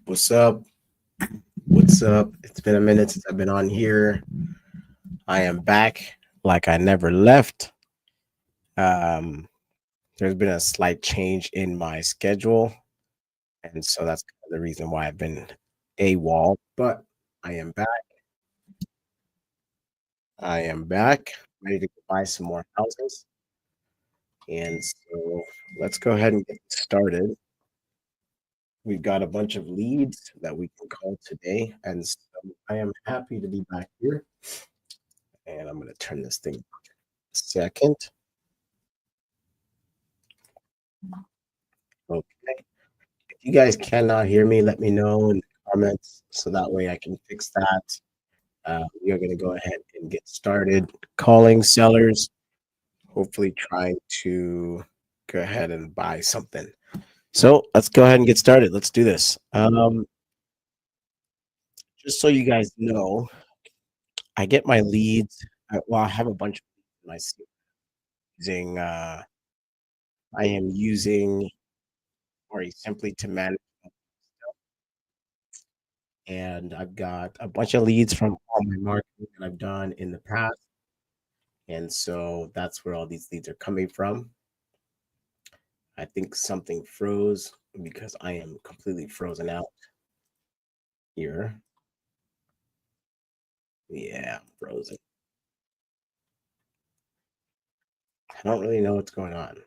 What's up? What's up? It's been a minute since I've been on here. I am back like I never left. Um, there's been a slight change in my schedule, and so that's kind of the reason why I've been AWOL. But I am back. I am back, ready to buy some more houses. And so let's go ahead and get started. We've got a bunch of leads that we can call today, and so I am happy to be back here. And I'm going to turn this thing a second. Okay. If you guys cannot hear me, let me know in the comments so that way I can fix that. We are going to go ahead and get started calling sellers, hopefully trying to go ahead and buy something. So let's go ahead and get started. Let's do this. Just so you guys know, I get my leads. Well, I have a bunch of leads using. I am using or simply to manage, and I've got a bunch of leads from all my marketing that I've done in the past. And so that's where all these leads are coming from. I think something froze because I am completely frozen out here. Yeah, I'm frozen. I don't really know what's going on.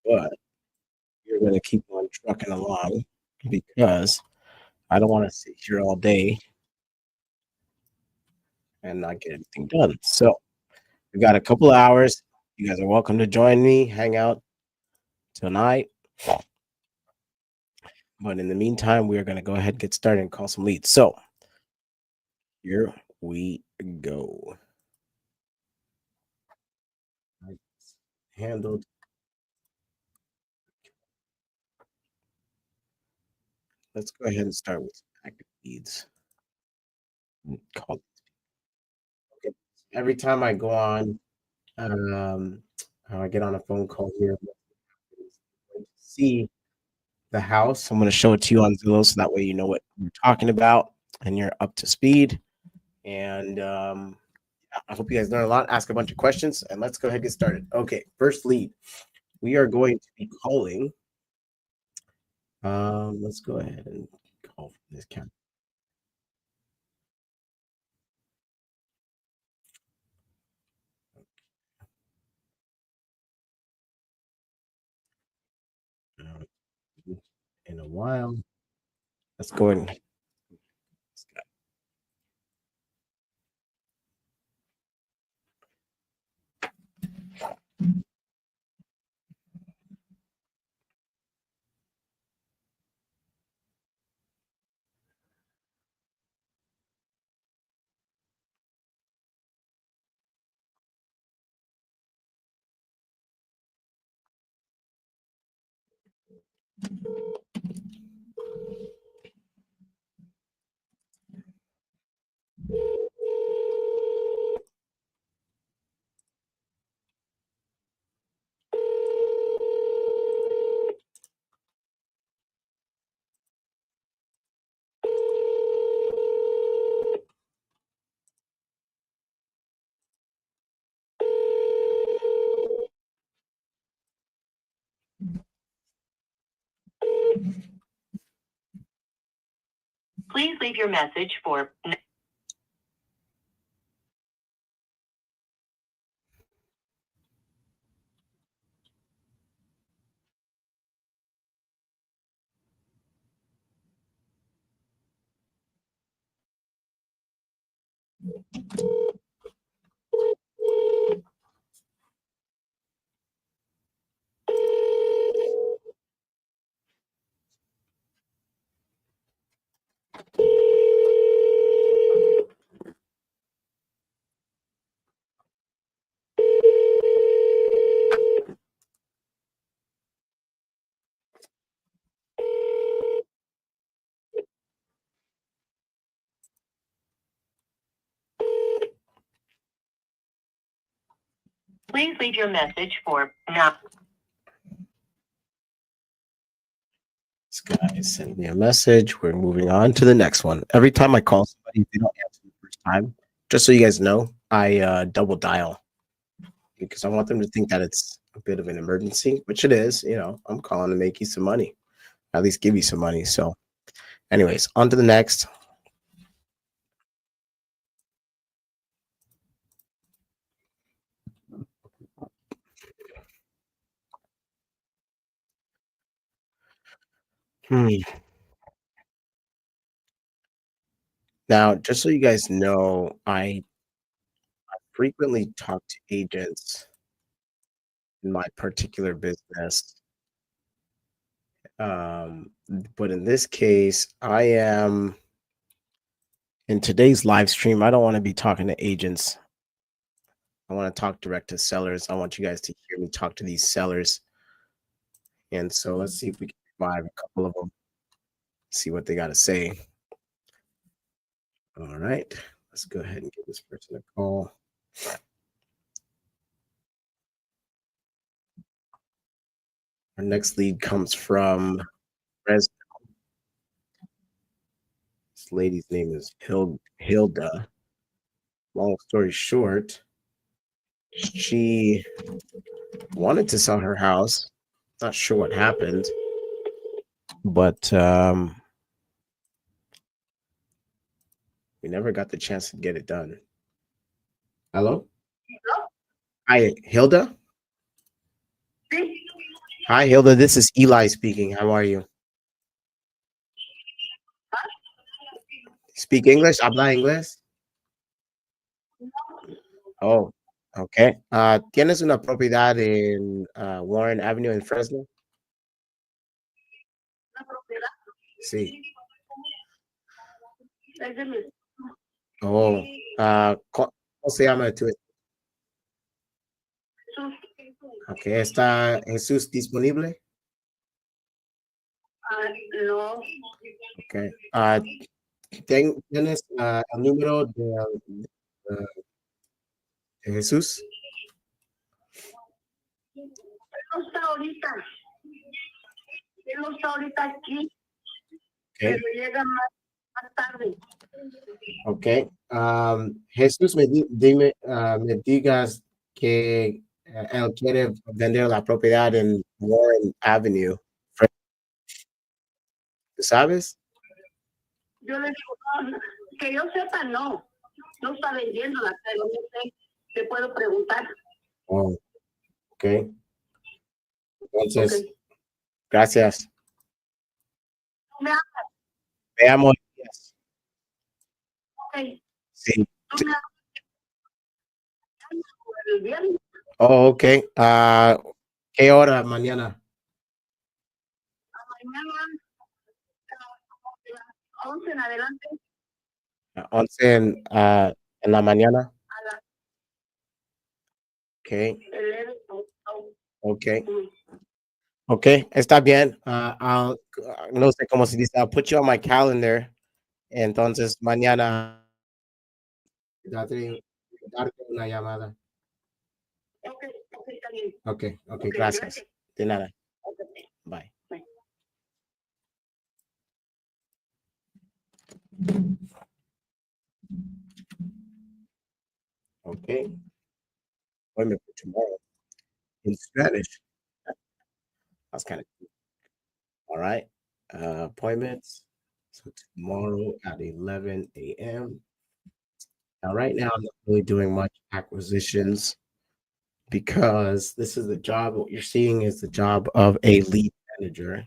But we're going to keep on trucking along because I don't want to sit here all day and not get anything done. So we've got a couple of hours. You guys are welcome to join me, hang out tonight. But in the meantime, we are going to go ahead and get started and call some leads. So here we go. Handled. Let's go ahead and start with active leads. Call. Okay. Every time I go on, I get on a phone call here, see the house. I'm going to show it to you on Zillow so that way you know what we're talking about and you're up to speed. And I hope you guys learn a lot. Ask a bunch of questions, and let's go ahead and get started. Okay, first lead. We are going to be calling. Let's go ahead and call from this count. In a while. Let's go ahead and please leave your message for. Please leave your message for now. This guy sent me a message. We're moving on to the next one. Every time I call somebody, if they don't answer the first time, just so you guys know, I double dial because I want them to think that it's a bit of an emergency, which it is. I'm calling to make you some money, at least give you some money. So, anyways, on to the next. Hmm. Now, just so you guys know, I frequently talk to agents in my particular business. Um, but in this case, I am in today's live stream. I don't want to be talking to agents. I want to talk direct to sellers. I want you guys to hear me talk to these sellers. And so let's see if we can revive a couple of them, see what they got to say. All right, let's go ahead and give this person a call. Our next lead comes from Fresno. This lady's name is Hilda. Long story short, she wanted to sell her house. Not sure what happened, but we never got the chance to get it done. Hello? Hi, Hilda? Hi, Hilda. This is Eli speaking. How are you? Speak English? Habla inglés? Oh, okay. ¿Tienes una propiedad en Warren Avenue en Fresno? Sí. Oh, ¿cómo se llama tu? Ok, ¿está Jesús disponible? No. Ok. ¿Tienes el número de Jesús? No está ahorita. Él no está ahorita aquí, Ok. pero llega más tarde. Ok. Jesús, me digas que él quiere vender la propiedad en Warren Avenue. ¿Sabes? Yo le digo, no, que yo sepa, no. No está vendiéndola, pero no sé. Te puedo preguntar. Oh, ok. Entonces, Ok. gracias. Me hablas, Veamos. ok. Sí. Tú me hablas el viernes. Oh, ok. ¿Qué hora mañana? Mañana, de las 11 en adelante, 11 en la mañana. a las Ok. 11. Ok. Ok. Está bien. No sé cómo se dice. I'll put you on my calendar. Entonces, mañana darte una llamada. Ok, ok, está bien. Ok, ok, Ok, gracias. gracias. De nada. Ok. Bye. Bye. Okay. Appointment for tomorrow in Spanish. That's kind of cool. All right. Appointments. So tomorrow at 11 a.m. Now, right now, I'm not really doing much acquisitions because this is the job. What you're seeing is the job of a lead manager.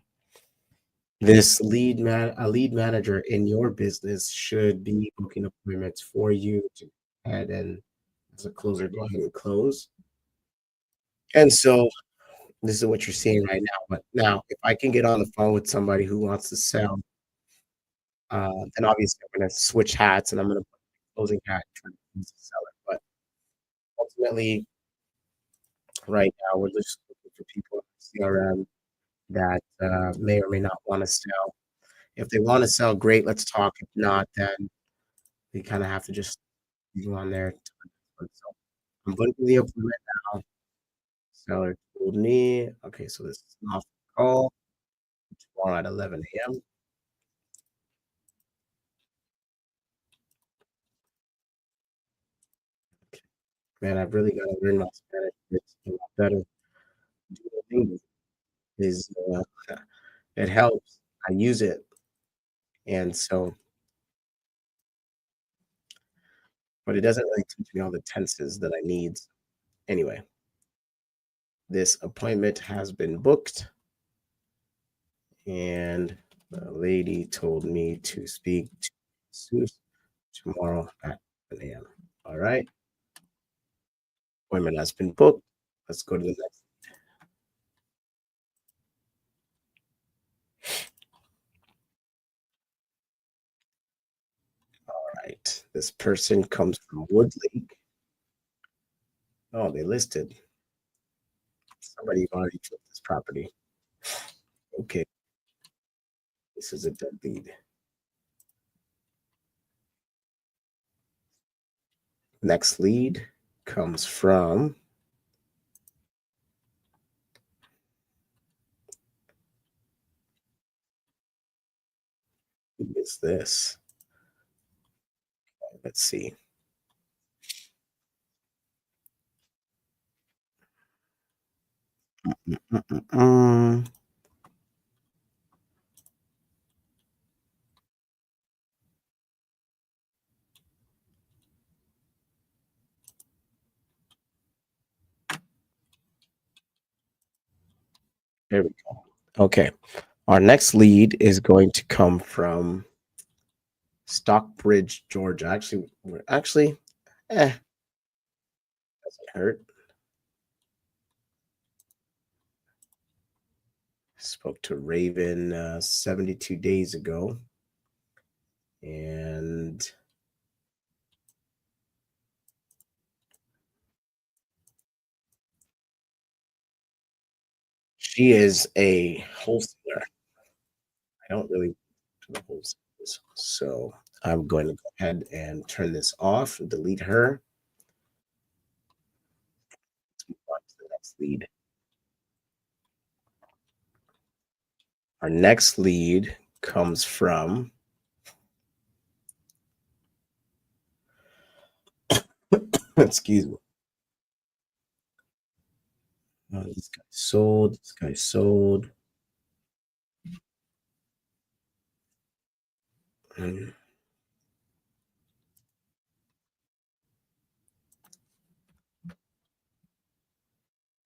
A lead manager in your business should be booking appointments for you to go ahead and, as a closer, go ahead and close. And so this is what you're seeing right now. But now, if I can get on the phone with somebody who wants to sell, then obviously I'm going to switch hats and I'm going to put the closing hat trying to close the seller. But ultimately, right now, we're just looking for people in CRM that may or may not want to sell. If they want to sell, great, let's talk. If not, then we kind of have to just go on there. So I'm booking the appointment now. Seller told me. Okay, so this is off call tomorrow at 11 a.m. Man, I've really got to learn my Spanish. It's a lot better. Duolingo is it helps. I use it, and so, but it doesn't really teach me all the tenses that I need. Anyway, this appointment has been booked, and the lady told me to speak to Jesus tomorrow at 11 a.m. All right, appointment has been booked. Let's go to the next. All right, this person comes from Woodlake. Oh, they listed. Somebody already took this property. Okay, this is a dead lead. Next lead comes from who is this? Let's see. Mm-mm-mm. There we go. Okay. Our next lead is going to come from Stockbridge, Georgia. Actually, doesn't hurt. Spoke to Raven 72 days ago, and she is a wholesaler. I don't really do the wholesalers, so I'm going to go ahead and turn this off and delete her. Let's move on to the next lead. Our next lead comes from excuse me. Oh, this guy sold. This guy sold. Mm,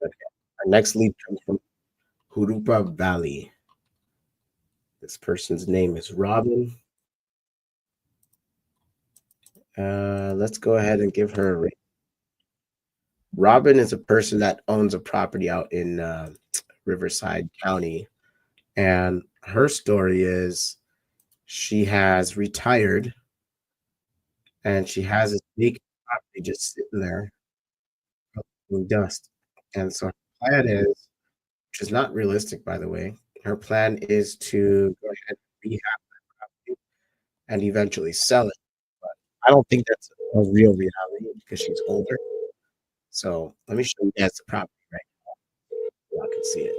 okay. Our next lead comes from Jurupa Valley. This person's name is Robin. Let's go ahead and give her a rate. Robin is a person that owns a property out in Riverside County. And her story is she has retired and she has this big property just sitting there in dust. And so her plan is, which is not realistic, by the way, her plan is to go ahead and rehab the property and eventually sell it. But I don't think that's a real reality because she's older. So let me show you guys the property right now. So I can see it.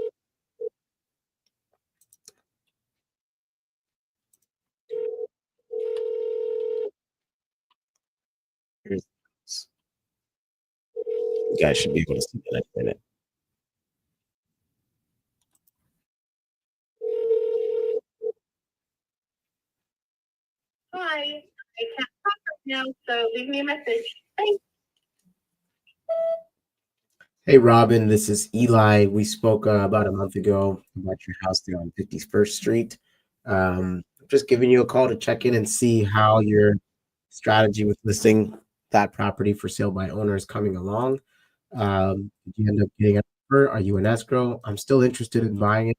Here's you guys should be able to see it in a minute. Hi, I can't talk right now, so leave me a message. Thanks. Hey, Robin, this is Eli. We spoke about a month ago about your house there on 51st Street. Just giving you a call to check in and see how your strategy with listing that property for sale by owner is coming along. Did you end up getting an offer? Are you in escrow? I'm still interested in buying it,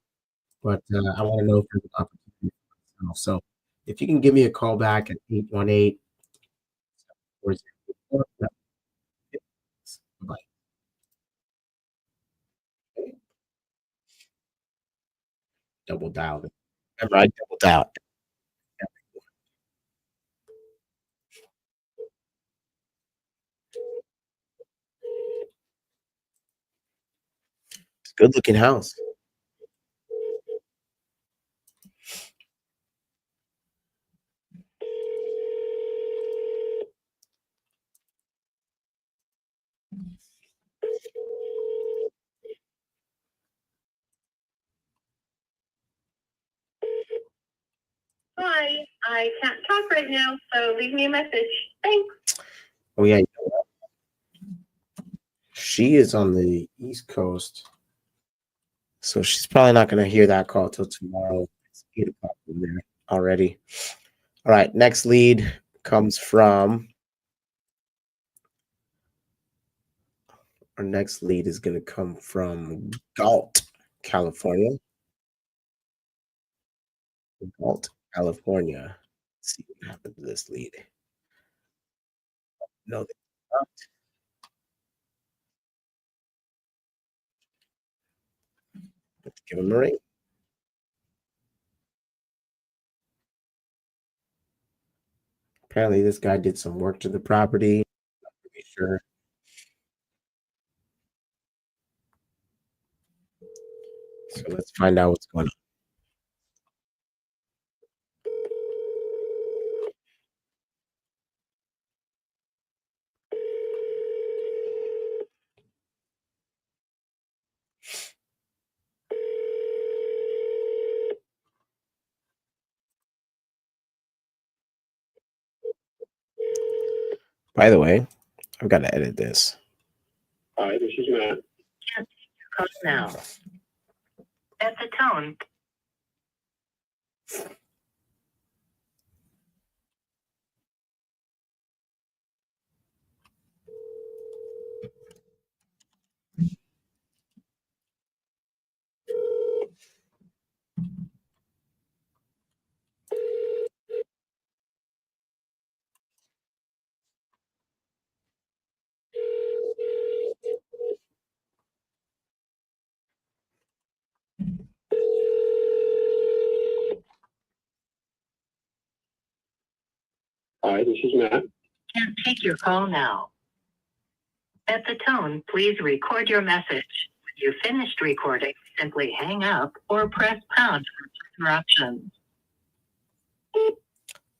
but I want to know if there's an opportunity for sale. So if you can give me a call back at 818 404, bye. Double dial. Remember, I double dial. a good looking house. Hi, I can't talk right now, so leave me a message. Thanks. Oh yeah, you know what? She is on the East Coast, so she's probably not going to hear that call till tomorrow. It's 8 o'clock in there already. All right, next lead comes from our next lead is going to come from Galt, California. Galt, California. Let's see what happened to this lead. No, they not. Let's give him a ring. Apparently, this guy did some work to the property. Not really sure. So let's find out what's going on. By the way, I've got to edit this. Hi, this is Matt. Call now. At the tone. Hi, this is Matt. Can't take your call now. At the tone, please record your message. When you've finished recording, simply hang up or press pound for interruptions.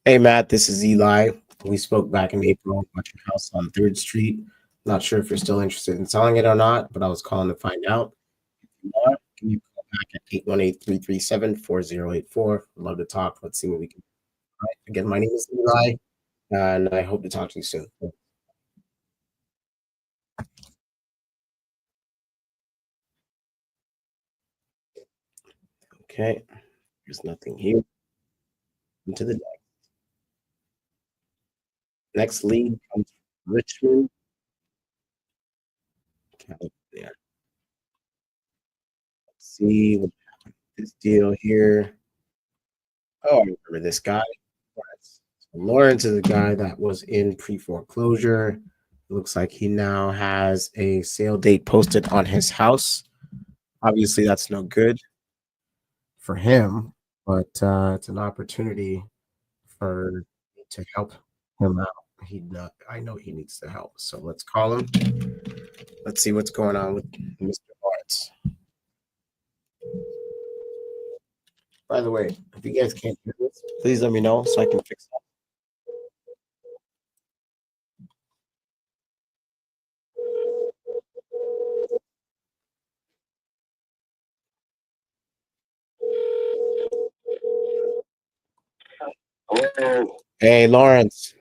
Hey, Matt, this is Eli. We spoke back in April about your house on 3rd Street. Not sure if you're still interested in selling it or not, but I was calling to find out. If you are, can you call back at 818-337-4084? I'd love to talk. Let's see what we can do. All right. Again, my name is Eli, and I hope to talk to you soon. Okay, there's nothing here. Into the next lead comes from Richmond, California. Let's see what this deal here. Oh, I remember this guy. Lawrence. So Lawrence is a guy that was in pre-foreclosure. It looks like he now has a sale date posted on his house. Obviously, that's no good for him, but it's an opportunity for me to help him out. I know he needs the help. So let's call him. Let's see what's going on with Mr. Lawrence. By the way, if you guys can't hear this, please let me know so I can fix that. Hello. Hey, Lawrence,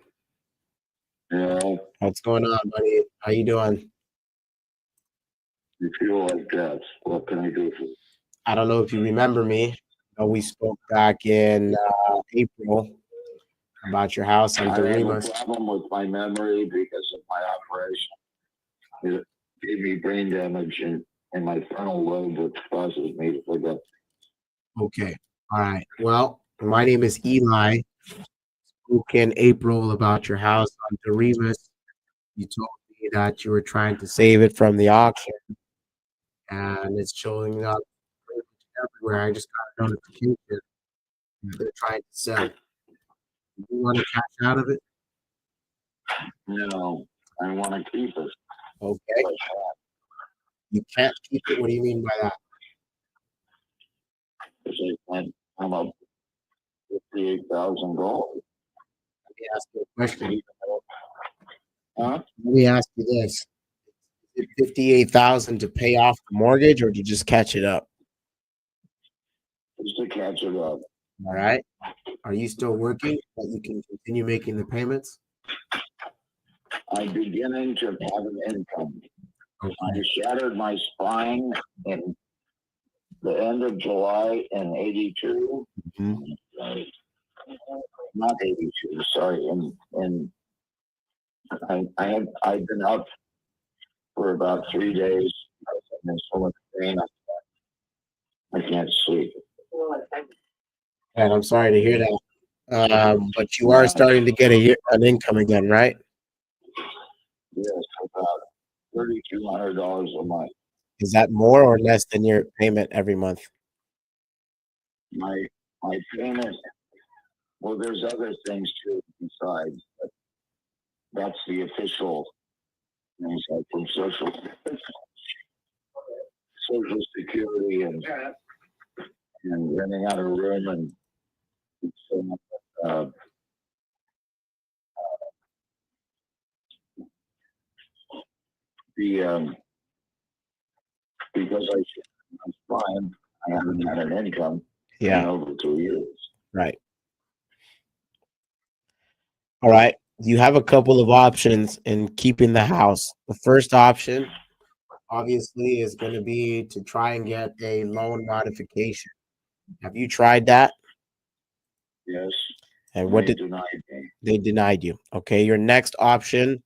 Yeah, what's going on, buddy? How you doing? you feel like that. What can I do for you? I don't know if you remember me. We spoke back in April about your house on I have a Dorimas. problem with my memory because of my operation. It gave me brain damage in my frontal lobe, which causes me to forget. Okay. All right. Well, my name is Eli. Spoke in April about your house on Dorimas. You told me that you were trying to save it from the auction, and it's showing up pretty much everywhere. I just got a notification that they're trying to sell. You want to cash out of it? No, I want to keep it. Okay. You can't keep it. What do you mean by that? Because I'm up 58,000 gold. Let me ask you a question. Huh? Let me ask you this: is it 58,000 to pay off the mortgage, or to just catch it up? Just to catch it up. All right. Are you still working that you can continue making the payments? I'm beginning to have an income. Okay. I shattered my spine in the end of July in 82. Mhm. Not 82, sorry. And I've been up for about 3 days. I'm in so much pain. I can't sleep. And I'm sorry to hear that. But you are starting to get an income again, right? Yes, about $3,200 a month. Is that more or less than your payment every month? My payment. Well, there's other things too besides. But that's the official things like from Social Security and renting out a room and uh, the because I'm fine. I haven't had an income in over 2 years. Right. All right. You have a couple of options in keeping the house. The first option, obviously, is going to be to try and get a loan modification. Have you tried that? Yes. And what did denied me? they denied you? Okay. Your next option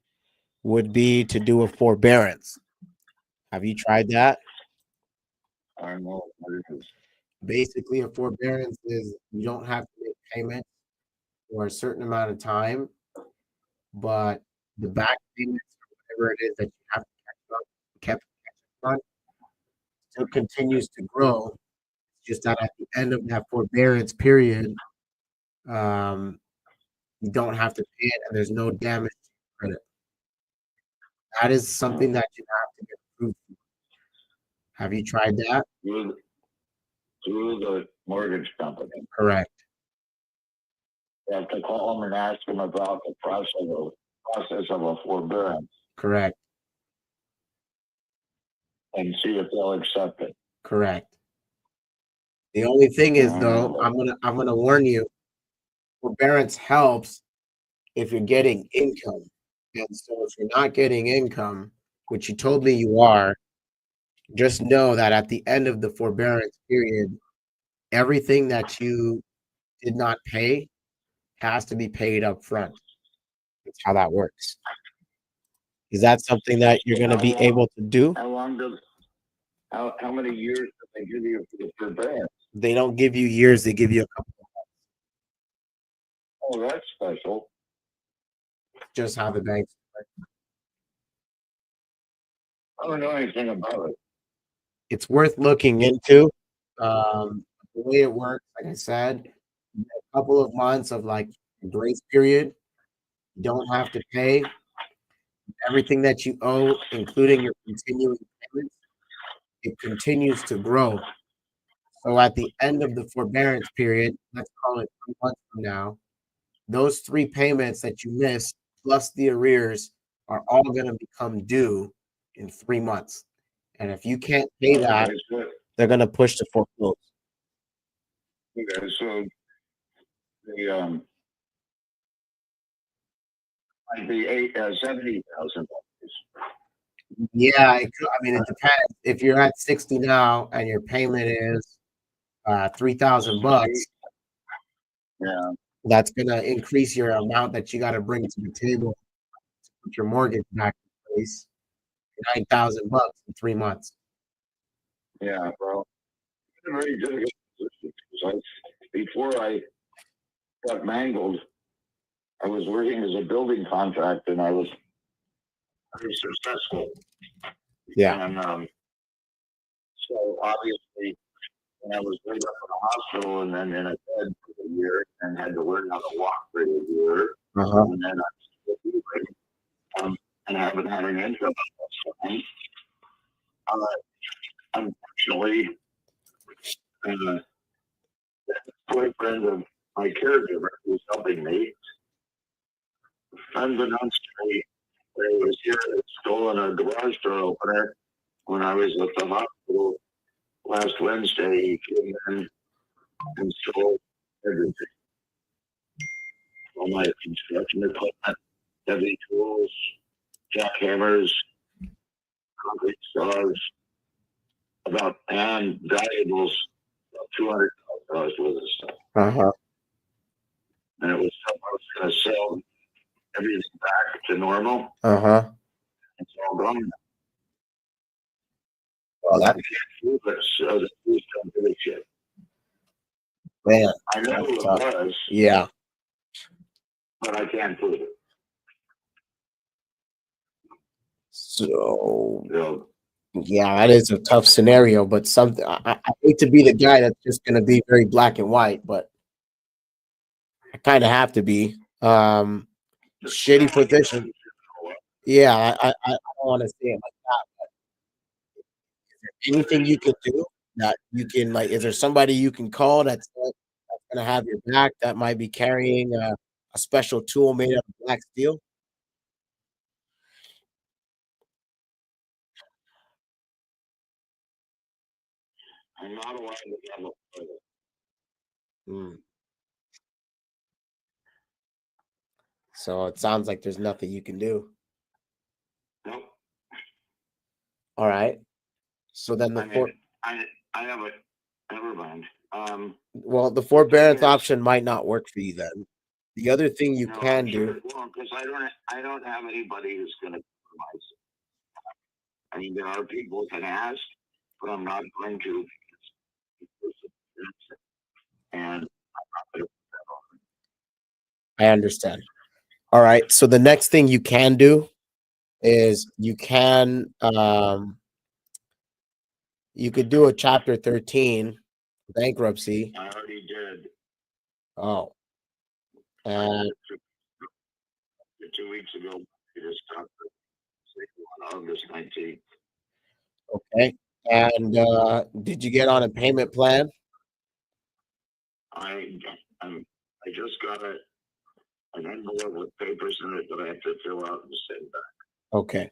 would be to do a forbearance. Have you tried that? I don't know what it is. Basically, a forbearance is you don't have to make payments for a certain amount of time, but the back payments or whatever it is that you have to catch up on still continues to grow. It's just that at the end of that forbearance period, um, you don't have to pay it, and there's no damage to your credit. That is something that you have to get approved for. Have you tried that? Through the mortgage company. Correct. You have to call them and ask them about the process of a forbearance Correct. and see if they'll accept it. Correct. The only thing is, though, I'm gonna warn you. Forbearance helps if you're getting income, and so if you're not getting income, which you told me you are, just know that at the end of the forbearance period, everything that you did not pay has to be paid up front. That's how that works. Is that something that you're going to be able to do? How many years do they give you for the forbearance? They don't give you years, they give you a couple of months. Oh, that's special. Just how the banks work. I don't know anything about it. It's worth looking into. The way it works, like I said, a couple of months of like grace period. You don't have to pay everything that you owe, including your continuing payments. It continues to grow. So at the end of the forbearance period, let's call it 3 months from now, those three payments that you missed plus the arrears are all going to become due in 3 months. And if you can't pay that, they're going to push to foreclose. Okay, so the might be 70,000. Yeah, it depends. If you're at 60 now and your payment is $3,000, Yeah. that's gonna increase your amount that you got to bring to the table to put your mortgage back in place. $9,000 in 3 months. Yeah, well, it's a very difficult position because before I got mangled, I was working as a building contractor and I was very successful. Yeah. And so obviously, when I was laid up in the hospital and then in a bed for a year and had to learn how to walk for a year, and then I and I haven't had an income. Unfortunately, the boyfriend of my caregiver who's helping me, unbeknownst to me, when he was here, had stolen a garage door opener when I was at the hospital last Wednesday. He came in and stole everything. All my construction equipment, heavy tools, jackhammers, concrete saws, and valuables, about $200 worth of stuff. Uh-huh. And it was something I was going to sell everything back to normal. Uh-huh. It's all gone. Well, I that can't prove it, so the police don't give a shit. man. I know who it tough. was, Yeah. but I can't prove it. So So, yeah, that is a tough scenario, but something I hate to be the guy that's just gonna be very black and white, but I kind of have to be. Shitty position. Yeah, I don't want to say it like that. Anything you can do that you can like, is there somebody you can call that's gonna have your back that might be carrying a special tool made out of black steel? I'm not allowed to have a photo. Mm. So it sounds like there's nothing you can do. Nope. All right. So then the I mean, I have a, never mind. well, the forbearance option might not work for you then. The other thing you No, can I'm sure do, it won't, because I don't have anybody who's going to compromise. I mean, there are people who can ask, but I'm not going to. And I understand. All right. So the next thing you can do is you could do a chapter 13 bankruptcy. I already did Oh, and 2 weeks ago. We just talked on August 19th. okay. And did you get on a payment plan? I I just got an envelope with papers in it that I have to fill out and send back. Okay.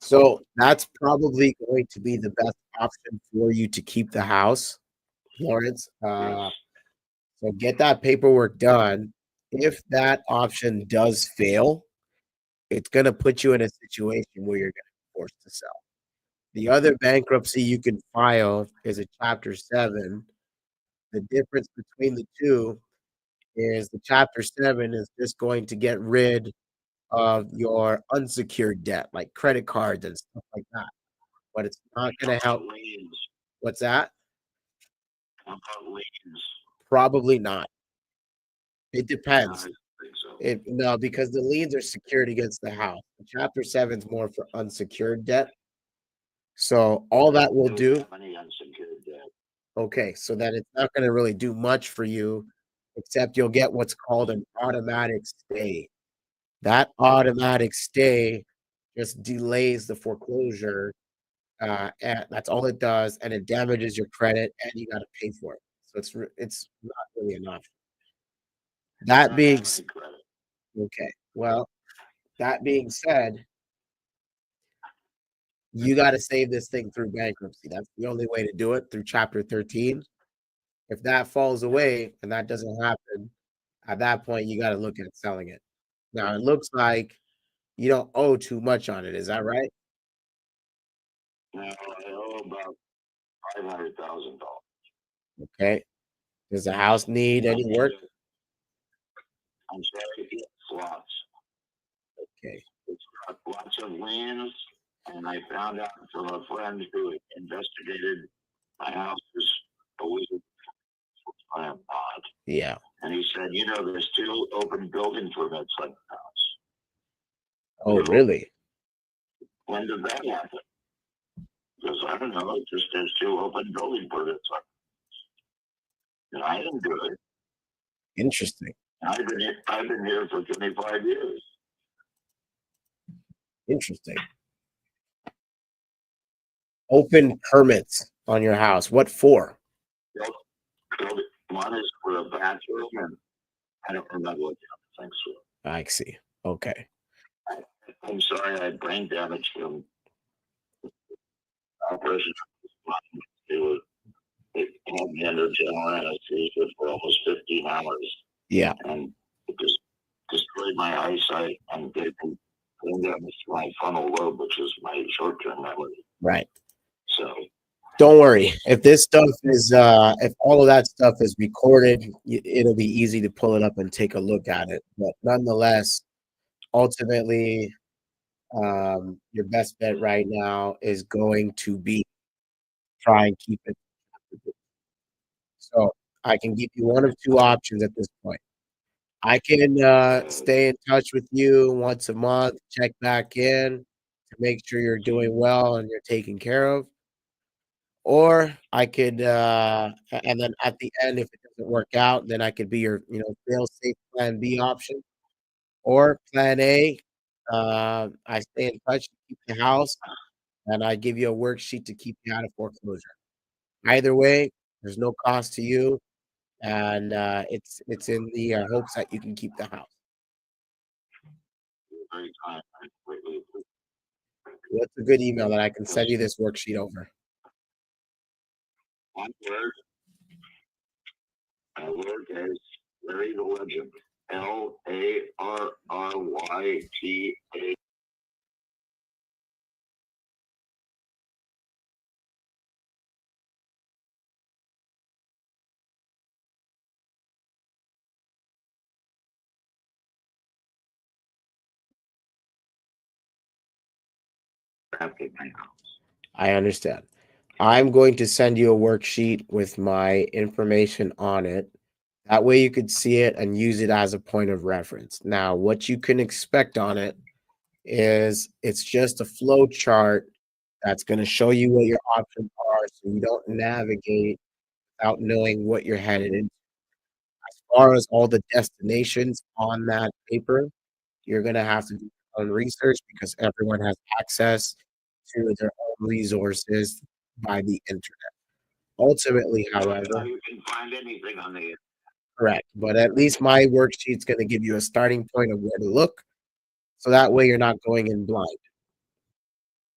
So that's probably going to be the best option for you to keep the house, Lawrence. Yes. So get that paperwork done. If that option does fail, it's going to put you in a situation where you're going to be forced to sell. The other bankruptcy you can file is a Chapter 7. The difference between the two is the Chapter 7 is just going to get rid of your unsecured debt, like credit cards and stuff like that. But it's not going to help. Liens. What's that? How about liens? Probably not. It Yeah, I depends. think so. No, because the liens are secured against the house. Chapter 7 is more for unsecured debt. So all that will Don't do, have any unsecured debt. okay, so that it's not going to really do much for you, except you'll get what's called an automatic stay. That automatic stay just delays the foreclosure. And that's all it does, and it damages your credit, and you got to pay for it. So it's not really an option. I That don't being have any credit. okay, well, that being said, you got to save this thing through bankruptcy. That's the only way to do it, through Chapter 13. If that falls away and that doesn't happen, at that point you got to look at selling it. Now it looks like you don't owe too much on it. Is that right? Now I owe about $500,000. Okay. Does the house need any work? I'm sorry, it's lots. Okay. It's got lots of liens, and I found out from a friend who investigated my house a week I am not. Yeah. And he said, there's 2 open building permits on the house. Oh, really? When did that happen? Because I don't know, just there's 2 open building permits on. And I didn't do it. Interesting. I've been here for 25 years. Interesting. open permits on your house. What for? One is for a bathroom, and I don't remember what the other things were. I see. Okay. I'm sorry, I had brain damage from operation. It had me under general anesthesia for almost 15 hours. Yeah. And it just destroyed my eyesight and gave me brain damage to my frontal lobe, which is my short-term memory. Right. So don't worry. If this stuff is, if all of that stuff is recorded, it'll be easy to pull it up and take a look at it. But nonetheless, ultimately, your best bet right now is going to be try and keep it. So I can give you one of two options at this point. I can stay in touch with you once a month, check back in to make sure you're doing well and you're taken care of. Or I could, and then at the end, if it doesn't work out, then I could be your, fail safe plan B option. Or plan A, I stay in touch to keep the house, and I give you a worksheet to keep you out of foreclosure. Either way, there's no cost to you, and it's in the hopes that you can keep the house. very kind. I greatly appreciate What's a good email that I can send you this worksheet over? one word. Lowercase, Larry the Legend. LARRYTA. After my house. I understand. I'm going to send you a worksheet with my information on it. That way you could see it and use it as a point of reference. Now, what you can expect on it is it's just a flow chart that's going to show you what your options are so you don't navigate without knowing what you're headed into. As far as all the destinations on that paper, you're going to have to do your own research because everyone has access to their own resources by the internet. Ultimately, however, You can find anything on the correct, but at least my worksheet's going to give you a starting point of where to look, so that way you're not going in blind.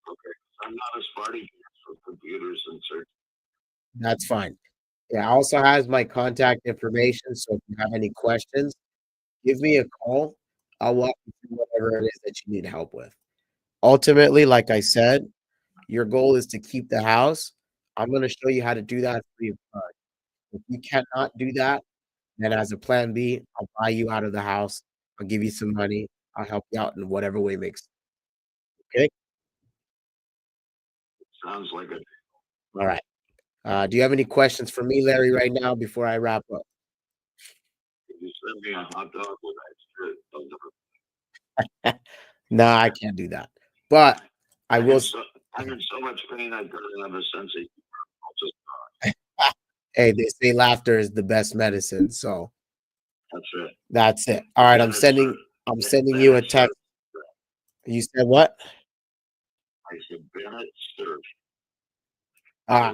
okay. I'm not a smarty for computers and search. That's fine. Yeah, also has my contact information, so if you have any questions, give me a call. I'll walk you through whatever it is that you need help with. Ultimately, like I said, your goal is to keep the house. I'm going to show you how to do that free of charge. If you cannot do that, then as a plan B, I'll buy you out of the house. I'll give you some money. I'll help you out in whatever way makes sense. Okay? Sounds like a All right. Do you have any questions for me, Larry, right now before I wrap up? you send me a hot dog with No, I can't do that. But I will. I'm in so much pain. I gotta have a sense of just Hey, they say laughter is the best medicine. So that's it. that's it. All right. I'm sending you a text. You said what? I said Bennett Search. Uh,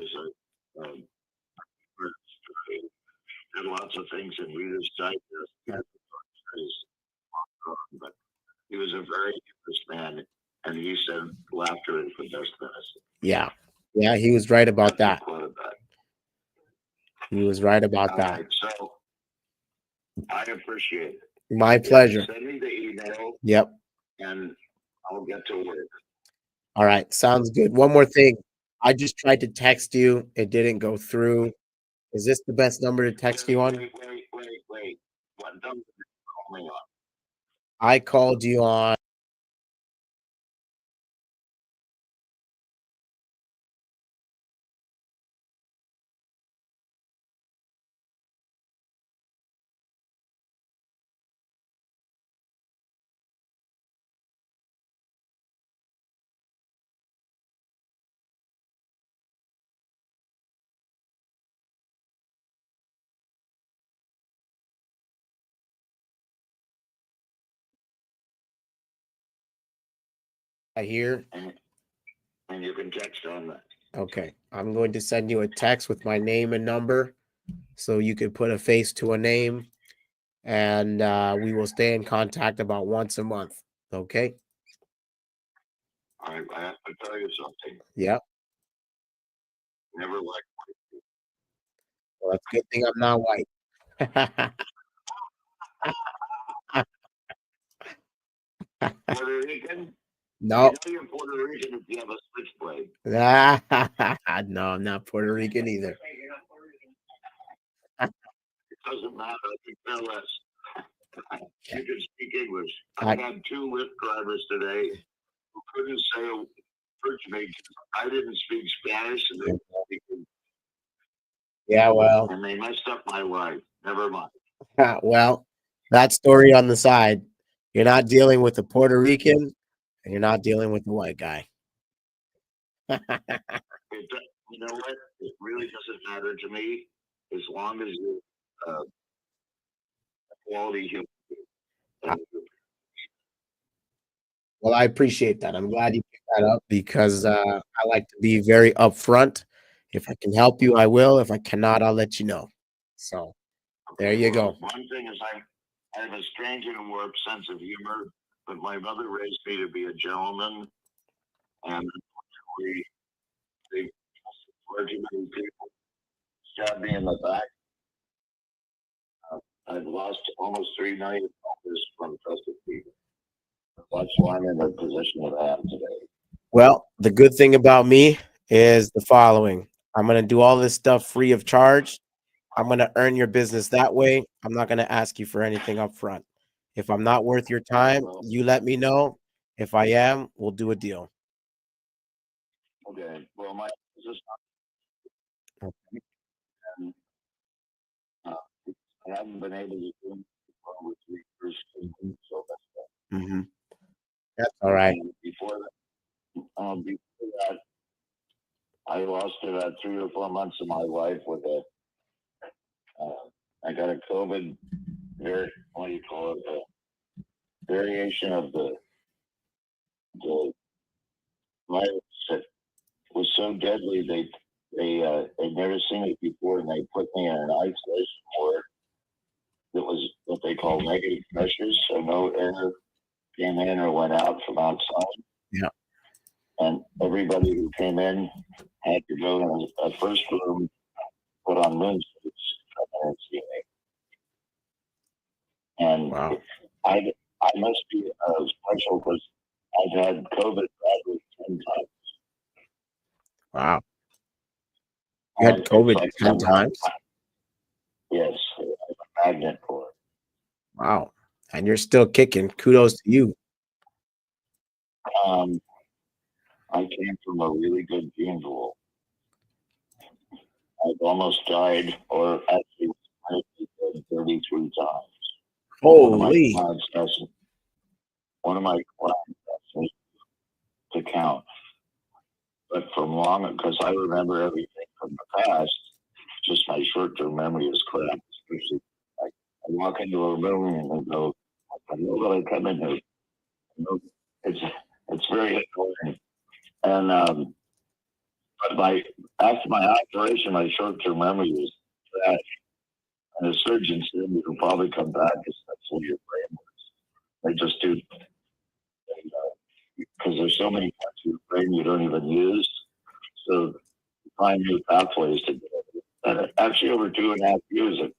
Did lots of things in Reader's Digest. But he was a very humorous man, and he said laughter is the best medicine. yeah. Yeah, he was right about that. Quoted that. He was right about All that. right, so I appreciate it. My pleasure. Send me the email. Yep. And I'll get to work. All right. Sounds good. One more thing. I just tried to text you. It didn't go through. Is this the best number to text you on? Wait. What number did you call me on? I called you on. I hear. And you can text on that. Okay. I'm going to send you a text with my name and number so you could put a face to a name, and we will stay in contact about once a month. Okay. I have to tell you something. Yep. Never liked Well, that's a good thing I'm not white. Puerto Rican. No. You know you're Puerto Rican if you have a switchblade. No, I'm not Puerto Rican either. It doesn't matter. I can care less. You can speak English. I- I've had 2 Lyft drivers today who couldn't say a word to me. I didn't speak Spanish, and they Yeah, well, and they messed up my life. Never mind. well, that story on the side. You're not dealing with a Puerto Rican, and you're not dealing with a white guy. You know what? It really doesn't matter to me as long as you're quality human. Well, I appreciate that. I'm glad you picked that up because I like to be very upfront. If I can help you, I will. If I cannot, I'll let you know. So there you go. One thing is I have a strange and warped sense of humor, but my mother raised me to be a gentleman, and far too many people stabbed me in the back. I've lost almost $3 million from trusted people. That's why I'm in the position that I am today. Well, the good thing about me is the following. I'm going to do all this stuff free of charge. I'm going to earn your business that way. I'm not going to ask you for anything up front. If I'm not worth your time, you let me know. If I am, we'll do a deal. Okay. Well, my business, and, I haven't been able to do it for over 3 years, so Mm-hmm. That's all right. and before that, I lost about 3 or 4 months of my life with a. I got a COVID. What do you call it? A variation of the virus that was so deadly. They'd never seen it before, and they put me in an isolation ward that was what they call negative pressures, so no air came in or went out from outside. Yeah. And everybody who came in had to go in a first room, put on moon suits, come in and see me. And Wow. I must be special because I've had COVID probably 10 times. Wow. You had COVID Like 10 times? Yes, I'm a magnet for it. Wow. And you're still kicking. Kudos to you. I came from a really good gene pool. I've almost died, or actually, I've died 33 times. Holy. One of my clients asked me to count, but from long, because I remember everything from the past, just my short-term memory is crap. Especially, like, I walk into a room and I go, I know that I come in here. It's very annoying. And but after my operation, my short-term memory was trash. And the surgeon said you'll probably come back because that's what your brain works. They just do, because there's so many parts of your brain you don't even use. So you find new pathways to do it. And actually, over 2.5 years, it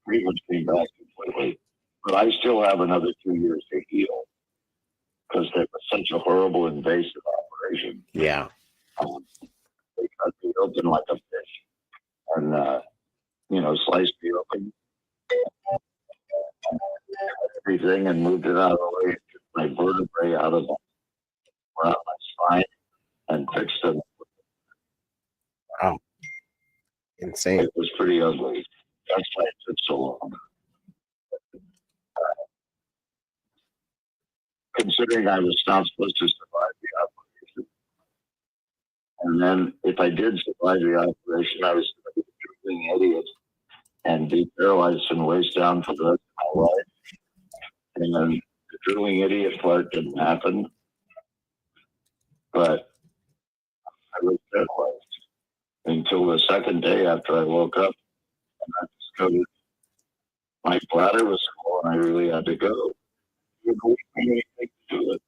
pretty much came back completely. But I still have another 2 years to heal because it was such a horrible invasive operation. Yeah. They cut me open like a fish and, sliced me open, everything, and moved it out of the way, took my vertebrae out of my spine and fixed them. Wow. Insane. It was pretty ugly. That's why it took so long. Considering I was not supposed to survive the operation. And then if I did survive the operation, I was going to be a drooling idiot and be paralyzed from the waist down for the rest of my life. And then the drooling idiot part didn't happen. But I was until the second day after I woke up. And I discovered my bladder was full and I really had to go. You know, anything to do it.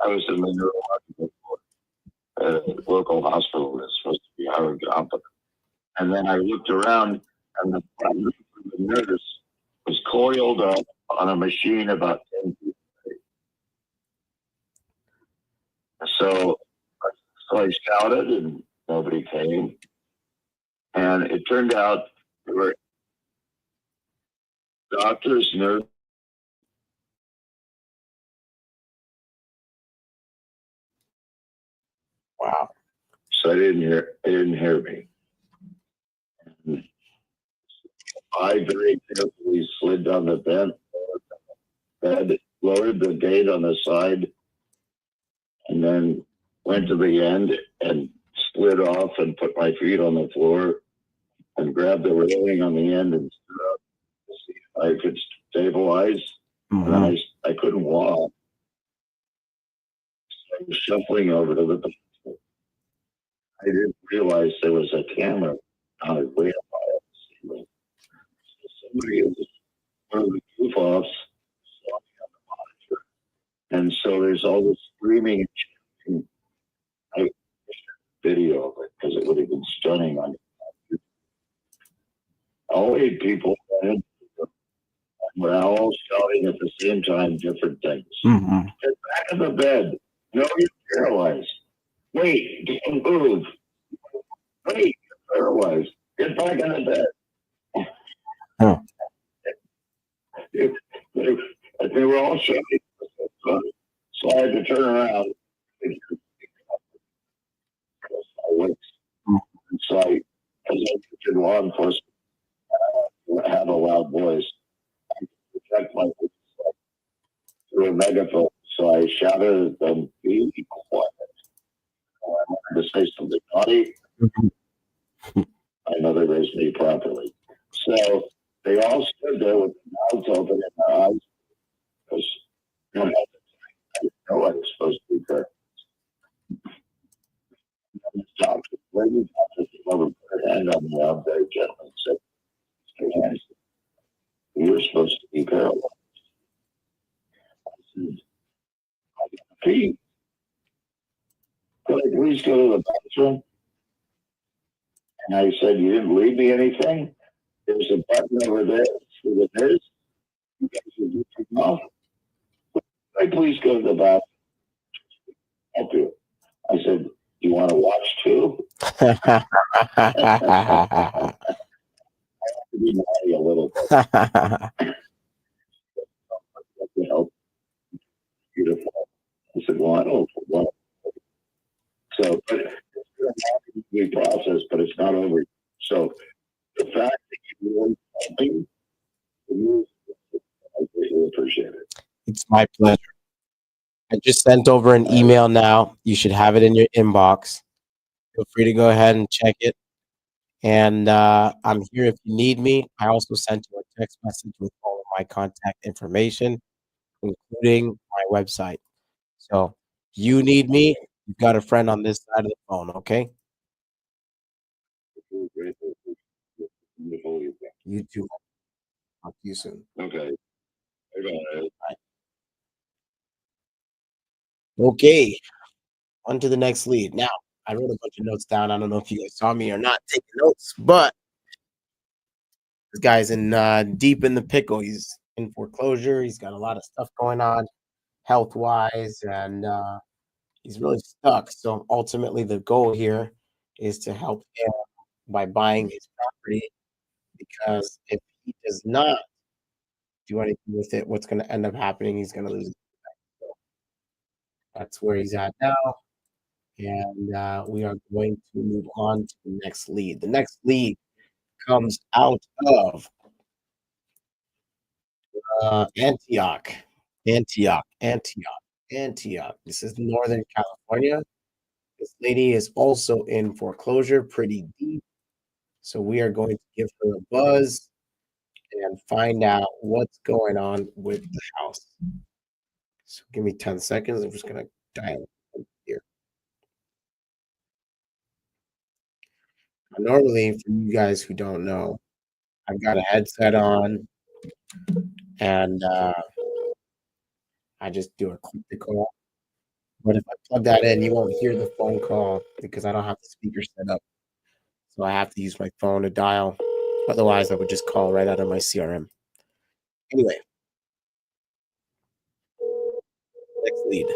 I was in the neurological local hospital that's supposed to be Howard Johnson. And then I looked around and the nurse was coiled up on a machine about 10 feet away. So I shouted and nobody came. And it turned out there were doctors, nurses. Wow. So they didn't hear me. And I very carefully slid down the bed, lowered the gate on the side, and then went to the end and slid off and put my feet on the floor and grabbed the railing on the end and stood up to see if I could stabilize. Mm-hmm. And then I couldn't walk. So I was shuffling over to the bathroom. I didn't realize there was a camera mounted way up high on the ceiling. So somebody was one of the goof-offs saw me on the monitor. And so there's all this screaming and shouting. I wish I had video of it because it would have been stunning on YouTube. All 8 people went we're all shouting at the same time different things. Mm-hmm. Get back in the bed. No, you're paralyzed. Wait, don't move. Wait, you're paralyzed. Get back in the bed. Huh. They were all shouting. So I had to turn around. So as I mentioned law enforcement, I have a loud voice. I protect my voice through a megaphone. So I shouted at them, be quiet. I wanted to say something naughty. My mother raised me properly. So they all stood there with their mouths open and their eyes because you know, I didn't know I was supposed to be there. Lady doctor came over, put her hand on me out very gently and said, "Mr. Hanson, you're supposed to be paralyzed." I said, "I got pee. Could I please go to the bathroom?" And I said, "You didn't leave me anything? There's a button over there for the nurse. You guys will do it off. Could I please go to the bathroom?" I'll do it. I said, "Do you want to watch too?" To be naughty a little bit. You know, beautiful. I said, "Well, I don't want." So, but it's been a happy process, but it's not over. So the fact that you really helping, I greatly appreciate it. It's my pleasure. I just sent over an email now. You should have it in your inbox. Feel free to go ahead and check it. And I'm here if you need me. I also sent you a text message with all of my contact information, including my website. So you need me, you've got a friend on this side of the phone, okay? You too. Talk to you soon. Okay. Okay, on to the next lead. Now, I wrote a bunch of notes down. I don't know if you guys saw me or not taking notes, but this guy's in deep in the pickle. He's in foreclosure. He's got a lot of stuff going on health-wise, and he's really stuck. So ultimately, the goal here is to help him by buying his property, because if he does not do anything with it, what's going to end up happening, he's going to lose it. So that's where he's at now. And we are going to move on to the next lead. The next lead comes out of Antioch. This is Northern California. This lady is also in foreclosure pretty deep. So we are going to give her a buzz and find out what's going on with the house. So give me 10 seconds. I'm just going to dial here. Normally, for you guys who don't know, I've got a headset on and I just do a click to call. But if I plug that in, you won't hear the phone call because I don't have the speaker set up. So I have to use my phone to dial. Otherwise, I would just call right out of my CRM. Anyway, next lead.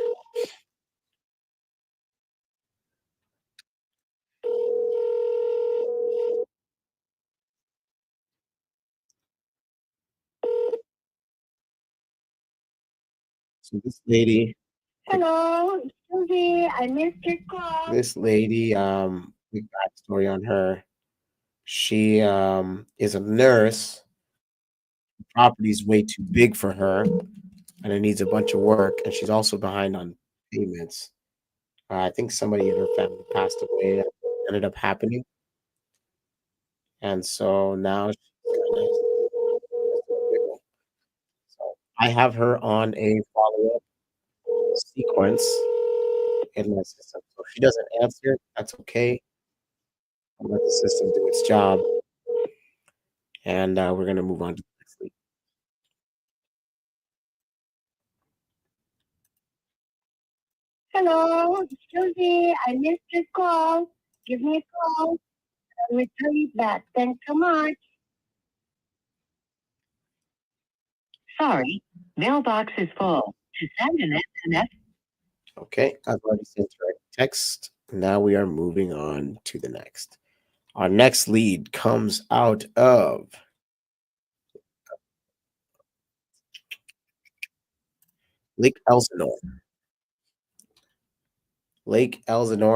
So this lady, Hello, Susie. I missed your call. big backstory on her. She is a nurse. The property's way too big for her, and it needs a bunch of work. And she's also behind on payments. I think somebody in her family passed away. That ended up happening, and so now she's kind of. So I have her on a follow up sequence in my system. So if she doesn't answer, that's okay. I'll let the system do its job, and we're gonna move on to the next week. Hello, Susie. I missed your call. Give me a call. I'll return it back. Thanks so much. Sorry, mailbox is full. To send an SMS. Okay, I've already sent her a text. Now we are moving on to the next. Our next lead comes out of Lake Elsinore,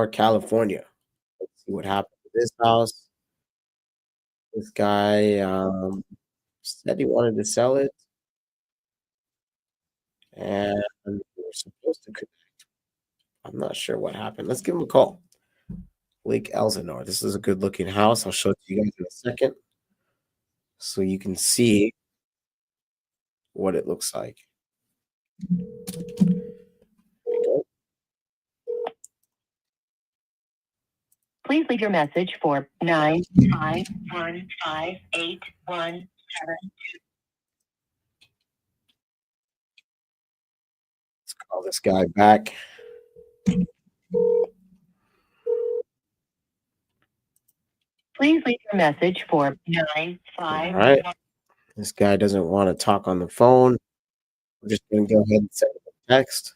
California. Let's see what happened to this house. This guy said he wanted to sell it, and we were supposed to connect. I'm not sure what happened. Let's give him a call. Lake Elsinore. This is a good looking house. I'll show it to you guys in a second so you can see what it looks like. There we go. Please leave your message for 9515817. Let's call this guy back. Please leave your message for All 951. right. This guy doesn't want to talk on the phone. I'm just going to go ahead and send him a text.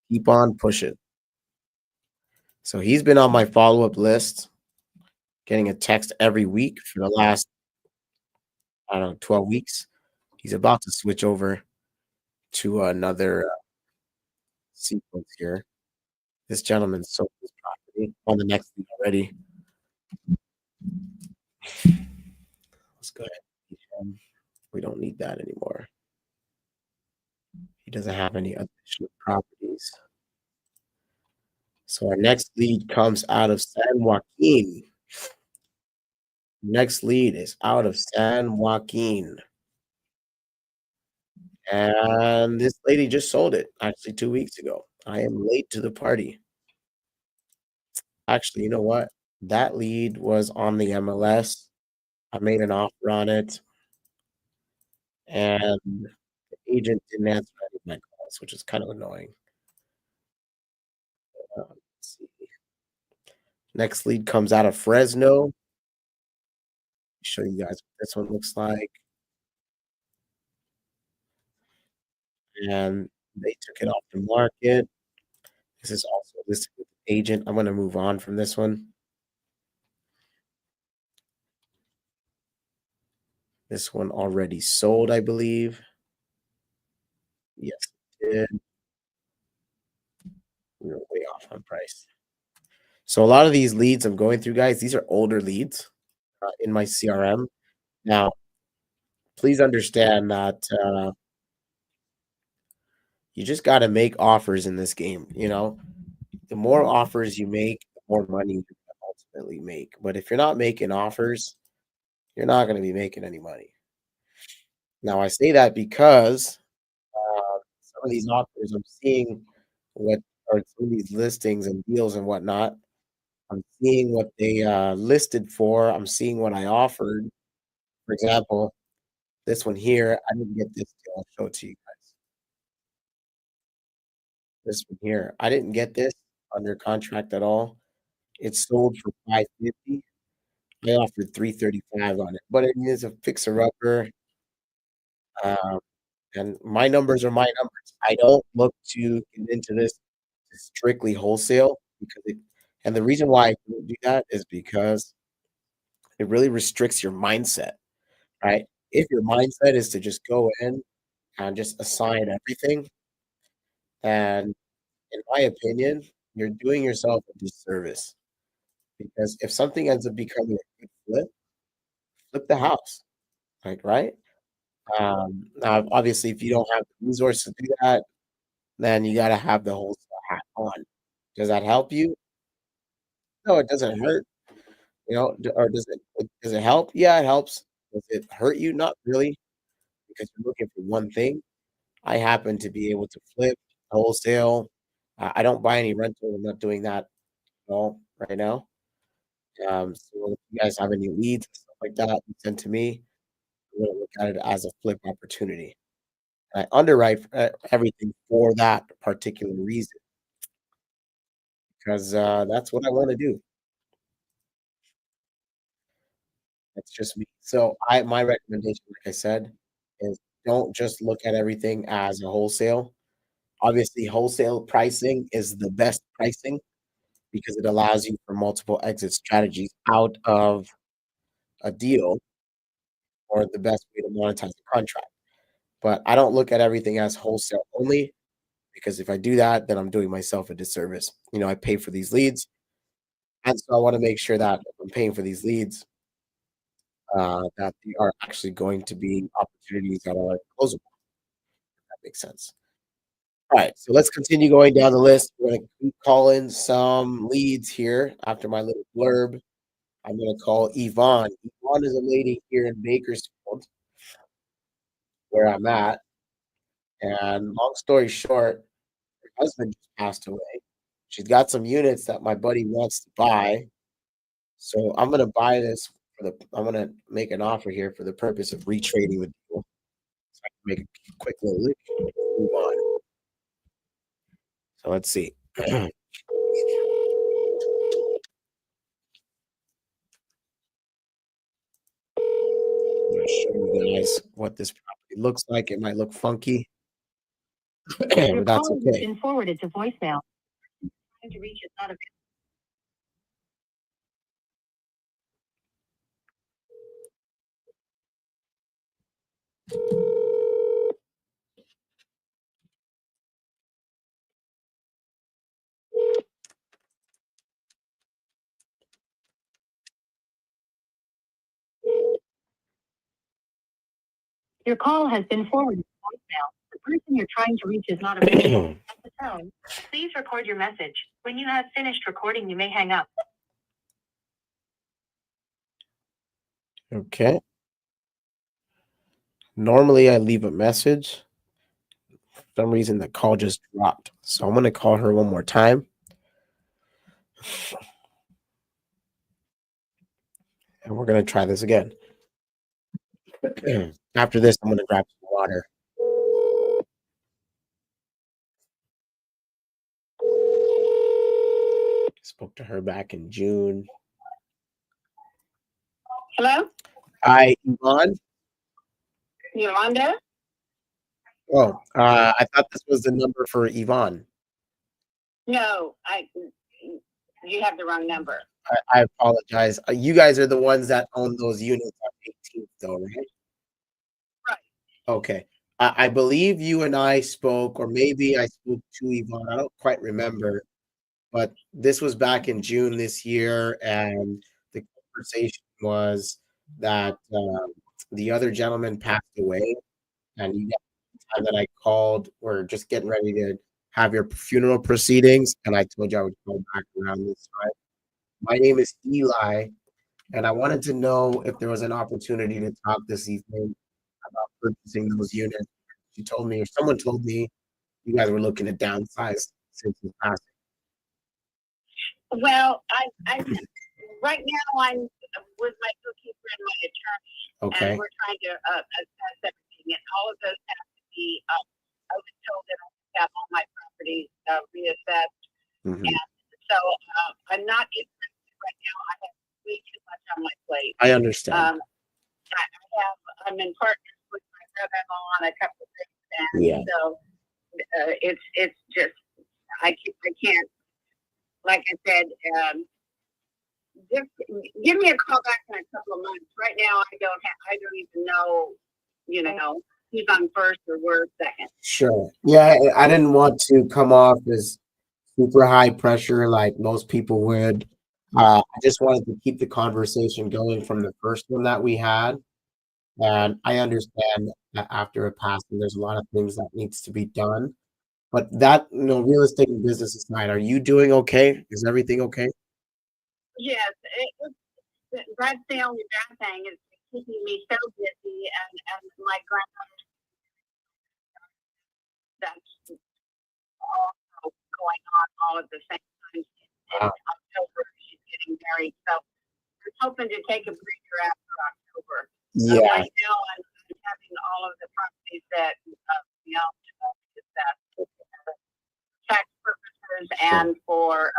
Keep on pushing. So he's been on my follow up list, getting a text every week for the last, 12 weeks. He's about to switch over to another sequence here. This gentleman sold his property on the next lead already. Let's go ahead. We don't need that anymore. He doesn't have any additional properties. So our next lead comes out of San Joaquin. Next lead is out of San Joaquin. And this lady just sold it actually 2 weeks ago. I am late to the party. Actually, you know what? That lead was on the MLS. I made an offer on it, and the agent didn't answer any of my calls, which is kind of annoying. Let's see. Next lead comes out of Fresno. Show you guys what this one looks like. And they took it off the market. This is also listed with the agent. I'm going to move on from this one. This one already sold, I believe. Yes, it did. We were way off on price. So a lot of these leads I'm going through, guys, these are older leads in my CRM. Now, please understand that you just got to make offers in this game. The more offers you make, the more money you ultimately make. But if you're not making offers, you're not going to be making any money. Now, I say that because some of these offers I'm seeing what are some of these listings and deals and whatnot I'm seeing what they listed for. I'm seeing what I offered. For example, this one here, I didn't get this deal. I'll show it to you guys. This one here, I didn't get this under contract at all. It sold for 550. I offered 335 on it, but it is a fixer upper. Um, and my numbers are my numbers. I don't look to get into this strictly wholesale because and the reason why I don't do that is because it really restricts your mindset, right? If your mindset is to just go in and just assign everything, and in my opinion, you're doing yourself a disservice because if something ends up becoming a good flip the house, like right. Now, obviously, if you don't have the resources to do that, then you got to have the wholesale hat on. Does that help you? No, it doesn't hurt. Or does it help? Yeah, it helps. Does it hurt you? Not really, because you're looking for one thing. I happen to be able to flip wholesale. I don't buy any rental. I'm not doing that at all right now. So if you guys have any leads and stuff like that, you send to me. I'm gonna look at it as a flip opportunity. I underwrite everything for that particular reason because that's what I want to do. That's just me. So my recommendation, like I said, is don't just look at everything as a wholesale. Obviously, wholesale pricing is the best pricing because it allows you for multiple exit strategies out of a deal or the best way to monetize the contract. But I don't look at everything as wholesale only because if I do that, then I'm doing myself a disservice. I pay for these leads, and so I want to make sure that if I'm paying for these leads, that they are actually going to be opportunities that are closable. If that makes sense. All right, so let's continue going down the list. We're going to keep calling some leads here after my little blurb. I'm going to call Yvonne. Yvonne is a lady here in Bakersfield, where I'm at. And long story short, her husband just passed away. She's got some units that my buddy wants to buy. So I'm gonna buy this I'm gonna make an offer here for the purpose of retrading the deal. So I can make a quick little look and move on. So let's see. I'm gonna show you guys what this property looks like. It might look funky, Your but that's call has okay. been forwarded to voicemail. Trying to reach is not available. Your call has been forwarded to voicemail. The person you're trying to reach is not available. At the tone, please record your message. When you have finished recording, you may hang up. Okay. Normally I leave a message. For some reason the call just dropped. So I'm gonna call her one more time. And we're gonna try this again. After this, I'm gonna grab some water. Spoke to her back in June. Hello? Hi, Yvonne. Yolanda? Oh, I thought this was the number for Yvonne. No, you have the wrong number. I apologize. You guys are the ones that own those units on 18th, though, right? Right. Okay. I believe you and I spoke, or maybe I spoke to Yvonne. I don't quite remember, but this was back in June this year, and the conversation was that the other gentleman passed away, and you got the time that I called, we're just getting ready to have your funeral proceedings, and I told you I would call back around this time. My name is Eli, and I wanted to know if there was an opportunity to talk this evening about purchasing those units. You told me, or someone told me, you guys were looking to downsize since you passed. Well, I right now I'm with my bookkeeper and my attorney, Okay. and we're trying to assess everything, and all of those have to be. I was told that I should have all my properties reassessed, Mhm. and so I'm not interested right now. I have way too much on my plate. I understand. I'm in partners with my brother-in-law on a couple of things, and Yeah. so it's just I can't. Like I said, just give me a call back in a couple of months. Right now, I don't even know, who's on first or we're second. Sure. Yeah, I didn't want to come off as super high pressure like most people would. I just wanted to keep the conversation going from the first one that we had. And I understand that after a passing, there's a lot of things that needs to be done. But that, real estate and business aside, are you doing okay? Is everything okay? Yes, that's the only bad thing is keeping me so busy, and my granddaughter, that's also going on all at the same time. In October, she's getting married, so I'm hoping to take a breather after October. Yeah, Right now, I'm having all of the properties that that tax purposes and for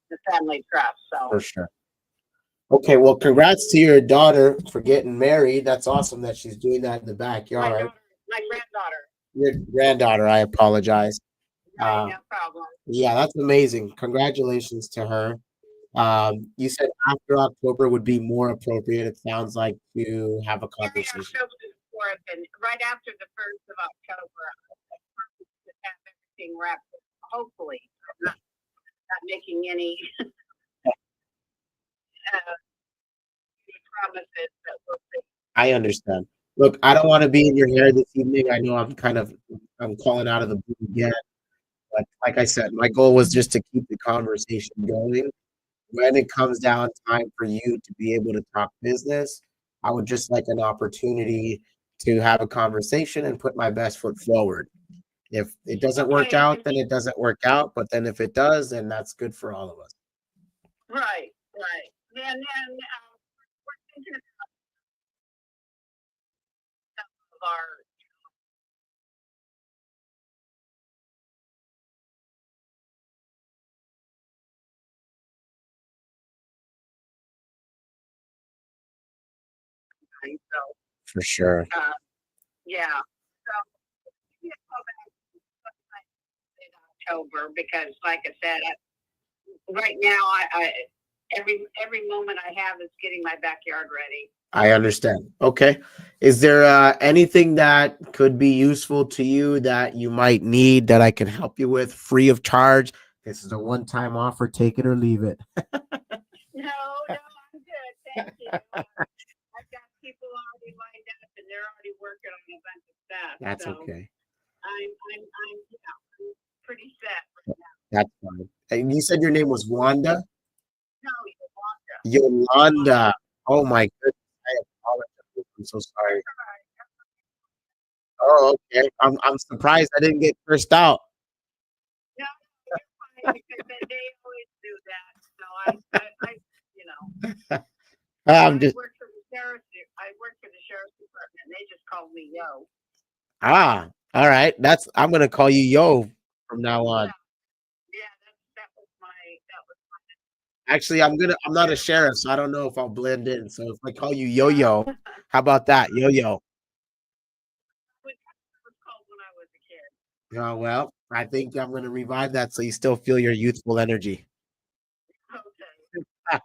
the family trust. So for sure. Okay, well, congrats to your daughter for getting married. That's awesome that she's doing that in the my backyard. daughter, my granddaughter. Your granddaughter, I apologize. Right, no problem. Yeah, that's amazing. Congratulations to her. You said after October would be more appropriate, it sounds like, to have a Maybe conversation. October the 4th, and right after the 1st of October, to have everything wrapped up. Hopefully, I'm not making any promises, but we'll see. I understand. Look, I don't want to be in your hair this evening. I know I'm calling out of the blue again, but like I said, my goal was just to keep the conversation going. When it comes down time for you to be able to talk business, I would just like an opportunity to have a conversation and put my best foot forward. If it doesn't work Okay, out, then it doesn't work out. But then if it does, then that's good for all of us. right. And then we're thinking about some of our. So For sure. yeah. So maybe a call back in October because, like I said, right now I every moment I have is getting my backyard ready. I understand. Okay. Is there anything that could be useful to you that you might need that I can help you with free of charge? This is a one-time offer. Take it or leave it. No, I'm good. Thank you. I've got people already lined up and they're already working on a bunch of stuff. That's So okay. I'm pretty set right now. That's fine. And you said your name was Wanda? No, Yolanda. Oh my goodness. I apologize. I'm so sorry. Oh, okay. I'm surprised I didn't get cursed out. no, you're fine because they always do that. So I'm just I work for the sheriff's department and they just call me Yo. all right. I'm gonna call you Yo from now on. Yeah, that was Actually, I'm not a sheriff, so I don't know if I'll blend in. So if I call you Yo Yo, how about that? Yo Yo. what it was called when I was a kid. Oh well, I think I'm gonna revive that so you still feel your youthful energy. Okay.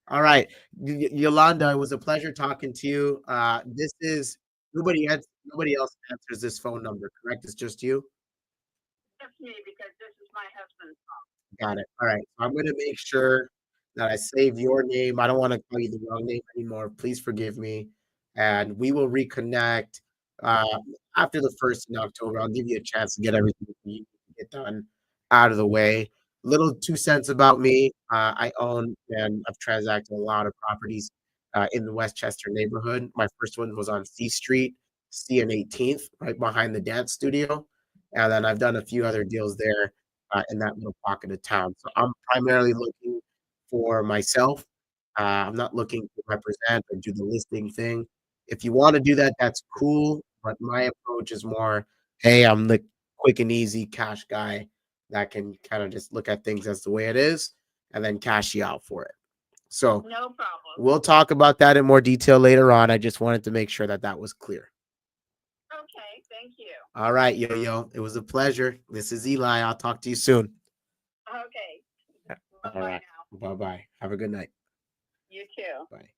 All right, Yolanda, it was a pleasure talking to you. This is nobody else answers this phone number, correct? It's just you. Just me because this is my husband's phone. Got it. All right. So I'm gonna make sure that I save your name. I don't want to call you the wrong name anymore. Please forgive me. And we will reconnect uh, after the first in October. I'll give you a chance to get everything you need to get done out of the way. Little 2 cents about me. I own and I've transacted a lot of properties in the Westchester neighborhood. My first one was on C Street, C and 18th, right behind the dance studio. And then I've done a few other deals there in that little pocket of town. So I'm primarily looking for myself. I'm not looking to represent or do the listing thing. If you want to do that, that's cool. But my approach is more, hey, I'm the quick and easy cash guy that can kind of just look at things as the way it is and then cash you out for it. So No problem. we'll talk about that in more detail later on. I just wanted to make sure that that was clear. Okay, thank you. All right, yo. It was a pleasure. This is Eli. I'll talk to you soon. Okay. All Bye-bye right. now. Bye-bye. Have a good night. You too. Bye.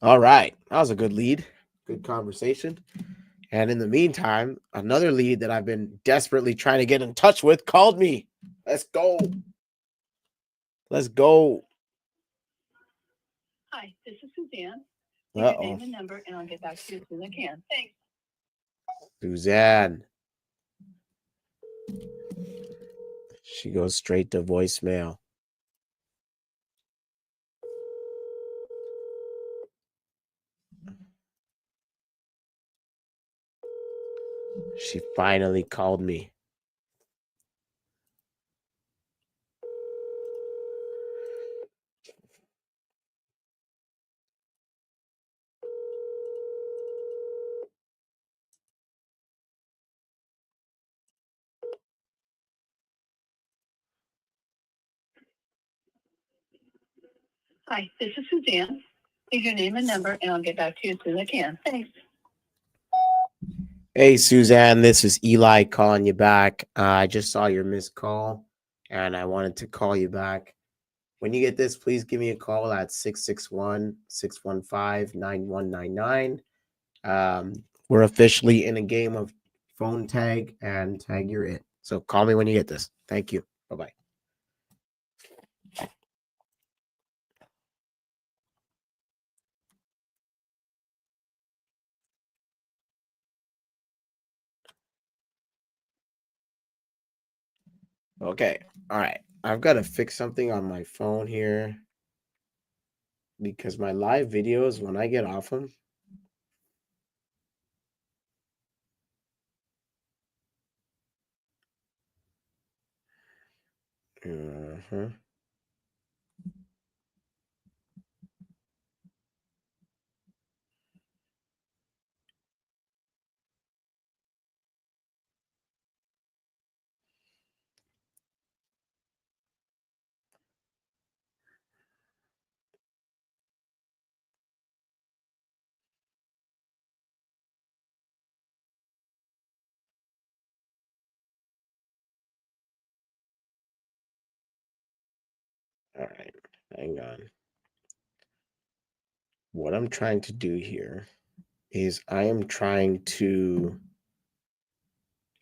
All right. That was a good lead. Good conversation. And in the meantime, another lead that I've been desperately trying to get in touch with called me. Let's go. Let's go. Hi, this is Suzanne. Leave your name and number, and I'll get back to you as soon as I can. Thanks. Suzanne. She goes straight to voicemail. She finally called me. Hi, this is Suzanne. Leave your name and number, and I'll get back to you as soon as I can. Thanks. Hey, Suzanne, this is Eli calling you back. I just saw your missed call, and I wanted to call you back. When you get this, please give me a call at 661-615-9199. We're officially in a game of phone tag and tag you're it. So call me when you get this. Thank you. Bye-bye. Okay. All right. I've got to fix something on my phone here because my live videos, when I get off them, uh-huh. All right. Hang on. What I'm trying to do here is I am trying to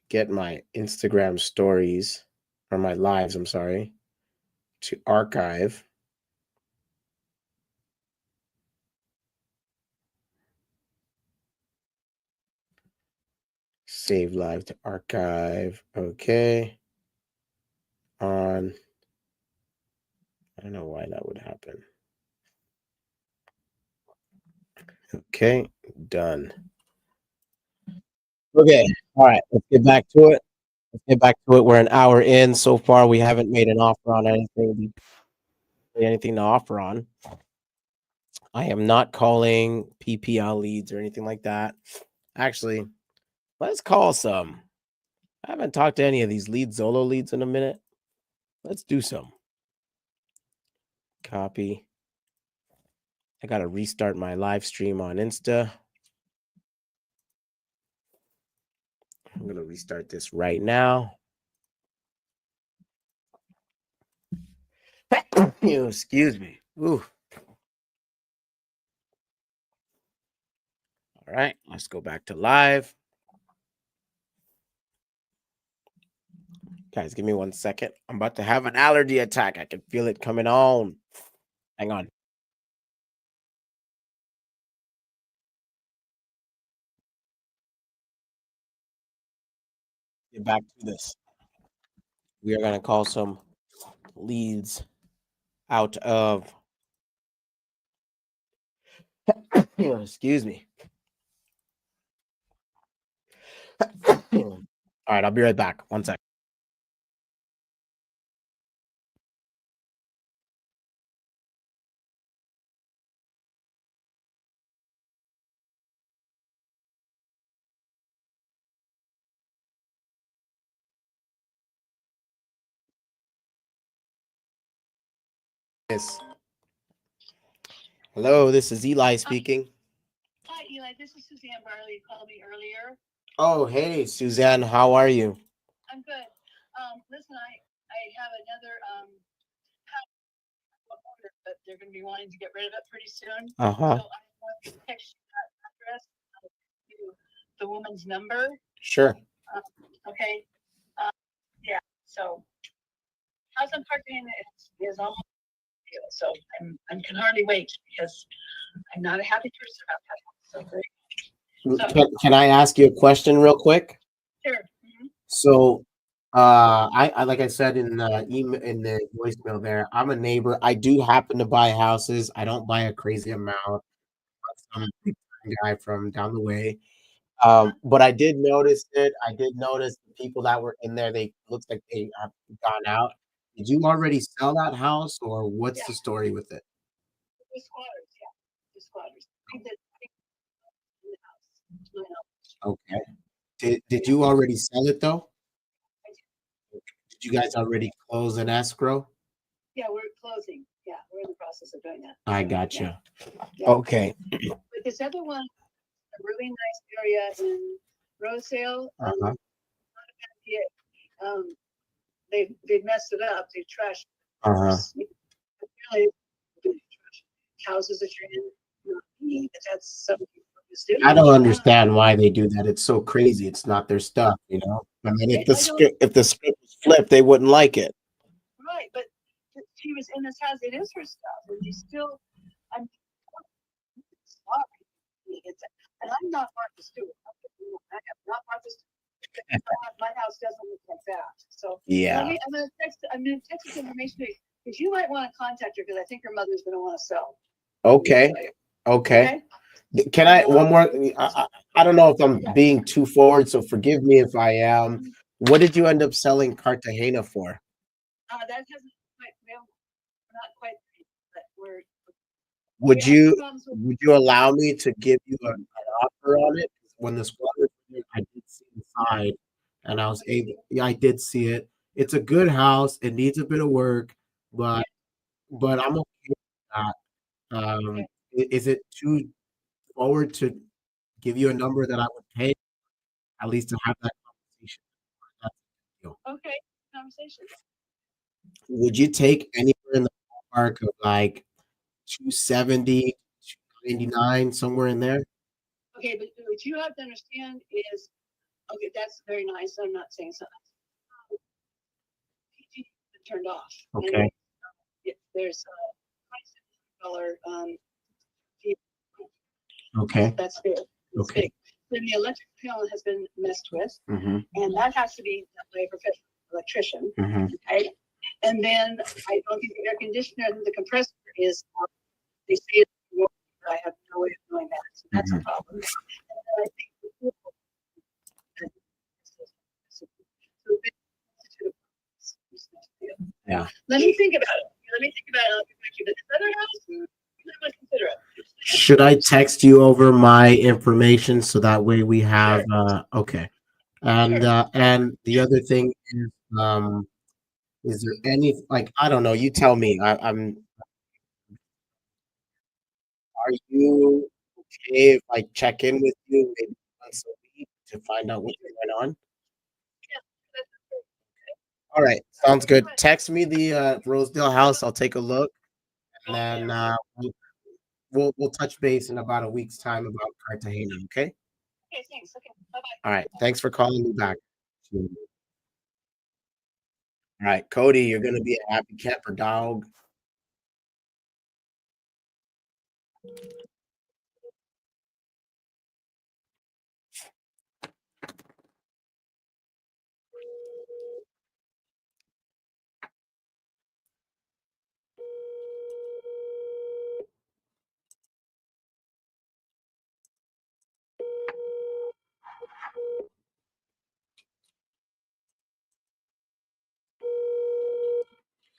get my Instagram stories or my lives, I'm sorry, to archive. Save live to archive. Okay. On, I don't know why that would happen. Okay. Done. Okay. All right. Let's get back to it. We're an hour in. So far, we haven't made an offer on anything to offer on. I am not calling PPL leads or anything like that. Actually, let's call some. I haven't talked to any of these Zolo leads in a minute. Let's do some. Copy. I got to restart my live stream on Insta. I'm going to restart this right now. Excuse me. Ooh. All right, let's go back to live. Guys, give me 1 second. I'm about to have an allergy attack. I can feel it coming on. Hang on. Get back to this. We are going to call some leads out of, excuse me. All All right, I'll be right back. One sec. Yes. Hello, this is Eli speaking. Hi, Eli. This is Suzanne Barley. You called me earlier. Oh, hey, Suzanne, how are you? I'm good. Listen, I have another house, but they're going to be wanting to get rid of it pretty soon. Uh-huh. So I want to text you that address, you the woman's number. Sure. Okay. Yeah. So house on Cartagena is almost due. So I can hardly wait because I'm not a happy person about that house. So Can I ask you a question real quick? sure. Mm-hmm. So, I like I said in the email in the voicemail there, I'm a neighbor. I do happen to buy houses. I don't buy a crazy amount. I'm a big time guy from down the way. But I did notice it. I did notice the people that were in there. They looks like they have gone out. Did you already sell that house, or what's Yeah. the story with it? The squatters, yeah. The squatters. In the house. You know, Okay. Did you already sell it though? I Did you guys already close an escrow? Yeah, we're closing. Yeah, we're in the process of doing that. I Yeah. gotcha. Yeah. Okay. But this other one, a really nice area in Rosale, Uh-huh. yeah, they messed it up. They trashed Uh-huh. really houses that you're in. Not me, but that's some people just do. I don't understand why they do that. It's so crazy. It's not their stuff, you know. I mean, I don't- if the script was flipped, they wouldn't like it. Right, but she was in this house. It is her stuff, and she still. I'm sorry. And I'm not Martha Stewart. I am not Martha Stewart. My house doesn't look like that. So Yeah. I'm gonna text this information to you because you might want to contact her because I think her mother's gonna want to sell. Okay. Okay. Can I one more? I don't know if I'm being too forward, so forgive me if I am. What did you end up selling Cartagena for? That hasn't quite, well, not quite, but Would you allow me to give you an offer on it? When the squatter, I did see inside, and I was able. Yeah, I did see it. It's a good house. It needs a bit of work, but I'm okay with that. Is it too forward to give you a number that I would pay at least to have that conversation? That's the deal. Okay, conversation. Would you take anywhere in the ballpark of like 270, 299, somewhere in there? Okay, but what you have to understand is, okay, that's very nice. I'm not saying something. PG turned off. Okay. There's $27 fee. Okay. That's big. It's Okay. big. Then the electric panel has been messed with, Mm-hmm. and that has to be done by a professional electrician. Mm-hmm. Okay. And then I don't think the air conditioner and the compressor is. They say it's warm, but I have no way of knowing that. So that's a problem. And then I think the pool. Yeah. Let me think about it. Let me think about it. I'll get back to you. But this other house, you might consider it. Should I text you over my information so that way we have okay. And the other thing is there any like I don't know, you tell me. I'm Are you okay if I check in with you maybe once a week to find out what's going on? All right, sounds good. Text me the Rosedale house. I'll take a look, and then we'll touch base in about a week's time about Cartagena. Okay. Okay, thanks. Okay, bye-bye. All right. Thanks for calling me back. All right, Cody, you're gonna be a happy camper dog.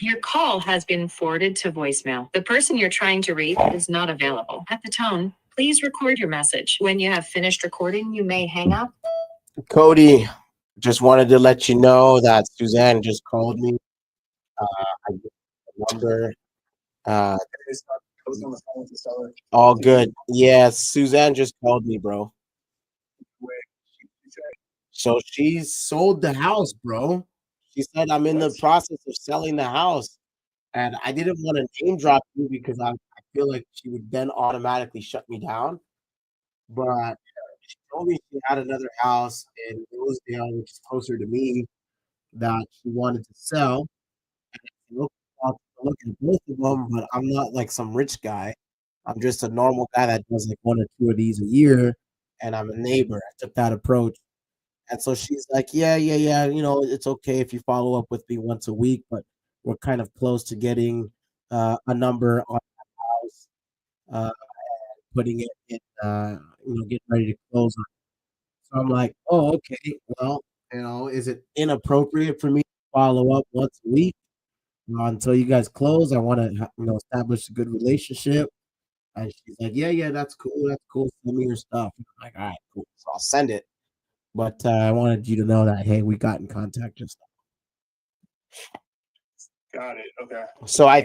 Your call has been forwarded to voicemail. The person you're trying to reach is not available. At the tone, please record your message. When you have finished recording, you may hang up. Cody, just wanted to let you know that Suzanne just called me. I gave the number. Uh, I was on the phone with the seller. all good. Yeah, Suzanne just called me, bro. So she sold the house, bro. She said I'm in the process of selling the house. And I didn't want to name drop you because I feel like she would then automatically shut me down. But she told me she had another house in Rosedale, which is closer to me, that she wanted to sell. Look, I'll look at both of them, but I'm not like some rich guy. I'm just a normal guy that does like one or two of these a year, and I'm a neighbor. I took that approach. And so she's like, yeah. It's okay if you follow up with me once a week, but we're kind of close to getting a number on the house, putting it in, getting ready to close on it. So I'm like, oh, okay. Well, is it inappropriate for me to follow up once a week until you guys close? I want to, establish a good relationship. And she's like, yeah, that's cool. That's cool. Send me your stuff. I'm like, all right, cool. So I'll send it. But I wanted you to know that, hey, we got in contact just now. Got it. Okay. So I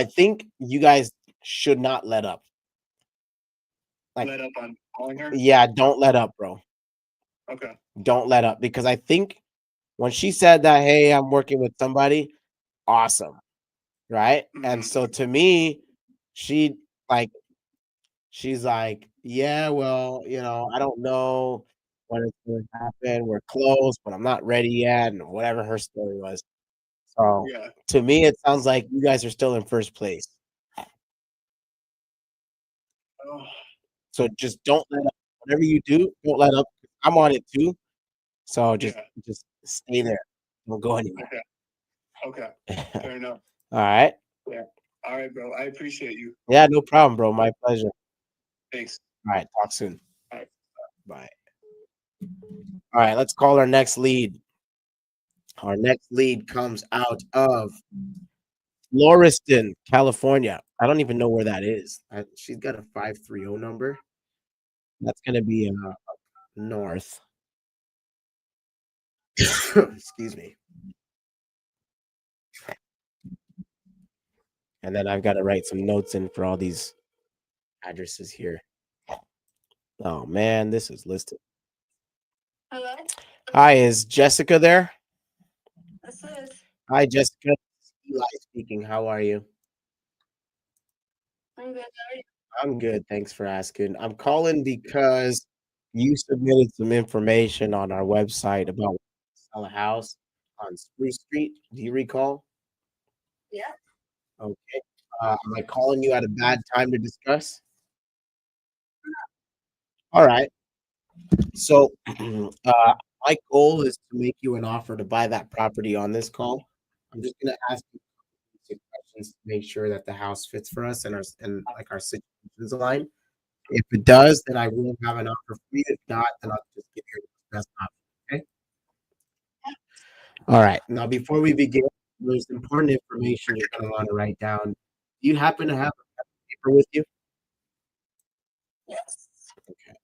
think you guys should not let up. Like, Let up on calling her? yeah, don't let up, bro. Okay. Don't let up, because I think when she said that, hey, I'm working with somebody, awesome, right? And so to me, she's like, yeah, well, I don't know when it's going to happen. We're close, but I'm not ready yet, and whatever her story was. So Yeah. to me, it sounds like you guys are still in first place. Oh, So just don't let up. Whatever you do, don't let up. I'm on it too. So just stay there. Don't go anywhere. okay. Fair enough. All right. Yeah. All right, bro. I appreciate you. Yeah, no problem, bro. My pleasure. Thanks. All right. Talk soon. All right. Bye. All right. Let's call our next lead. Our next lead comes out of Floriston, California. I don't even know where that is. She's got a 530 number. That's going to be north. Excuse me. And then I've got to write some notes in for all these addresses here. Oh, man, this is listed. Hello? Hi, is Jessica there? This is. Hi, Jessica. Eli speaking. How are you? I'm good. How are you? I'm good. Thanks for asking. I'm calling because you submitted some information on our website about sell a house on Spruce Street. Do you recall? Yeah. Okay. Am I calling you at a bad time to discuss? All right. So, my goal is to make you an offer to buy that property on this call. I'm just going to ask you some questions to make sure that the house fits for us and our situations align. If it does, then I will have an offer for you. If not, then I'll just give you the best option. Okay. All right. Now, before we begin, there's important information you're going to want to write down. Do you happen to have a paper with you? Yes. Okay.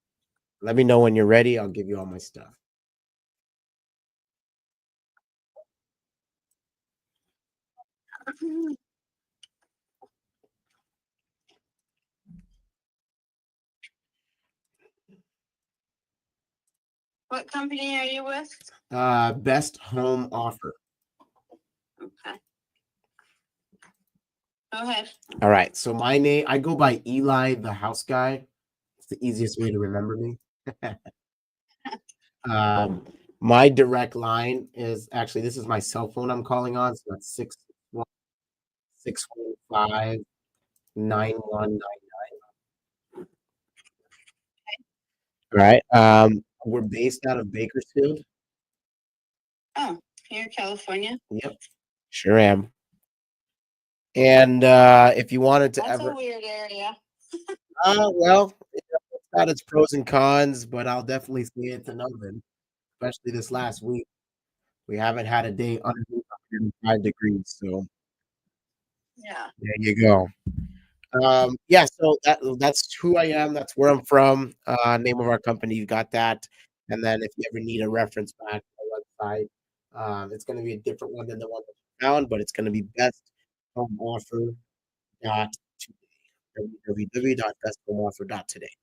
Let me know when you're ready. I'll give you all my stuff. What company are you with? Best home offer. Okay. Go ahead. All right. So my name, I go by Eli, the house guy. It's the easiest way to remember me. My direct line is actually, this is my cell phone I'm calling on. So that's 615 9199. All right. We're based out of Bakersfield. Oh, here in California. Yep. Sure am. And if you wanted to That's ever, a weird area. well, it's got its pros and cons, but I'll definitely say it's another, especially this last week. We haven't had a day under 105 degrees, so Yeah. There you go. Yeah, so that's who I am. That's where I'm from. Name of our company, you got that. And then if you ever need a reference back to our website, it's going to be a different one than the one that you found, but it's going to be besthomeoffer.today. www.besthomeoffer.today.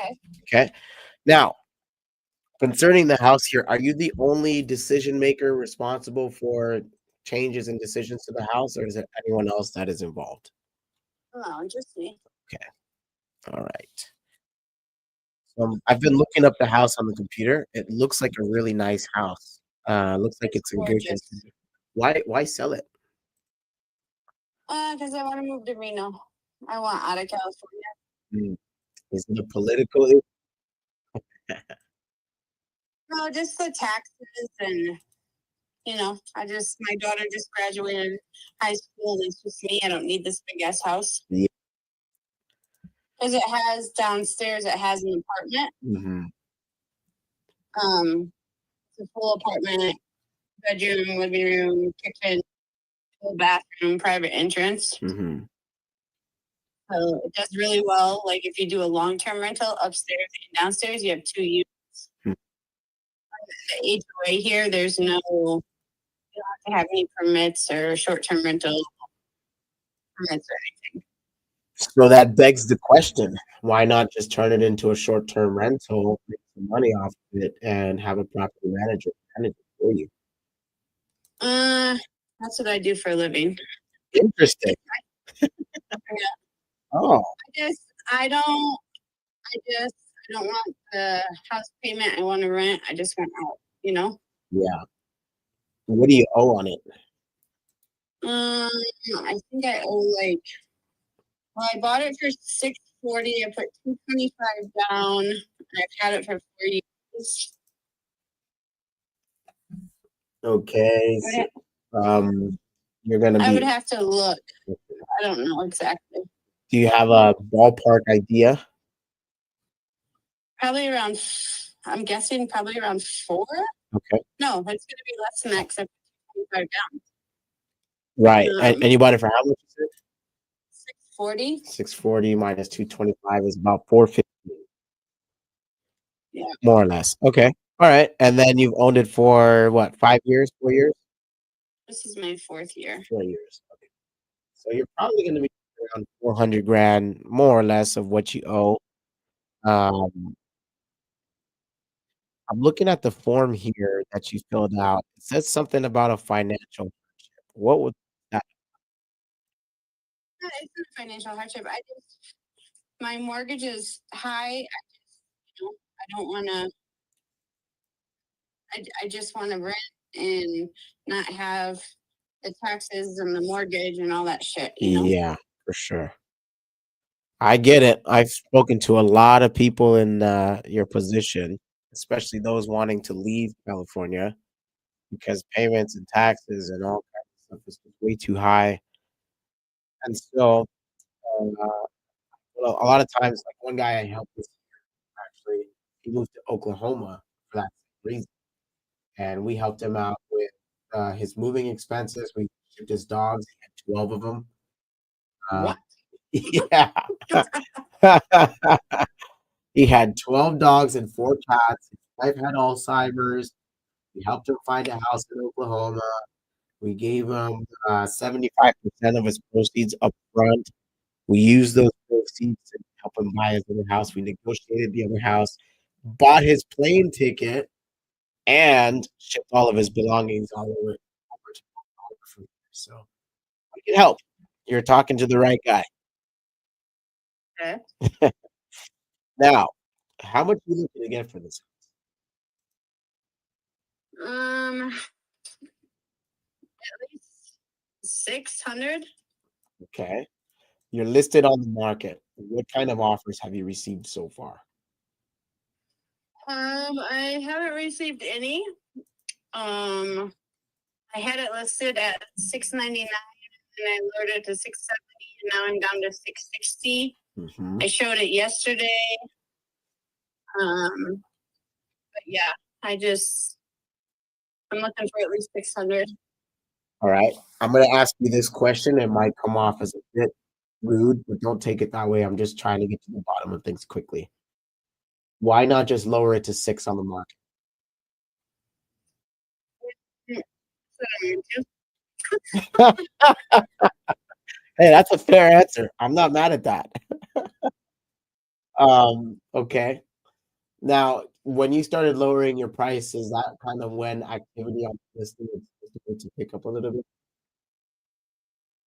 Okay. Okay. Now, concerning the house here, are you the only decision maker responsible for changes and decisions to the house, or is there anyone else that is involved? No, just me. Okay. All right. I've been looking up the house on the computer. It looks like a really nice house. Looks like it's in good Gorgeous. condition. Why sell it? Because I want to move to Reno. I want out of California. Hmm. Is it a political issue? No, just the taxes and my daughter just graduated high school and it's just me. I don't need this big ass house. Yeah. Because it has downstairs, it has an apartment. Mm-hmm. It's a full apartment, bedroom, living room, kitchen, full bathroom, private entrance. Mm-hmm. So it does really well. Like if you do a long-term rental upstairs and downstairs, you have 2 units. Hmm. The HOA here, there's no, you don't have to have any permits or short-term rental permits or anything. So that begs the question: why not just turn it into a short-term rental, make some money off of it, and have a property manager manage it for you? That's what I do for a living. Interesting. Oh, I don't want the house payment. I want to rent. I just want out. yeah. What do you owe on it? I think I owe I bought it for $640. I put $225 down. I've had it for 4 years. Okay. You're gonna I would be. have to look. I don't know exactly. Do you have a ballpark idea? Probably around. I'm guessing probably around 4. Okay. No, it's gonna be less than that because I put 25 down. Right. And you bought it for how much? $640. 640 minus 225 is about 450. Yeah. More or less. Okay. All right. And then you've owned it for what, 5 years, 4 years? This is my 4th year. 4 years. Okay. So you're probably gonna be around 400 grand more or less of what you owe. Um, I'm looking at the form here that you filled out. It says something about a financial hardship. What would that? It's not a financial hardship. My mortgage is high. I don't want to. I just want to rent and not have the taxes and the mortgage and all that shit. Yeah, for sure. I get it. I've spoken to a lot of people in your position, especially those wanting to leave California because payments and taxes and all kinds of stuff is just way too high. And so, well, a lot of times, like one guy I helped this year, actually, he moved to Oklahoma for that reason, and we helped him out with his moving expenses. We shipped his dogs. He had 12 of them. What? Yeah. He had 12 dogs and 4 cats. His wife had Alzheimer's. We helped him find a house in Oklahoma. We gave him 75% of his proceeds up front. We used those proceeds to help him buy his other house. We negotiated the other house, bought his plane ticket, and shipped all of his belongings all over to Oklahoma from there. So we can help. You're talking to the right guy. Okay. Now, how much are you looking to get for this? At least 600. Okay. You're listed on the market. What kind of offers have you received so far? I haven't received any. I had it listed at $699, and I lowered it to $670, and now I'm down to $660. Mm-hmm. I showed it yesterday. But yeah, I'm looking for at least 600. All right. I'm going to ask you this question. It might come off as a bit rude, but don't take it that way. I'm just trying to get to the bottom of things quickly. Why not just lower it to 6 on the market? Hey, that's a fair answer. I'm not mad at that. Okay. Now, when you started lowering your price, is that kind of when activity on the listing is supposed to pick up a little bit?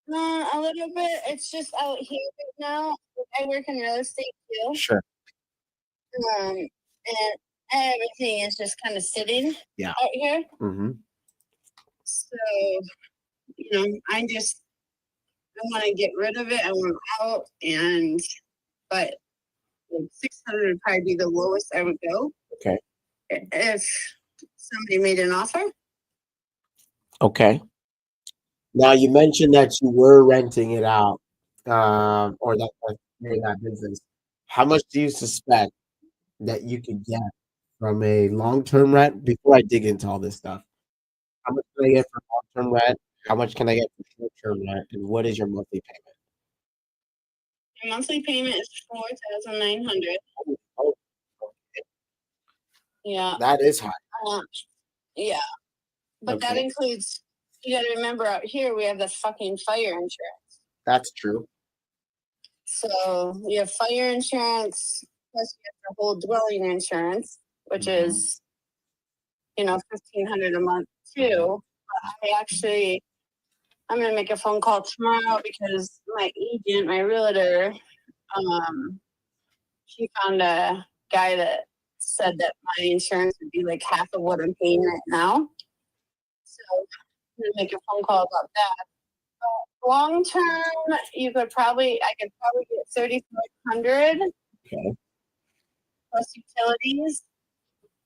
A little bit. It's just out here right now. I work in real estate too. Sure. And everything is just kind of sitting Yeah. out here. Mm-hmm. So, I want to get rid of it. I want it out, but 600 would probably be the lowest I would go. Okay. If somebody made an offer. Okay. Now you mentioned that you were renting it out, or that you're in that business. How much do you suspect that you could get from a long-term rent before I dig into all this stuff? How much can I get for long-term rent? How much can I get for short-term rent? And what is your monthly payment? Your monthly payment is $4,900. Oh, Yeah. that is high. Yeah. But that Okay. includes, you got to remember out here, we have the fucking fire insurance. That's true. So you have fire insurance, plus you have the whole dwelling insurance, which is, $1,500 a month too. But I'm going to make a phone call tomorrow because my agent, my realtor, she found a guy that said that my insurance would be like half of what I'm paying right now. So I'm going to make a phone call about that. Long term, I could probably get 3,500 Okay. plus utilities.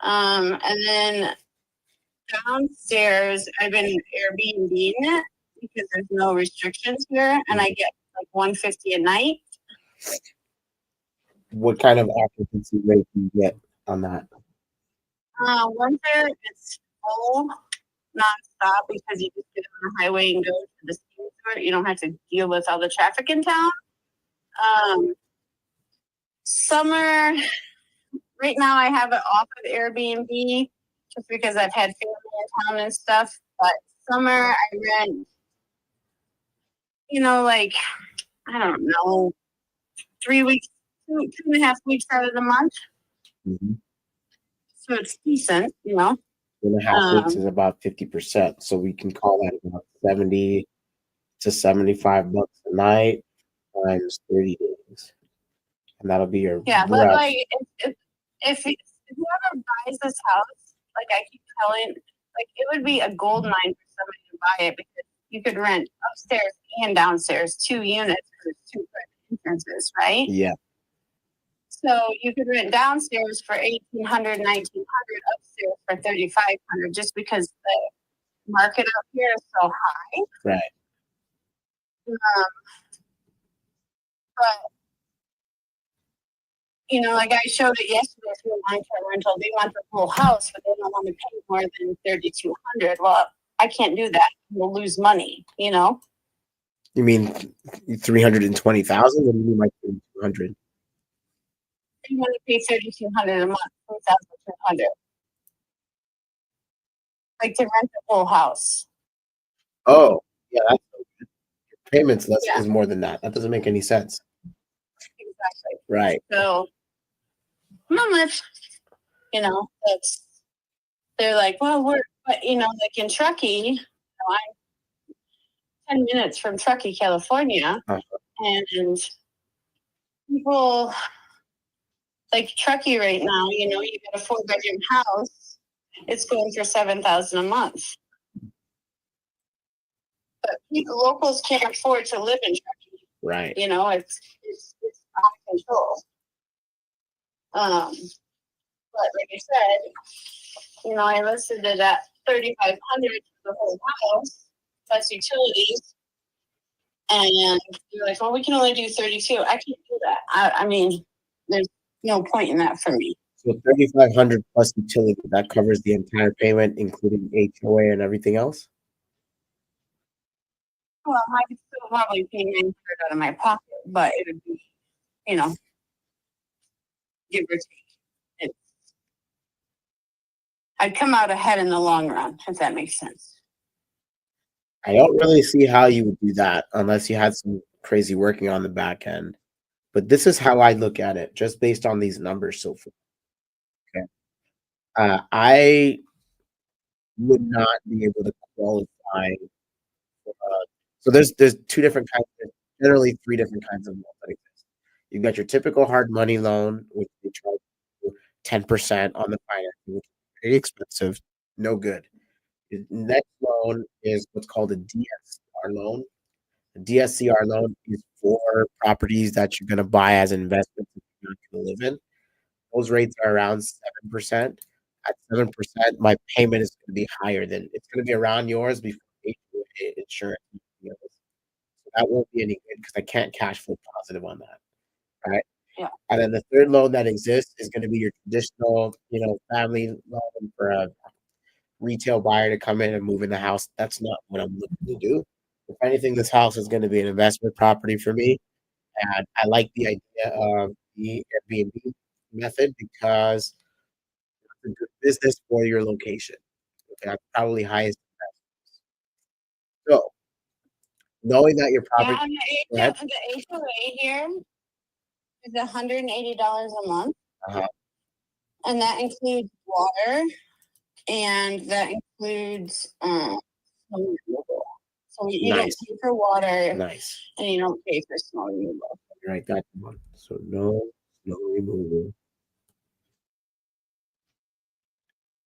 And then downstairs, I've been Airbnb-ing it because there's no restrictions here, and I get like $150 a night. What kind of occupancy rate do you get on that? Once there, it's full nonstop because you just get on the highway and go to the steam store. You don't have to deal with all the traffic in town. Summer, right now I have it off of Airbnb just because I've had family in town and stuff. But summer I rent, I don't know, 3 weeks, 2.5 weeks out of the month. Mm-hmm. So it's decent, 2.5 weeks is about 50%. So we can call that about 70 to $75 a night times 30 days. And that'll be your but rough. like if whoever buys this house, like I keep telling, like it would be a gold mine for somebody to buy it because you could rent upstairs and downstairs 2 units because it's 2 entrances, right? Yeah. So you could rent downstairs for $1,800, $1,900, upstairs for $3,500, just because the market up here is so high. Right. But like I showed it yesterday for a long-term rental. They want the whole house, but they don't want to pay more than $3,200. Well, I can't do that. We'll lose money. You mean 320,000? What do you mean by 3,200? They want to pay $3,200 a month, $3,200. Like to rent the whole house. Oh, yeah, that's your payments less is more than that. That doesn't make any sense. Exactly. Right. So, not much. They're like, well, like in Truckee, I'm 10 minutes from Truckee, California, and people like Truckee right now. You got a 4-bedroom house. It's going for $7,000 a month. But locals can't afford to live in Truckee. Right. It's out of control. But like I said, I listed it at $3,500 for the whole house, plus utilities. And you're like, well, we can only do 32. I can't do that. I mean, there's no point in that for me. So 3,500 plus utility, that covers the entire payment, including HOA and everything else? Well, I could still probably pay 900 out of my pocket, but it would be, you know, give or take. It, I'd come out ahead in the long run, if that makes sense. I don't really see how you would do that unless you had some crazy working on the back end. But this is how I look at it, just based on these numbers so far. Okay. I would not be able to qualify. So there's two different kinds. There's generally three different kinds of loans that exist. You've got your typical hard money loan, which they charge 10% on the financing, which is very expensive, no good. The next loan is what's called a DSCR loan. A DSCR loan is for properties that you're going to buy as investments that you're not going to live in. Those rates are around 7%. At 7%, my payment is going to be higher than it's going to be around yours before HOA insurance. So that won't be any good because I can't cash flow positive on that. Right. Yeah. And then the third loan that exists is going to be your traditional, family loan for a retail buyer to come in and move in the house. That's not what I'm looking to do. If anything, this house is going to be an investment property for me. And I like the idea of the Airbnb method because it's a good business for your location. Okay, that's probably highest. So knowing that your property, Yeah, and go ahead. the HOA here is $180 a month, Uh-huh. and that includes water, and that includes snow removal. So you don't Nice. pay for water, Nice. and you don't pay for snow removal. Write that down. So no snow removal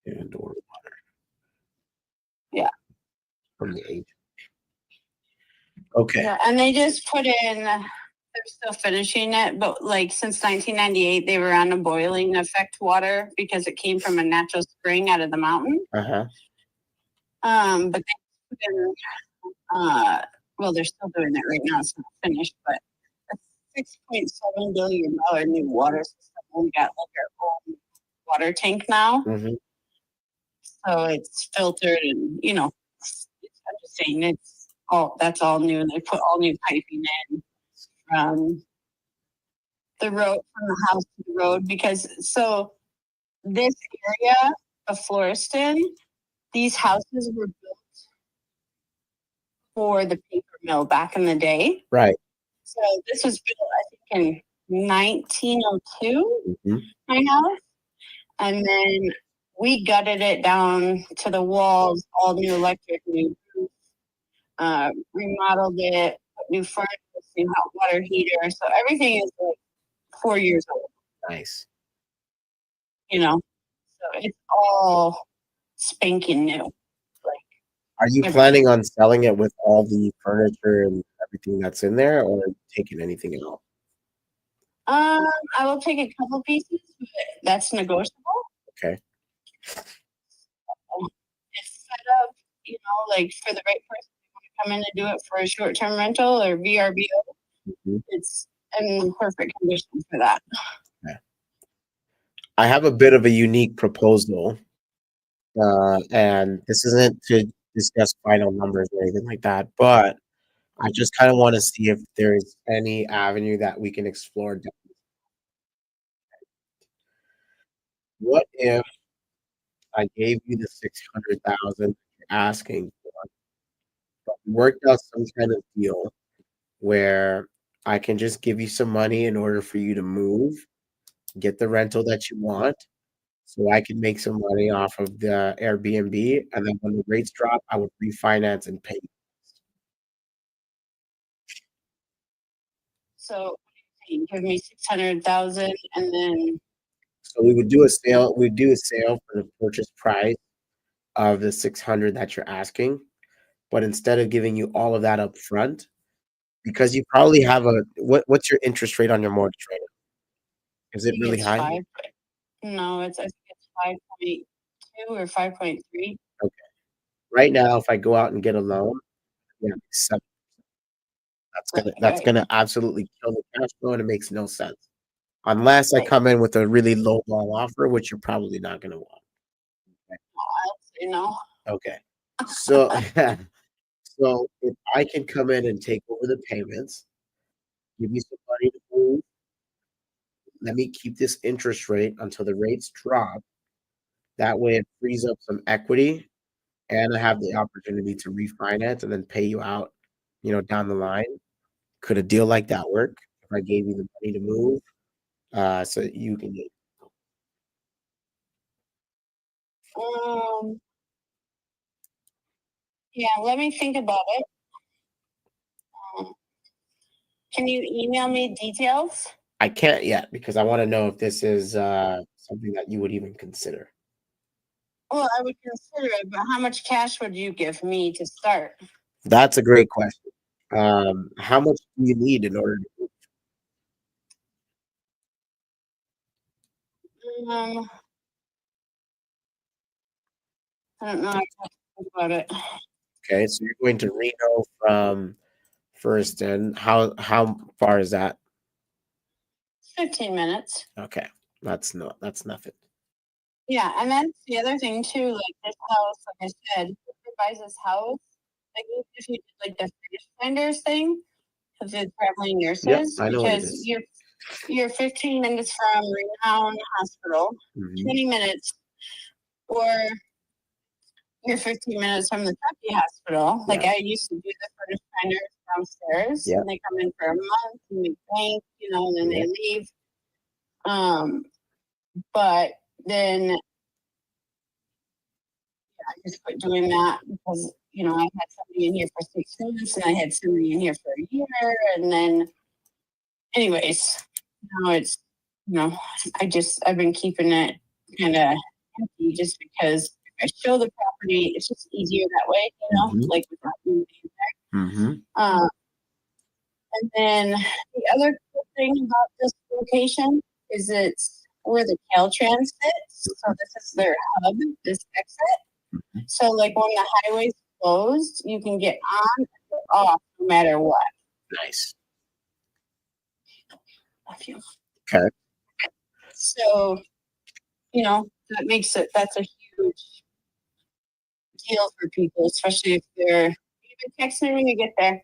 and or water. Yeah. From the age. Okay. Yeah, and they just put in. They're still finishing it, but like since 1998, they were on a boiling effect water because it came from a natural spring out of the mountain. Uh-huh. But they put in, well, they're still doing it right now. It's not finished, but a $6.7 billion new water system. We got like our own water tank now, Mm-hmm. so it's filtered, and I'm just saying that's all new. They put all new piping in from the road, from the house to the road, because so this area of Floriston, these houses were built for the paper mill back in the day. Right. So this was built, I think, in 1902, Mm-hmm. my house. And then we gutted it down to the walls, all new electric, new roof, remodeled it, put new furnace, new hot water heater. So everything is like 4 years old, Nice. So it's all spanking new. Like, Are you planning on selling it with all the furniture and everything that's in there, or taking anything out? I will take a couple pieces, but that's negotiable. Okay. It's set up, like for the right person who want to come in and do it for a short-term rental or VRBO. Mm-hmm. It's in perfect condition for that. Okay. I have a bit of a unique proposal, and this isn't to discuss final numbers or anything like that, but I just kind of want to see if there's any avenue that we can explore. What if I gave you the 600,000 you're asking for, but we worked out some kind of deal where I can just give you some money in order for you to move, get the rental that you want, so I can make some money off of the Airbnb, and then when the rates drop, I would refinance and pay. So you give me 600,000, and then So we would do a sale. We'd do a sale for the purchase price of the 600 that you're asking, but instead of giving you all of that up front, because you probably have what's your interest rate on your mortgage right now? Is I it think really it's high? 5. No, I think it's 5.2 or 5.3. Okay. Right now, if I go out and get a loan, yeah, 7. That's Right. gonna absolutely kill the cash flow, and it makes no sense. Unless I Right. come in with a really low ball offer, which you're probably not gonna want. I'll say no. Okay. So So if I can come in and take over the payments, give you some money to move, let me keep this interest rate until the rates drop. That way it frees up some equity and I have the opportunity to refinance and then pay you out, down the line. Could a deal like that work if I gave you the money to move? So you can get Yeah, let me think about it. Can you email me details? I can't yet because I want to know if this is something that you would even consider. Well, I would consider it, but how much cash would you give me to start? That's a great question. How much do you need in order to move? I don't know. I have to think about it. Okay, so you're going to Reno from First, and how far is that? 15 minutes. Okay, that's nothing. Yeah, and that's the other thing too. Like this house, like I said, whoever buys this house, like if you did like the fish finders thing, because it's traveling nurses, I know what it because is. you're 15 minutes from Renown Hospital, Mhm. 20 minutes, or you're 15 minutes from the Tucky Hospital. Like I used to do the furnace finders downstairs, Yeah. and they come in for a month and they bank, and then they leave. But then I just quit doing that because I had somebody in here for 6 months and I had somebody in here for a year, and then, anyways, now it's I've been keeping it kind of empty just because if I show the property, it's just easier that way, like without being there. Mm-hmm. And then the other cool thing about this location is it's where the Caltrans sits. So this is their hub, this exit. So like when the highway's closed, you can get on or off no matter what. Nice. Okay. So, that makes that's a huge deal for people, especially if they're even text me when you get there.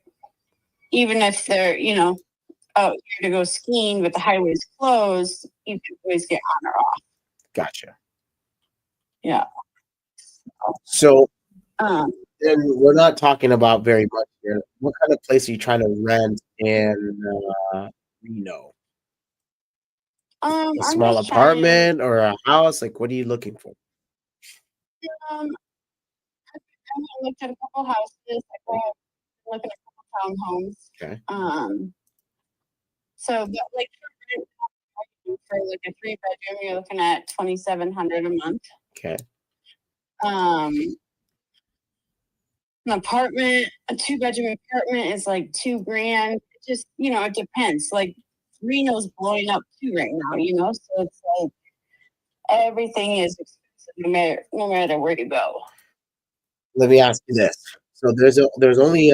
Even if they're, out here to go skiing, but the highway's closed, you can always get on or off. Gotcha. Yeah. So then we're not talking about very much here. What kind of place are you trying to rent in Reno? A small apartment or a house? Like, what are you looking for? I looked at a couple houses. I looked at a couple townhomes. Okay. So, but like for like a 3-bedroom, you're looking at $2,700 a month. Okay. An apartment, a 2-bedroom apartment is like $2,000. It just, it depends. Like Reno's blowing up too right now, so it's like everything is expensive no matter where you go. Let me ask you this. So there's only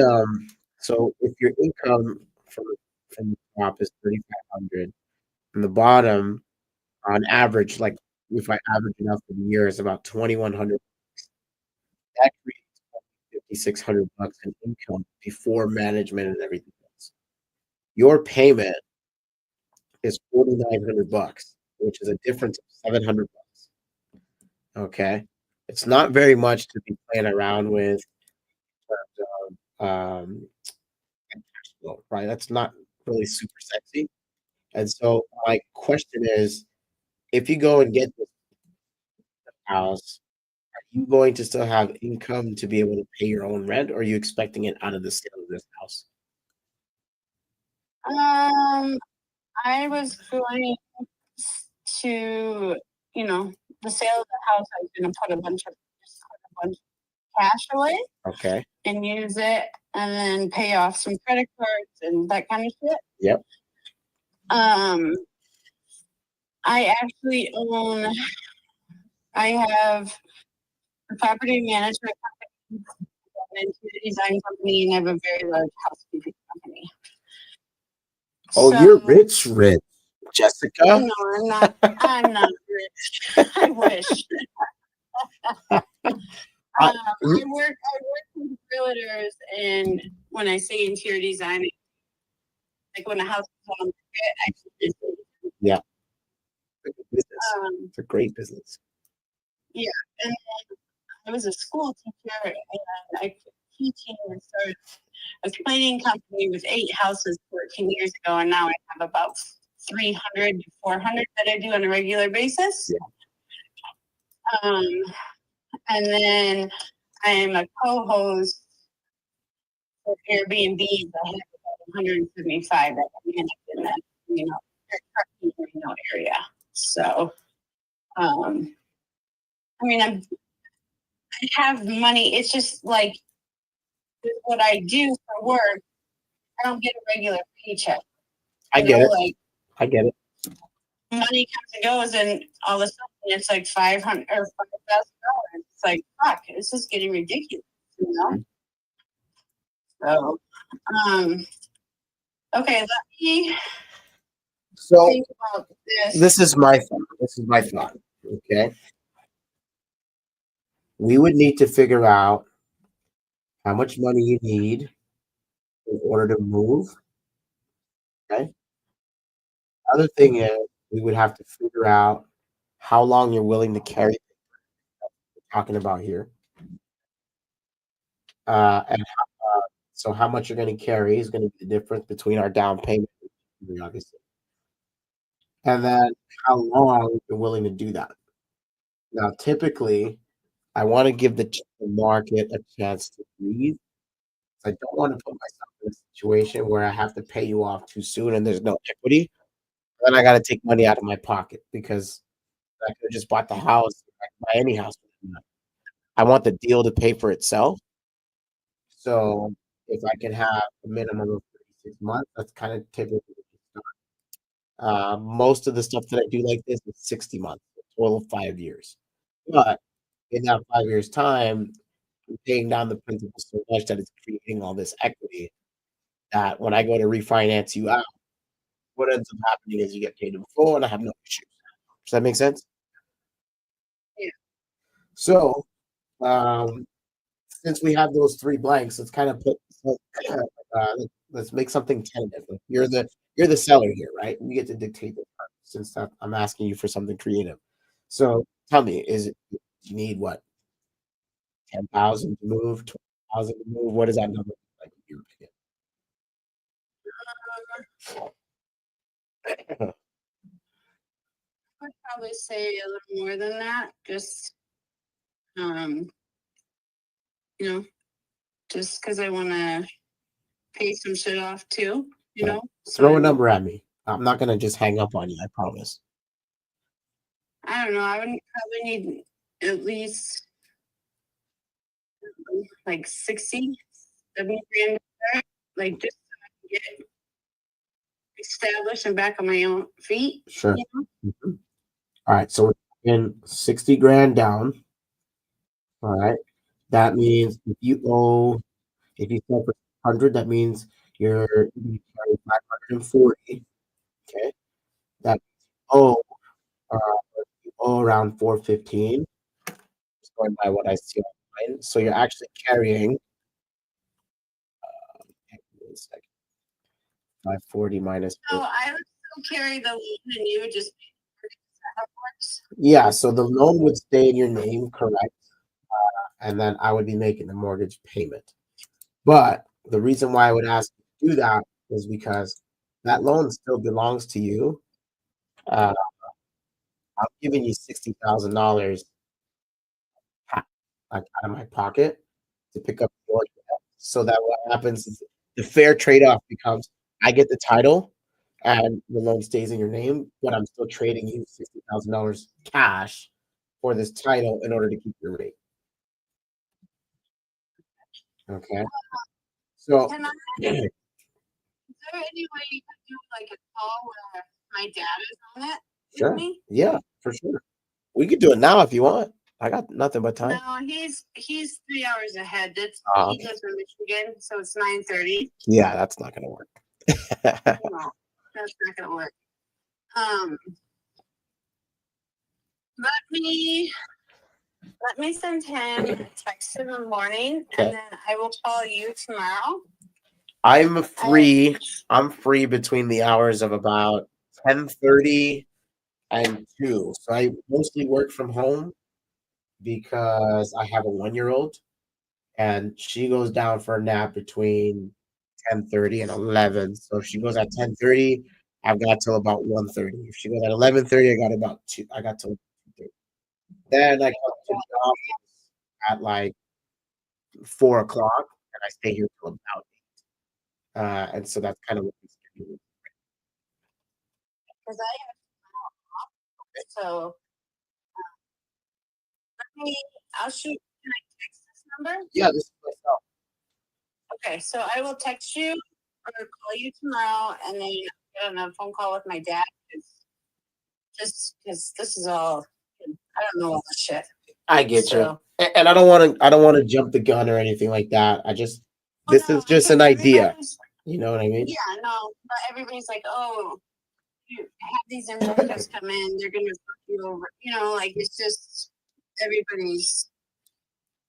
so if your income from the top is 3,500, and the bottom on average, like if I average it out for the year, is about 2,100. That creates $5,600 in income before management and everything else. Your payment is $4,900, which is a difference of $700. Okay, it's not very much to be playing around with in terms of cash flow, right? That's not really super sexy. And so my question is, if you go and get this house, are you going to still have income to be able to pay your own rent, or are you expecting it out of the sale of this house? I was going to, the sale of the house. I was going to put a bunch of cash away. Okay. And use it, and then pay off some credit cards and that kind of shit. Yep. I actually I have a property management company, an interior design company, and I have a very large housekeeping company. Oh, you're rich, Jessica. No, I'm not. I'm not rich. I wish. I work with realtors, and when I say interior design, like when a house is on the market, actually, Yeah. It's a good business. um, It's a great business. and then I was a school teacher, and I quit teaching and started a cleaning company with 8 houses 14 years ago, and now I have about 300 to 400 that I do on a regular basis. Um, and then I am a co-host for Airbnb. I have about 175 that I manage in that, area. So, I mean, I have money. It's just like with what I do for work, I don't get a regular paycheck. I get it. Like I get it. money comes and goes, and all of a sudden it's like $500 or $5,000. It's like, fuck, this is getting ridiculous, So, okay, let me So think about this. this is my thought. This is my thought. Okay. We would need to figure out how much money you need in order to move. Okay. Other thing is we would have to figure out how long you're willing to carry talking about here. So how much you're going to carry is going to be the difference between our down payment, obviously, and then how long you're willing to do that. Now, typically, I want to give the market a chance to breathe. I don't want to put myself in a situation where I have to pay you off too soon and there's no equity. Then I got to take money out of my pocket because I could have just bought the house. I could buy any house. I want the deal to pay for itself. So if I can have a minimum of 36 months, that's kind of typically. Most of the stuff that I do like this is 60 months, a total of 5 years. But in that 5 years' time, I'm paying down the principal so much that it's creating all this equity that when I go to refinance you out, what ends up happening is you get paid in full and I have no issues. Does that make sense? Yeah. So, since we have those 3 blanks, let's kind of put let's make something tentative. Like, you're the seller here, right? You get to dictate the terms since I'm asking you for something creative. So tell me, you need what, 10,000 to move, 20,000 to move? What does that number look like in your opinion? I'd probably say a little more than that. Just, just because I want to pay some shit off too, Throw a number at me. I'm not gonna just hang up on you, I promise. I don't know. I would probably need at least like 60, 70 grand, like just so I can get established and back on my own feet. Sure. Mhm. All right, so we're in 60 grand down. All right. That means if you sell for 100, that means you carry 540. Okay. That oh uh, you owe around 415. Just going by what I see online. So you're actually carrying 540 minus. So I would still carry the loan and you would just how it works. Yeah, so the loan would stay in your name, correct? And then I would be making the mortgage payment. But the reason why I would ask you to do that is because that loan still belongs to you. Uh, I'm giving you $60,000 like out of my pocket to pick up the mortgage. So that what happens is the fair trade-off becomes I get the title and the loan stays in your name, but I'm still trading you $60,000 cash for this title in order to keep your rate. Okay. So Can I, is there any way you could do like a call where my dad is on it sure. with me? Yeah, for sure. We could do it now if you want. I got nothing but time. No, he's 3 hours ahead. He Okay. lives in Michigan, so it's 9:30. Yeah, that's not gonna work. No, that's not gonna work. Let me Let me send him a text in the morning, Okay. and then I will call you tomorrow. I'm free. I'm free between the hours of about 10:30 and 2. So I mostly work from home because I have a 1-year-old and she goes down for a nap between 10:30 and 11. So if she goes at 10:30, I've got till about 1:30. If she goes at 11:30, I got about 2. I got till 2:30. Then I come to the office at like 4 o'clock, and I stay here till about 8. And so that's kind of what we schedule. Because I have so let me. I'll shoot. Can I text this number? Yeah, this is myself. Okay, so I will text you or call you tomorrow, and then get on a phone call with my dad. Just because this is all, I don't know all this shit. I get you. So, And I don't want to. I don't want to jump the gun or anything like that. I just this is just an idea. You know what I mean? Yeah, no, but everybody's like, oh, you have these investors come in, they're gonna fuck you over. You know, like it's just everybody's.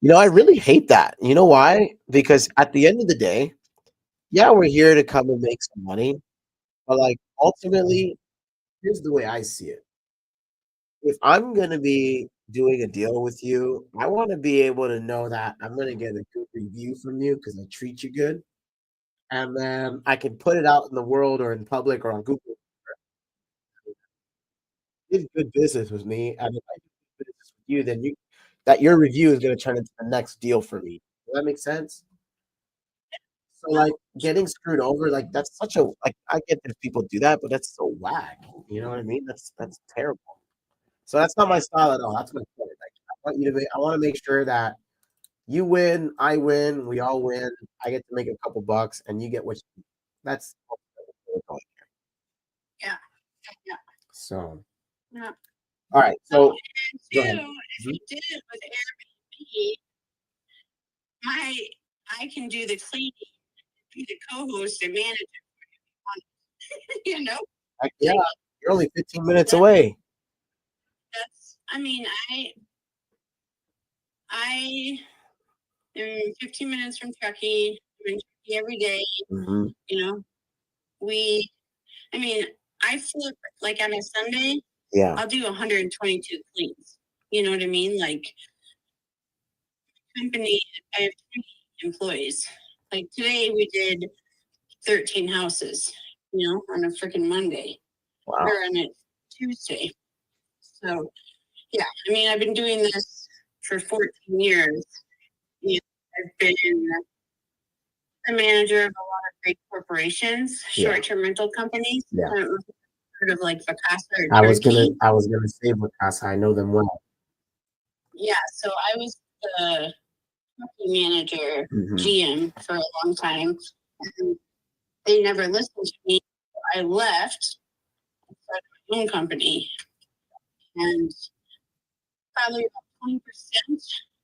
You know, I really hate that. You know why? Because at the end of the day, yeah, we're here to come and make some money, but like ultimately, here's the way I see it. If I'm gonna be doing a deal with you, I want to be able to know that I'm gonna get a good review from you because I treat you good, and then I can put it out in the world or in public or on Google. Did good business with me, and if I do good business with you, then your review is gonna turn into the next deal for me. Does that make sense? So, like, getting screwed over, like, that's such a like, I get that people do that, but that's so whack, you know what I mean? That's terrible. So that's not my style at all, that's my point, like, I wanna make sure that you win, I win, we all win, I get to make a couple bucks, and you get what you that's Yeah, yeah, so, yeah. alright, So, so go ahead. and two, if you did it with Airbnb, I can do the cleaning, be the co-host and manager. You know, Heck yeah, you're only 15 minutes away. that's. I mean, I am 15 minutes from Truckee. I'm in Truckee every day. Mhm, You know, I mean, I flip like on a Sunday. yeah, I'll do 122 cleans. You know what I mean? Like company, I have 20 employees. Like today we did 13 houses, you know, on a freaking Monday wow, or on a Tuesday. So yeah, I mean, I've been doing this for 14 years. You know, I've been a manager of a lot of big corporations, yeah, short-term rental companies. yeah. I don't know if you've heard of like Vacasa or I was gonna say Bacasa, I know them well. Yeah, so I was the company manager, Mhm, GM for a long time. And they never listened to me. I left, started my own company, and probably about 20%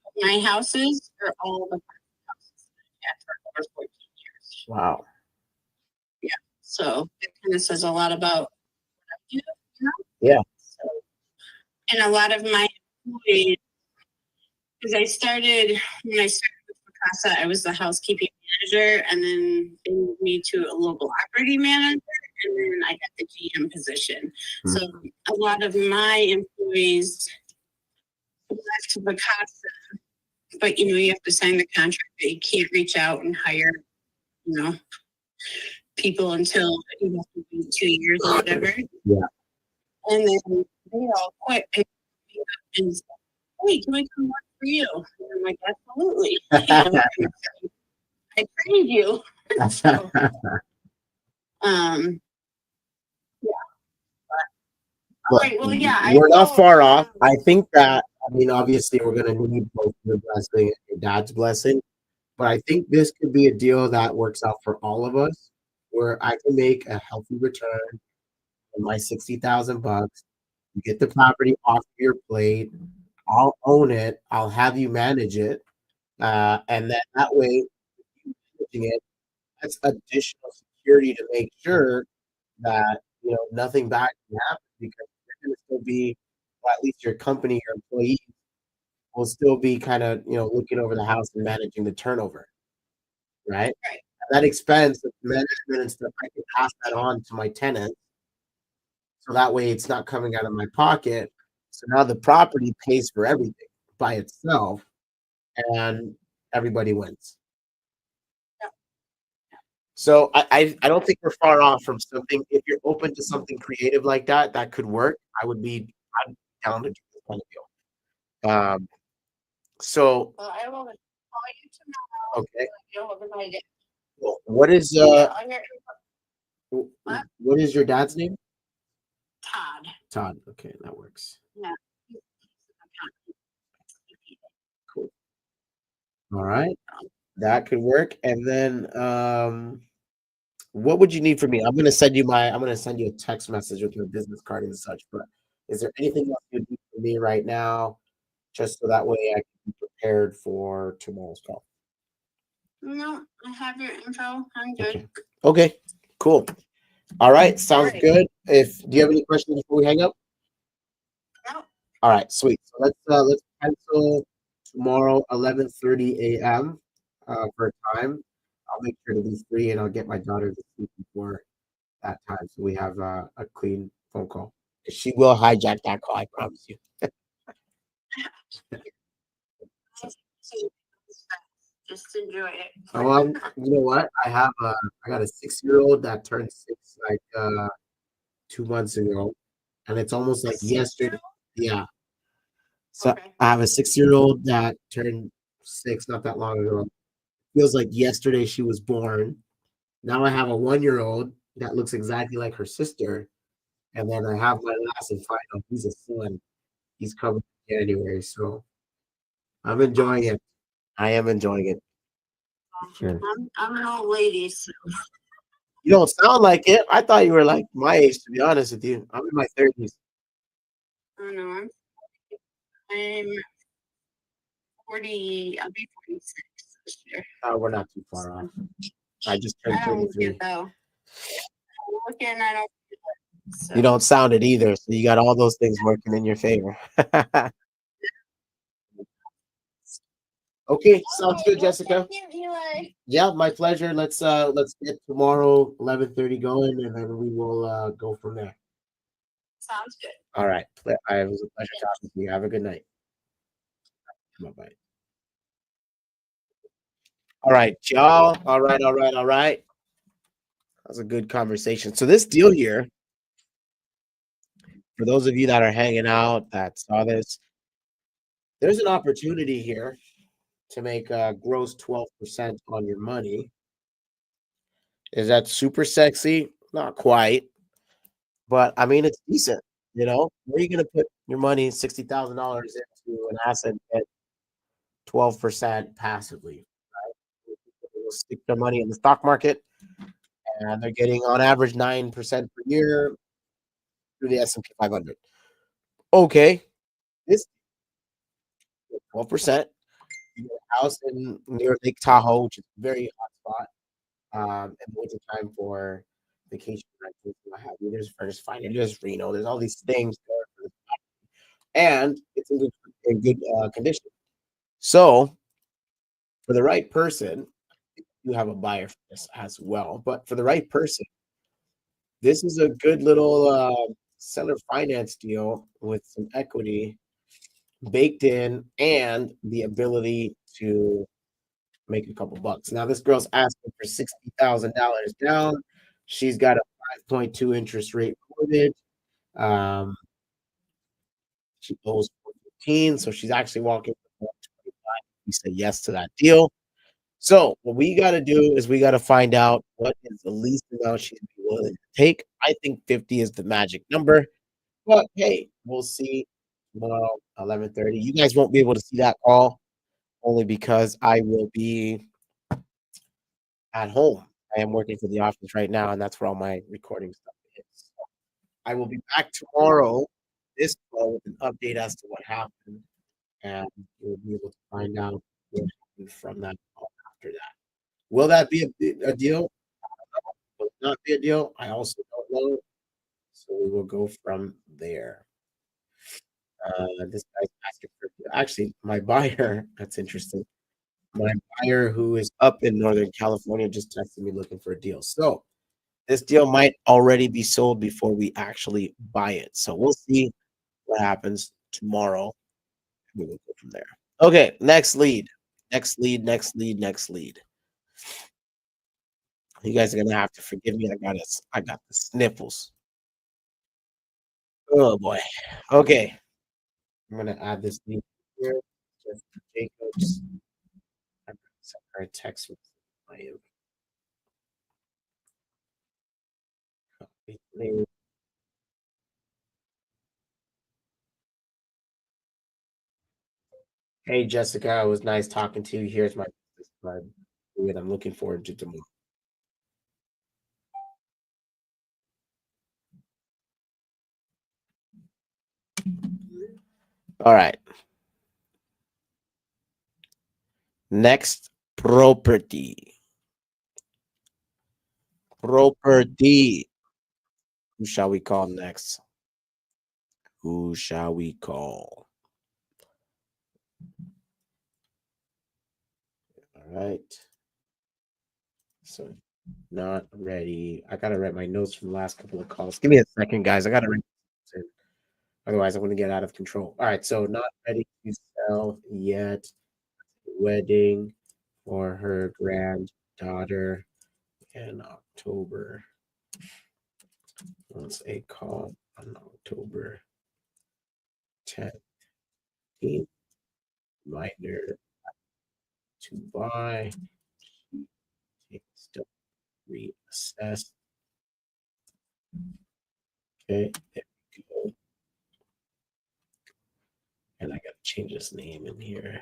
of my houses are all the houses that I've had for over 14 years. wow, Yeah, so it kind of says a lot about what I do, you know? yeah, So, and a lot of my employees, because when I started with Picasa, I was the housekeeping manager, and then they moved me to a local operating manager, and then I got the GM position. So a lot of my employees left Picasa, but you know, you have to sign the contract that you can't reach out and hire, you know, people until you have to be 2 years or whatever. yeah. And then they all quit and said, hey, can we come work for you? And I'm like, absolutely. I trained you. So, yeah. All Look, right. Well, yeah. we're not far off. I think that, I mean, obviously, we're going to need both your blessing and your dad's blessing, but I think this could be a deal that works out for all of us, where I can make a healthy return on my 60,000 bucks. You get the property off your plate. I'll own it. I'll have you manage it, and then that way, you managing it, that's additional security to make sure that nothing bad can happen because you're going to still be, or at least your company, your employees will still be kind of, looking over the house and managing the turnover, right? Right. That expense of management and stuff, I can pass that on to my tenant. So that way it's not coming out of my pocket. So now the property pays for everything by itself and everybody wins. Yeah. So I don't think we're far off from something. If you're open to something creative like that, that could work. I'd be down to do this kind of deal. So Well, I will call you tomorrow. okay. You'll overnight it. Well, what is On your what is your dad's name? Todd. Todd. Okay, that works. Yeah. Cool. All right. That could work. And then what would you need from me? I'm gonna send you a text message with your business card and such, but is there anything else you need from me right now? Just so that way I can be prepared for tomorrow's call. No, I have your info. I'm good. Okay. Cool. All right, sounds Alright. good. Do you have any questions before we hang up? No. All right, sweet. So let's pencil tomorrow 11:30 a.m. For time. I'll make sure to be free and I'll get my daughter to sleep before that time so we have a clean phone call. She will hijack that call, I promise you. Just enjoy it. You know what? I got a 6-year-old that turned 6 like 2 months ago, and it's almost like yesterday. Yeah. So Okay. I have a 6-year-old that turned 6 not that long ago. Feels like yesterday she was born. Now I have a 1-year-old that looks exactly like her sister, and then I have my last and final. He's a son. He's coming in January, so I'm enjoying it. I am enjoying it. Sure. I'm an old lady, so You don't sound like it. I thought you were like my age, to be honest with you. I'm in my 30s. I don't know. I'm 40. I'll be 46 this year. We're not too far off. I just turned I don't look 33. it though. I'm looking. I don't. Feel it, so. You don't sound it either, so you got all those things working in your favor. Okay, sounds good, Jessica. Thank you, Eli. Yeah, my pleasure. Let's get tomorrow 11:30 going, and then we will go from there. Sounds good. All right. It was a pleasure talking to you. Have a good night. Bye-bye. All right, y'all. All right. That was a good conversation. So this deal here, for those of you that are hanging out that saw this, there's an opportunity here to make a gross 12% on your money. Is that super sexy? Not quite, but I mean it's decent. Where are you going to put your money? $60,000 into an asset at 12% passively. Right? They'll stick their money in the stock market, and they're getting on average 9% per year through the S&P 500. Okay, this 12%. You get a house near Lake Tahoe, which is a very hot spot. In the wintertime for vacation rentals, what have you. There's furnace finding, there's Reno, there's all these things there for the and it's in good condition. So, for the right person, you have a buyer for this as well. But for the right person, this is a good little seller finance deal with some equity baked in and the ability to make a couple bucks. Now, this girl's asking for $60,000 down. She's got a 5.2 interest rate mortgage. She owes 415, so she's actually walking with 125. We said yes to that deal. So what we got to do is we got to find out what is the least amount she'd be willing to take. I think 50 is the magic number, but hey, we'll see tomorrow 11:30. You guys won't be able to see that call only because I will be at home. I am working for the office right now, and that's where all my recording stuff is. So I will be back tomorrow, this call, with an update as to what happened, and you'll be able to find out what happened from that call after that. Will that be a deal? Will it not be a deal? I also don't know. So we will go from there. This guy's asking for actually, my buyer, that's interesting. My buyer who is up in Northern California just texted me looking for a deal. So this deal might already be sold before we actually buy it. So we'll see what happens tomorrow. We will go from there. Okay, next lead. Next lead, next lead, next lead. You guys are gonna have to forgive me. I got the sniffles. Oh boy. Okay. I'm gonna add this lead here. Just Jacobs. I'm gonna send her a text with my name. Hey Jessica, it was nice talking to you. Here's my business card. I'm looking forward to tomorrow. All right. Next property. Property. Who shall we call next? Who shall we call? All right. So not ready. I gotta write my notes from the last couple of calls. Give me a second, guys. I gotta write this in. Otherwise, I'm gonna get out of control. All right. So not ready to sell yet. Wedding for her granddaughter in October. Wants a call on October 10th. Reminder to buy. Still reassess. Okay, there we go. And I gotta change this name in here.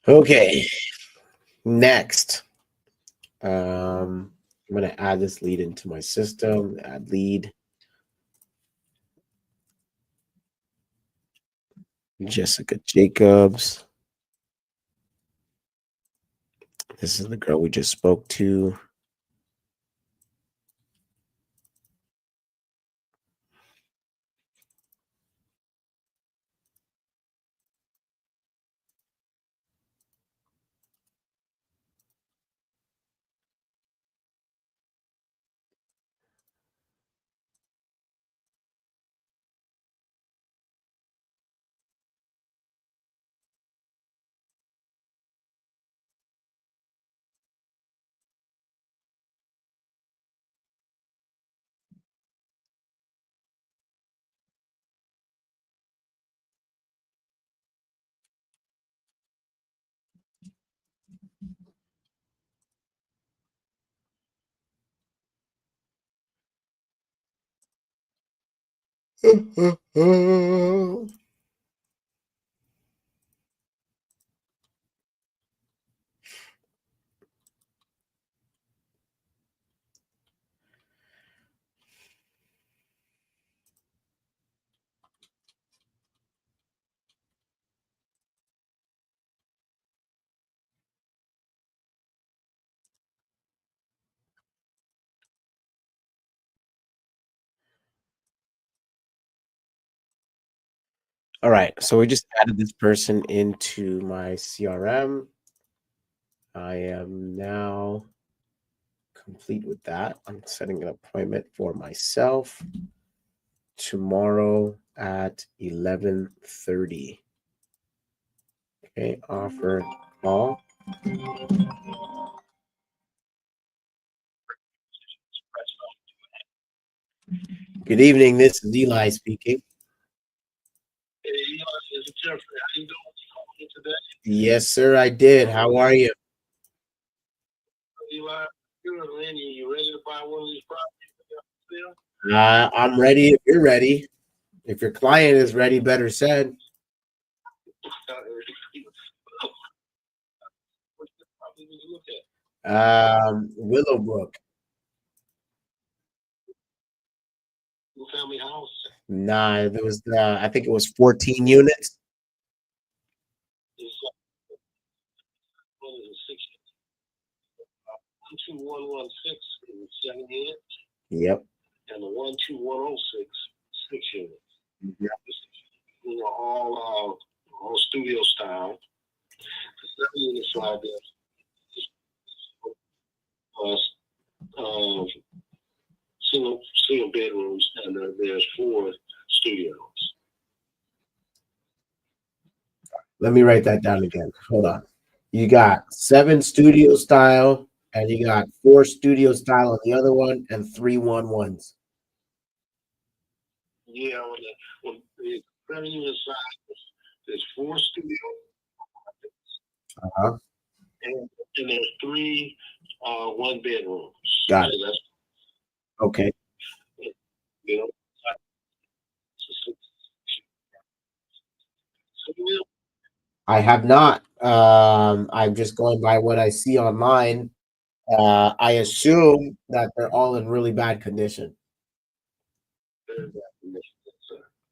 Okay, next. I'm gonna add this lead into my system. Add lead. Jessica Jacobs. This is the girl we just spoke to. All right, so we just added this person into my CRM. I am now complete with that. I'm setting an appointment for myself tomorrow at 11:30. Okay, offer call. Good evening. This is Eli speaking. Hey, Eli, it's Jeffrey. How you doing today? Yes, sir, I did. How are you? Eli, good, man. You ready to buy one of these properties? I'm ready if you're ready. If your client is ready, better said. Willowbrook. Family house. Nah, there was I think it was 14 units. 12116 is 7 units, Yep. and the 12106 6 units. Mhm. You know, all studio style. The 7 unit side there's single bedrooms, and there's 4 studios. Let me write that down again. Hold on. You got 7 studio style, and you got 4 studio style on the other one, and 3 1-1s. Yeah, on the 7 unit side, there's 4 studios, Uh-huh. and there's 3 1 bedrooms. Got So it. that's, Okay. you know, so, I have not. I'm just going by what I see online. I assume that they're all in really bad condition.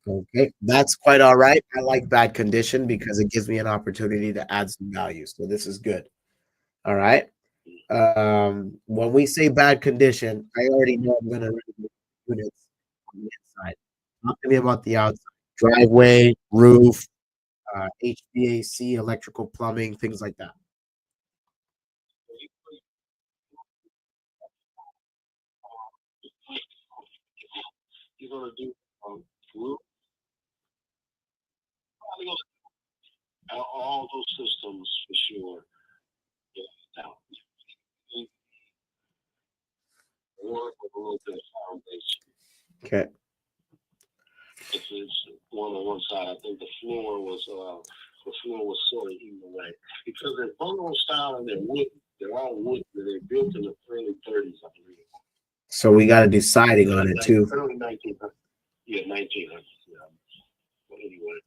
Okay, that's quite all right. I like bad condition because it gives me an opportunity to add some value. So this is good. All right. When we say bad condition, I already know I'm gonna renovate units on the inside. Talk to me about the outside. Driveway, roof, HVAC, electrical plumbing, things like that. you're gonna do roof, probably gonna all those systems for sure. Yeah, now, work with a little bit of foundation. Okay. It's one on one side. I think the floor was sort of even way because they're bungalow style and they're wood. They're all wood. They're built in the early 30s, I believe. So we got to do siding on it too. Early 1900s. Yeah, 1900s. Yeah. But anyway.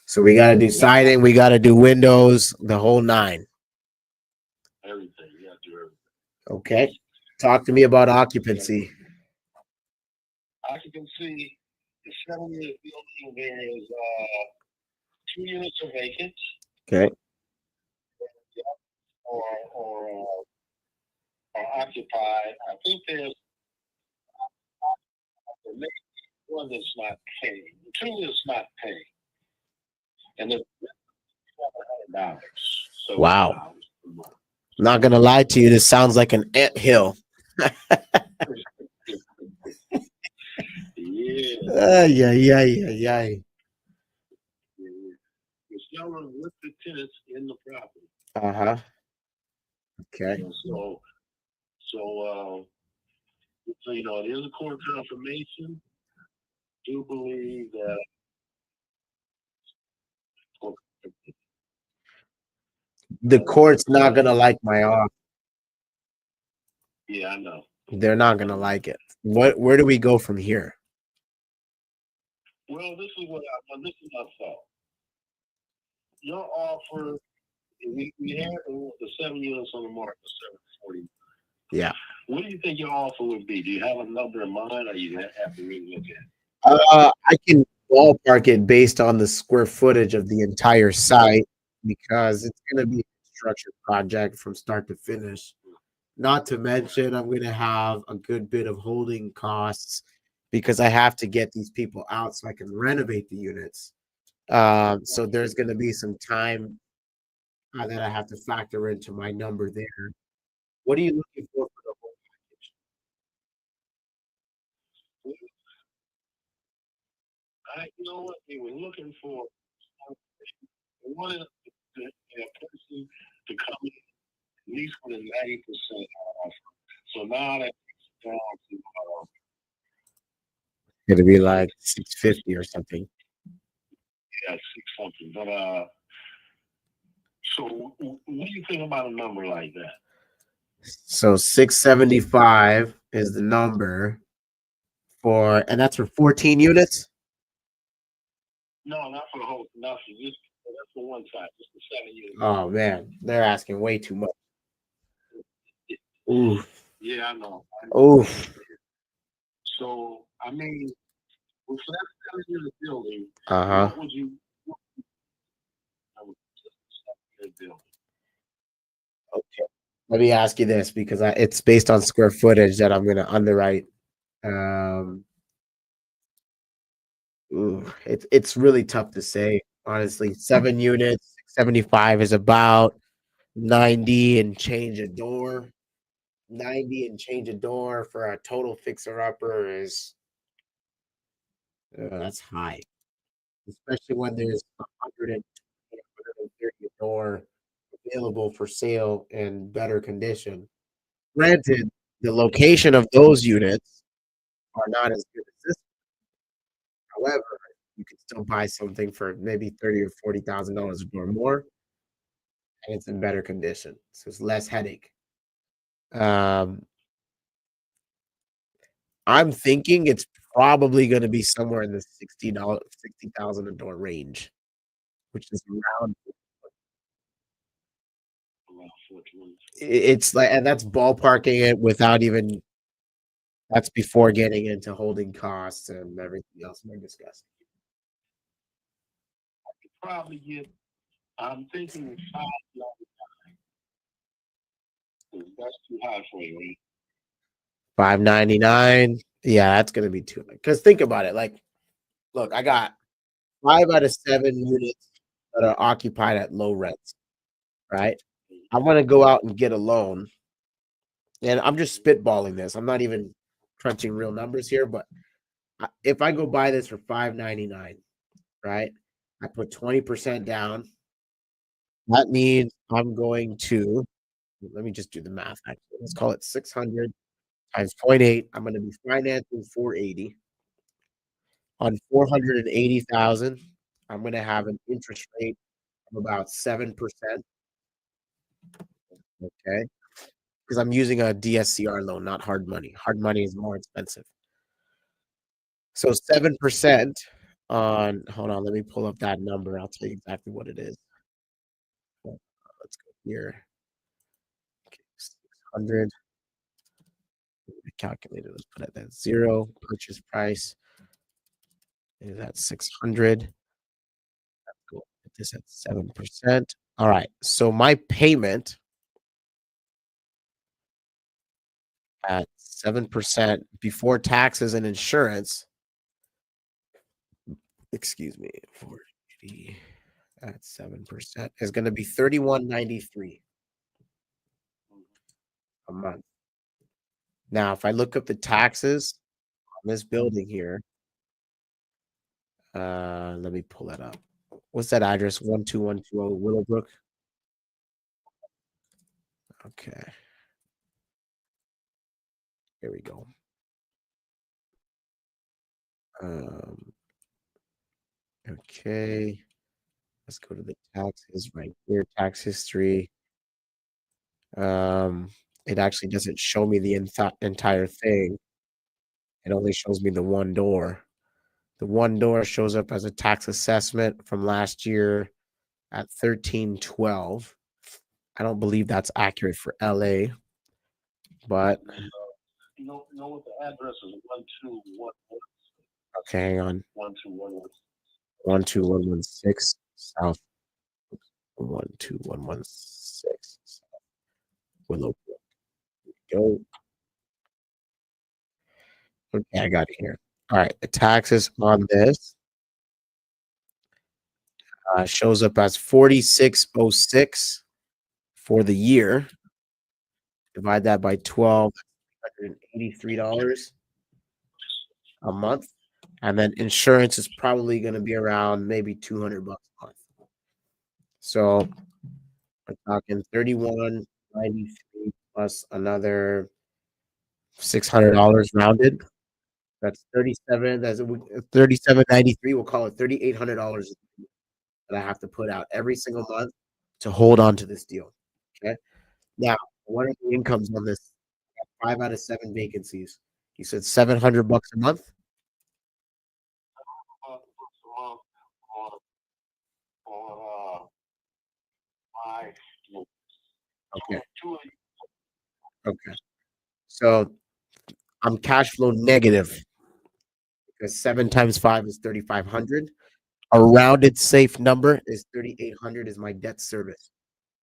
So we got to do siding. We got to do windows, the whole 9. Everything. You have to do everything. Okay. Talk to me about occupancy. Occupancy. The 7-unit building, there is 2 units are vacant Okay. or occupied. I think there's one that's not paying, 2 that's not paying, and then $700. So Wow. Not gonna lie to you, this sounds like an anthill. Yeah. Yeah. The seller with the tenants in the property. Uh-huh. Okay. So you know, it is a court confirmation. Do believe that The court's not gonna like my offer. yeah, I know. They're not gonna like it. Where do we go from here? Well, this is my thought. Your offer, we had the 7 units on the market for 740. Yeah. What do you think your offer would be? Do you have a number in mind, or you have to really look at it? I can ballpark it based on the square footage of the entire site because it's gonna be a construction project from start to finish. Not to mention, I'm gonna have a good bit of holding costs because I have to get these people out so I can renovate the units. So there's gonna be some time that I have to factor into my number there. What are you looking for the whole package? You know what? We were looking for we wanted a person to come in at least with a 90% off. So now that it's down to It'll be like 650 or something. yeah, 6 something. But so what do you think about a number like that? So 675 is the number for, and that's for 14 units. No, not for the whole, not for this. That's for one side, just the 7 units. Oh man, they're asking way too much. Ooh, Yeah, I know. ooh. So I mean, with that 7 unit building, Uh-huh. what would you? I would building. Okay. Let me ask you this because it's based on square footage that I'm going to underwrite. It's really tough to say, honestly. 7 units, 75 is about 90 and change a door. 90 and change a door for a total fixer upper is that's high, especially when there's 100 130 a door available for sale in better condition. Granted, the location of those units are not as good as this. However, you can still buy something for maybe $30,000 or $40,000 or more, and it's in better condition, so it's less headache. Um, I'm thinking it's probably going to be somewhere in the $60,000 a door range, which is around. It's like, and that's ballparking it without even. That's before getting into holding costs and everything else we discussed. Probably get. I'm thinking 599. That's too high for you, right? $599. Yeah, that's gonna be too much. Because think about it. Like, look, I got 5 out of 7 units that are occupied at low rents. Right. I want to go out and get a loan, and I'm just spitballing this. I'm not even crunching real numbers here, but if I go buy this for $599, right? I put 20% down. That means I'm going to. Let me just do the math. Actually, let's call it 600 times 0.8. I'm going to be financing 480 on 480,000. I'm going to have an interest rate of about 7%. Okay, because I'm using a DSCR loan, not hard money. Hard money is more expensive. So 7% on. Hold on, let me pull up that number. I'll tell you exactly what it is. Let's go here. Okay, 600. Calculator. Let's put it at 0. Purchase price is at 600. Let's go put this at 7%. All right. So my payment at 7% before taxes and insurance. Excuse me, 480 at 7% is going to be $31.93 a month. Now, if I look up the taxes on this building here, let me pull that up. What's that address? 12120 Willowbrook. Okay. Here we go. Okay. Let's go to the taxes right here. Tax history. It actually doesn't show me the entire thing. It only shows me the one door. The one door shows up as a tax assessment from last year at 1312. I don't believe that's accurate for LA, but You know what the address is? 121. okay, hang on. 121. 12116 South. 12116 South Willowbrook. Go. Okay, I got it here. All right, the taxes on this shows up as 4606 for the year. Divide that by 12, $183 a month, and then insurance is probably going to be around maybe $200 a month. So we're talking $31.93 plus another $600 rounded. That's 37. That's 37.93. We'll call it $3,800 that I have to put out every single month to hold on to this deal. Okay. Now, what are the incomes on this? 5 out of 7 vacancies. You said $700 a month. Okay. Okay. So I'm cash flow negative because 7 times 5 is 3,500. A rounded safe number is 3,800 is my debt service.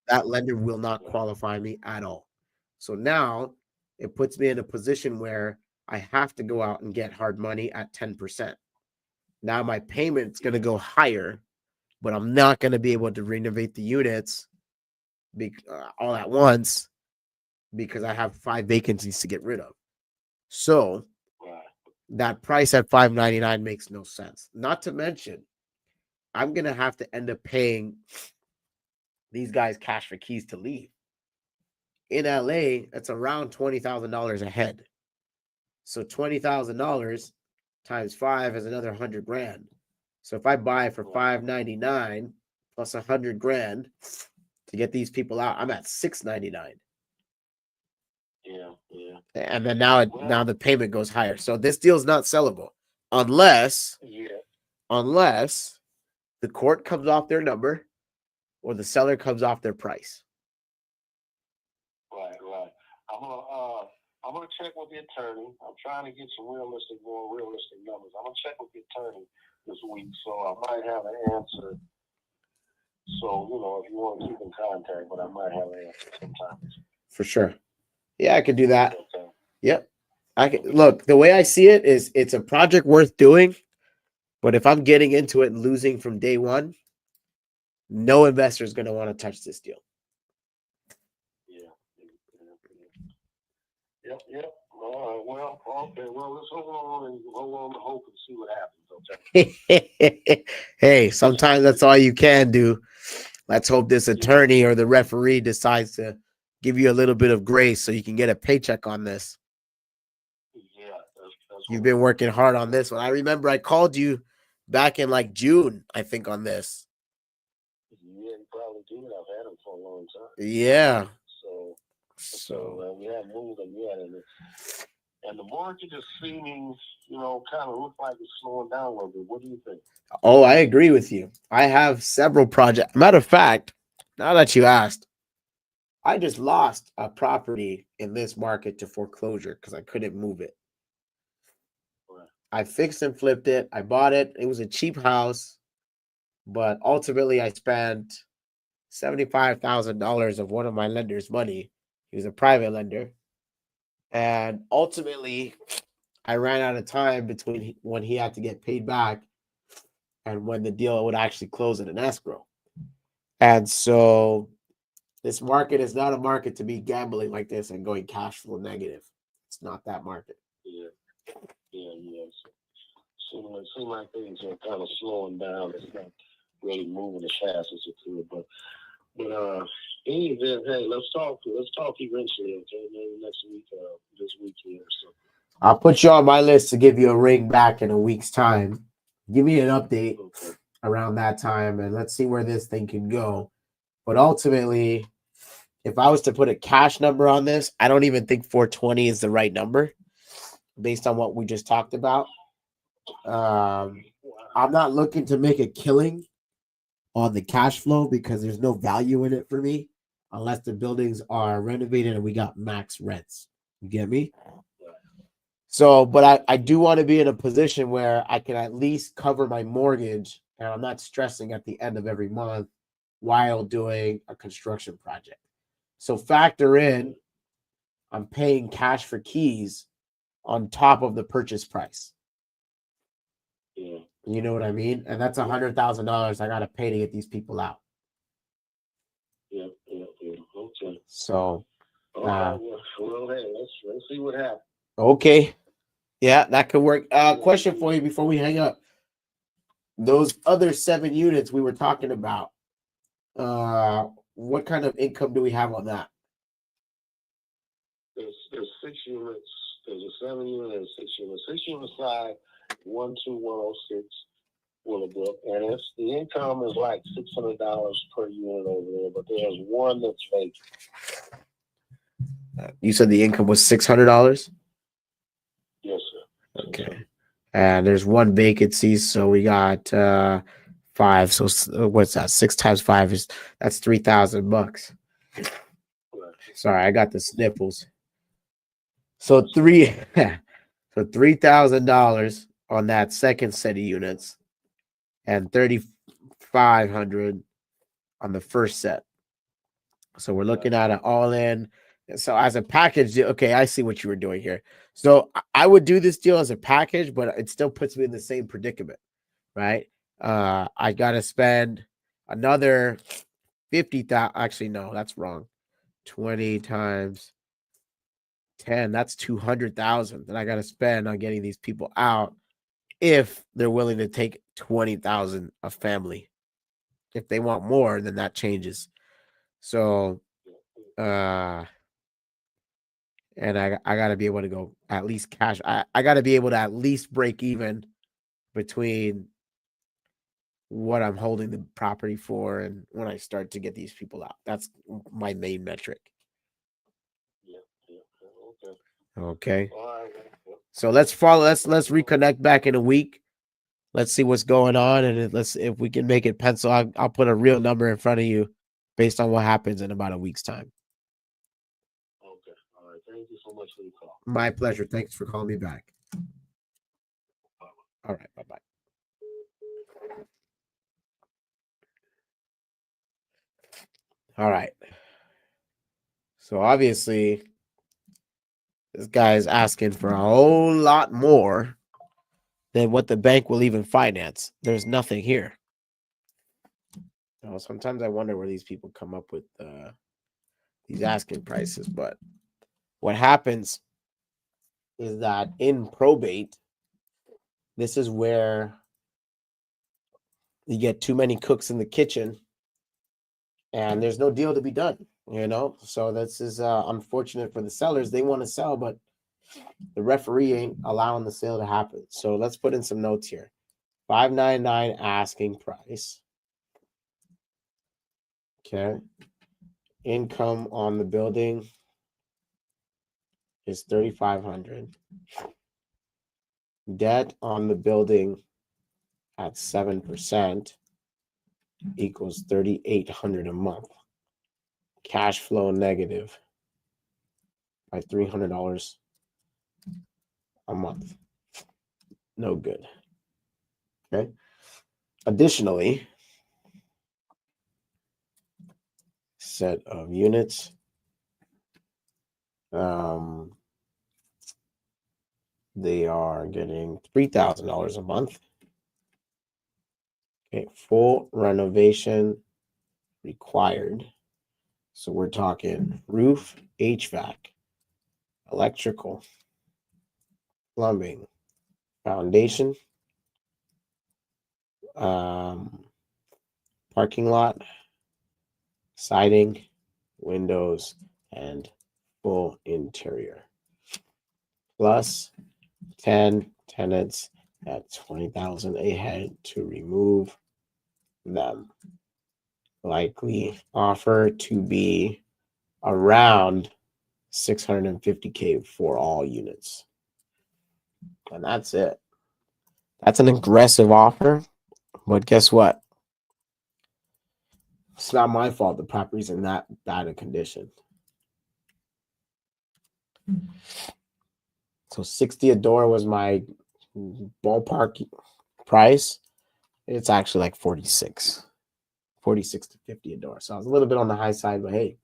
That lender will not qualify me at all. So now it puts me in a position where I have to go out and get hard money at 10%. Now my payment's going to go higher, but I'm not going to be able to renovate the units all at once because I have 5 vacancies to get rid of. So that price at $599 makes no sense. Not to mention, I'm going to have to end up paying these guys cash for keys to leave. In LA, that's around $20,000 a head. So $20,000 times 5 is another 100 grand. So if I buy for $599 plus 100 grand to get these people out, I'm at $699. Yeah, yeah. And then now the payment goes higher. So this deal's not sellable unless the court comes off their number or the seller comes off their price. Right. I'm gonna check with the attorney. I'm trying to get some more realistic numbers. I'm gonna check with the attorney this week, so I might have an answer. So, if you want to keep in contact, but I might have an answer sometime. For sure. Yeah, I could do that. Okay. Yep. I can look, the way I see it is it's a project worth doing, but if I'm getting into it and losing from day one, no investor is going to want to touch this deal. Yep. All right. Well, okay. Well, let's hold on to hope and see what happens. Okay. Hey, sometimes that's all you can do. Let's hope this attorney or the referee decides to give you a little bit of grace so you can get a paycheck on this. Yeah. You've been working hard on this one. I remember I called you back in like June, I think, on this. Yeah, you probably did. I've had them for a long time. Yeah. So we haven't moved them yet, and the market is seeming, kind of looks like it's slowing down a little bit. What do you think? Oh, I agree with you. I have several projects. Matter of fact, now that you asked, I just lost a property in this market to foreclosure because I couldn't move it. Right. I fixed and flipped it. I bought it. It was a cheap house, but ultimately I spent $75,000 of one of my lender's money. He was a private lender. And ultimately, I ran out of time between when he had to get paid back and when the deal would actually close in an escrow. And so this market is not a market to be gambling like this and going cash flow negative. It's not that market. Yeah. Seems like things are kind of slowing down. It's not really moving as fast as it could, but any event, hey, let's talk eventually, okay? Maybe next week, this weekend or something. I'll put you on my list to give you a ring back in a week's time. Give me an update around that time, and let's see where this thing can go. But ultimately, if I was to put a cash number on this, I don't even think 420 is the right number based on what we just talked about. I'm not looking to make a killing on the cash flow because there's no value in it for me unless the buildings are renovated and we got max rents. You get me? So, but I do want to be in a position where I can at least cover my mortgage and I'm not stressing at the end of every month while doing a construction project. So factor in, I'm paying cash for keys on top of the purchase price. Yeah. You know what I mean? And that's $100,000 I got to pay to get these people out. Yeah. Okay. So, well, hey, let's see what happens. Okay. Yeah, that could work. Question for you before we hang up. Those other 7 units we were talking about, what kind of income do we have on that? There's 6 units. There's a 7 unit and 6 units. 6 unit side, 12106 Willowbrook, and the income is like $600 per unit over there. But there's one that's vacant. You said the income was $600? Yes, sir. Okay. And there's one vacancy, so we got 5. So what's that? 6 times 5 that's $3,000. Right. Sorry, I got the sniffles. So $3,000 on that second set of units, and $3,500 on the first set. So we're looking at an all-in So as a package deal, okay, I see what you were doing here. So I would do this deal as a package, but it still puts me in the same predicament, right? I gotta spend another 50,000. Actually, no, that's wrong. 20 times 10, that's 200,000 that I gotta spend on getting these people out if they're willing to take 20,000 a family. If they want more, then that changes. So and I got to be able to go at least cash. I got to be able to at least break even between what I'm holding the property for and when I start to get these people out. That's my main metric. Okay. So let's follow. Let's reconnect back in a week. Let's see what's going on, and let's if we can make it pencil. I'll put a real number in front of you based on what happens in about a week's time. Okay. All right. Thank you so much for the call. My pleasure. Thanks for calling me back. All right. Bye-bye. All right. So obviously, this guy is asking for a whole lot more than what the bank will even finance. There's nothing here. Sometimes I wonder where these people come up with these asking prices. But what happens is that in probate, this is where you get too many cooks in the kitchen and there's no deal to be done, So this is unfortunate for the sellers. They want to sell, but the referee ain't allowing the sale to happen. So let's put in some notes here. $599 asking price. Okay. Income on the building is $3,500. Debt on the building at 7% equals $3,800 a month. Cash flow negative by $300 a month. No good. Okay. Additionally, set of units. They are getting $3,000 a month. Okay, full renovation required. So we're talking roof, HVAC, electrical, plumbing, foundation, parking lot, siding, windows, and full interior. Plus 10 tenants at $20,000 a head to remove them. Likely offer to be around $650K for all units. And that's it. That's an aggressive offer, but guess what? It's not my fault the property's in that bad a condition. So 60 a door was my ballpark price. It's actually like 46 to 50 a door. So I was a little bit on the high side, but hey,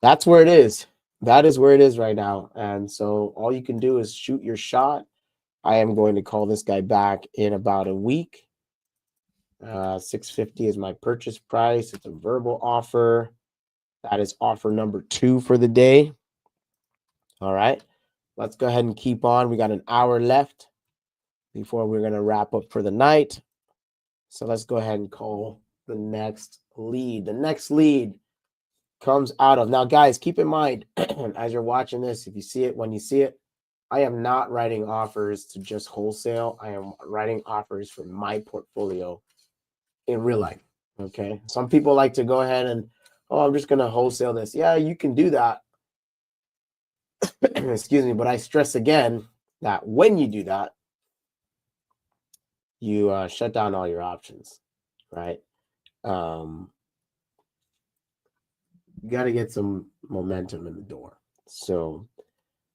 that's where it is. That is where it is right now. And so all you can do is shoot your shot. I am going to call this guy back in about a week. 650 is my purchase price. It's a verbal offer. That is offer number 2 for the day. All right. Let's go ahead and keep on. We got an hour left before we're going to wrap up for the night. So let's go ahead and call the next lead. The next lead comes out of, now guys, keep in mind as you're watching this, if you see it, when you see it, I am not writing offers to just wholesale. I am writing offers for my portfolio in real life. Okay. Some people like to go ahead and, I'm just going to wholesale this. Yeah, you can do that. Excuse me. But I stress again that when you do that, you shut down all your options, right? You got to get some momentum in the door. So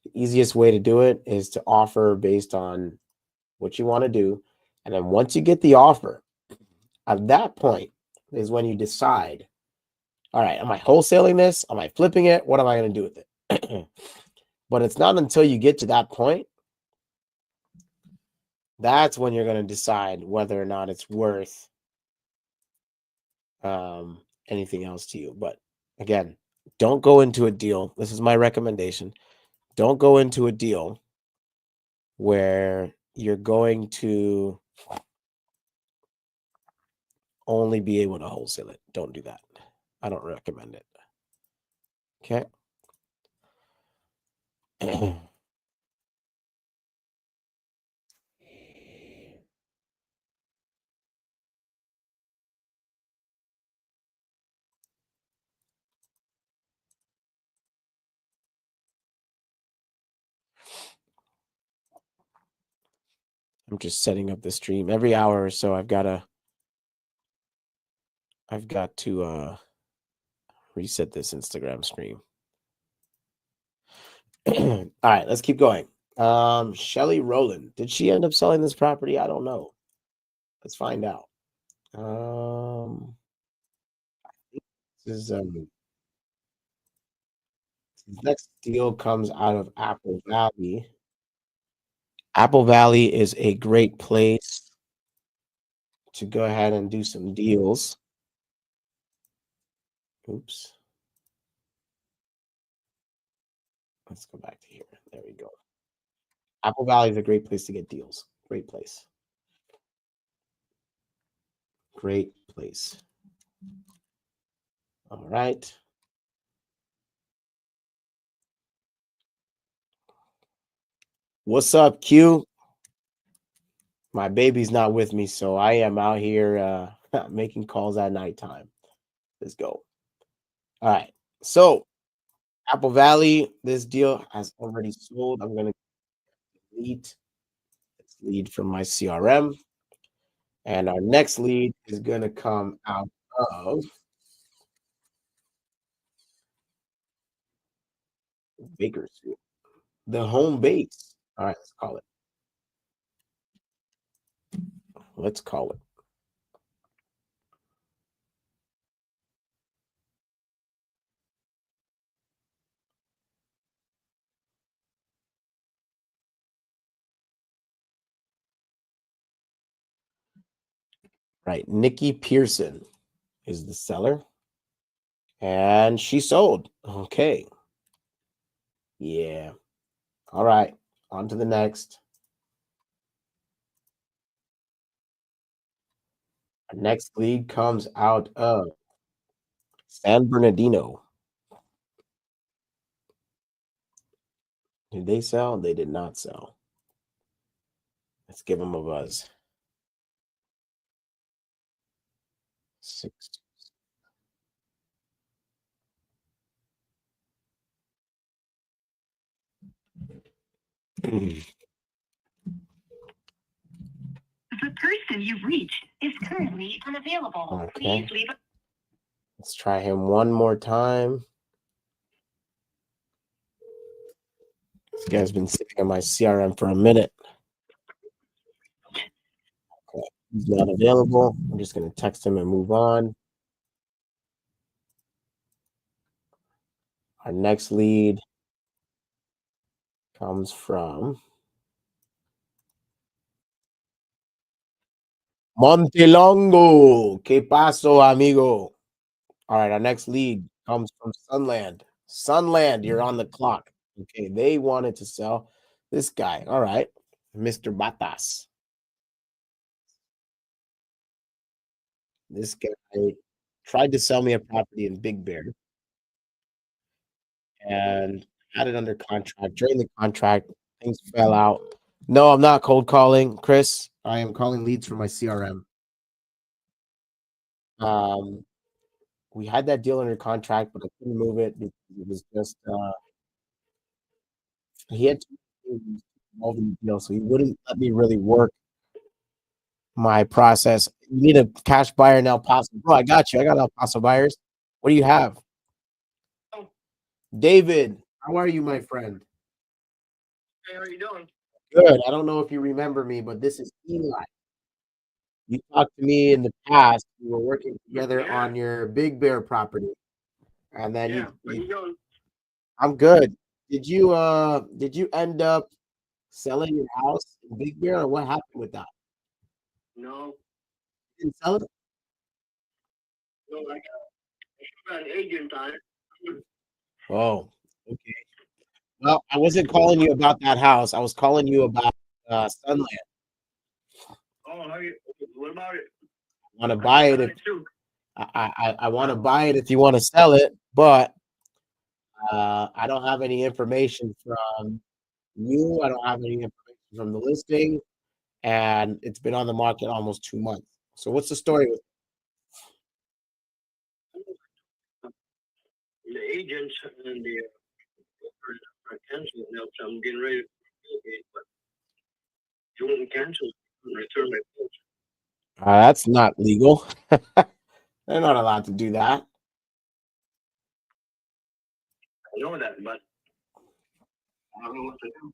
the easiest way to do it is to offer based on what you want to do. And then once you get the offer, at that point is when you decide, All right, am I wholesaling this? Am I flipping it? What am I going to do with it? But it's not until you get to that point that's when you're going to decide whether or not it's worth anything else to you. But again, don't go into a deal. This is my recommendation. Don't go into a deal where you're going to only be able to wholesale it. Don't do that. I don't recommend it. Okay. I'm just setting up the stream. Every hour or so I've got to reset this Instagram stream. All right, let's keep going. Shelly Rowland. Did she end up selling this property? I don't know. Let's find out. This next deal comes out of Apple Valley. Apple Valley is a great place to go ahead and do some deals. Oops. Let's go back to here. There we go. Apple Valley is a great place to get deals. Great place. Great place. All right. What's up, Q? My baby's not with me, so I am out here making calls at nighttime. Let's go. All right. So Apple Valley, this deal has already sold. I'm going to delete this lead from my CRM. And our next lead is going to come out of Bakersfield, the home base. All right, let's call it. Let's call it. Right. Nikki Pearson is the seller. And she sold. Okay. Yeah. All right. On to the next. Our next lead comes out of San Bernardino. Did they sell? They did not sell. Let's give them a buzz. 6. The person you've reached is currently unavailable. Okay. Please leave a Let's try him one more time. This guy's been sitting on my CRM for a minute. Okay. He's not available. I'm just going to text him and move on. Our next lead comes from Montelongo. ¿Qué paso, amigo? All right, our next lead comes from Sunland. Sunland, you're on the clock. Okay, they wanted to sell this guy. All right, Mr. Batas. This guy tried to sell me a property in Big Bear and had it under contract. During the contract, things fell out. No, I'm not cold calling, Chris. I am calling leads from my CRM. We had that deal under contract, but I couldn't move it because it was just he had to involved in the deal, so he wouldn't let me really work my process. You need a cash buyer in El Paso. Bro, I got you. I got El Paso buyers. What do you have? David, how are you, my friend? Hey, how you doing? Good. I don't know if you remember me, but this is Eli. You talked to me in the past. We were working together on your Big Bear property. And then Yeah, where you going? I'm good. Did you end up selling your house in Big Bear, or what happened with that? No, You didn't sell it? no, I got an agent on it. Oh, okay. Well, I wasn't calling you about that house. I was calling you about Sunland. Oh, how you? What about it? I want to I buy got it on if it too. I want to buy it if you want to sell it, but I don't have any information from you. I don't have any information from the listing, and it's been on the market almost 2 months. So what's the story with? The agents and the are canceling now, so I'm getting ready to but you won't cancel and return my post. That's not legal. They're not allowed to do that. I know that, but I don't know what to do.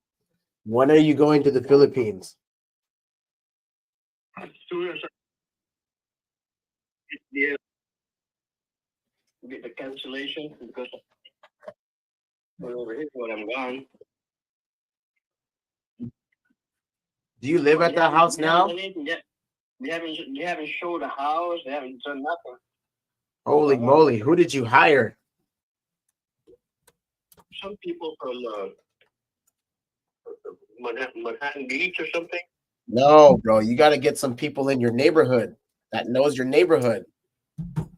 When are you going to the Philippines? As soon as I get the cancellation because we're over here when I'm gone. Do you live at that house now? They haven't showed the house. They haven't done nothing. Holy moly! Who did you hire? Some people from Manhattan Beach or something. No, bro. You got to get some people in your neighborhood that knows your neighborhood. No,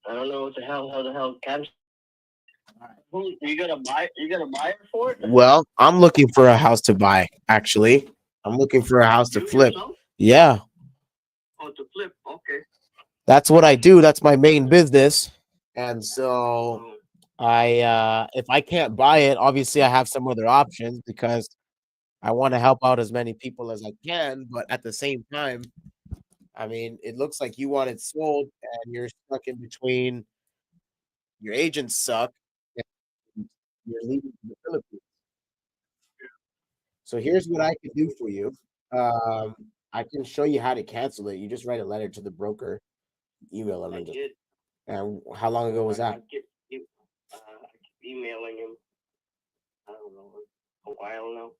I don't know what the hell. How the hell cancel? Who you gonna buy? You gonna buy it for it? Well, I'm looking for a house to buy. Actually, I'm looking for a house to You flip. yourself? Yeah, Oh, to flip. Okay. that's what I do. That's my main business. And so Oh, if I can't buy it, obviously I have some other options because I want to help out as many people as I can. But at the same time, I mean, it looks like you want it sold and you're stuck in between. Your agents suck. And you're leaving the Philippines. So here's what I can do for you. I can show you how to cancel it. You just write a letter to the broker, email them, I and just. did. And how long ago was I that? I keep emailing him. I don't know, a while now.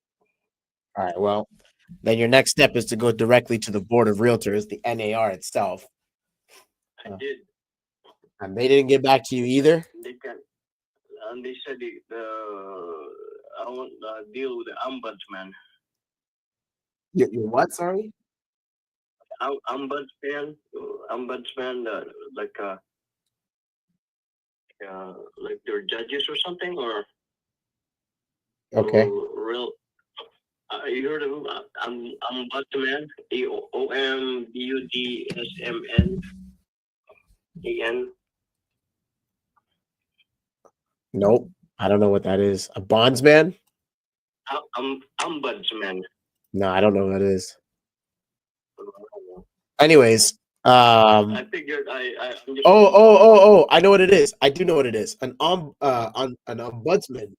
All right. Well, then your next step is to go directly to the board of realtors, the NAR itself. I did. And they didn't get back to you either. They got, and they said I want to deal with the ombudsman. Your what? Sorry. Ombudsman, like they're judges or something, or Okay. real. You heard of him? Ombudsman, OMBUDSMNEN. Nope. I don't know what that is. A bondsman? Ombudsman. No, I don't know what that is. Anyways, I figured I'm just. oh! I know what it is. I do know what it is. An ombudsman.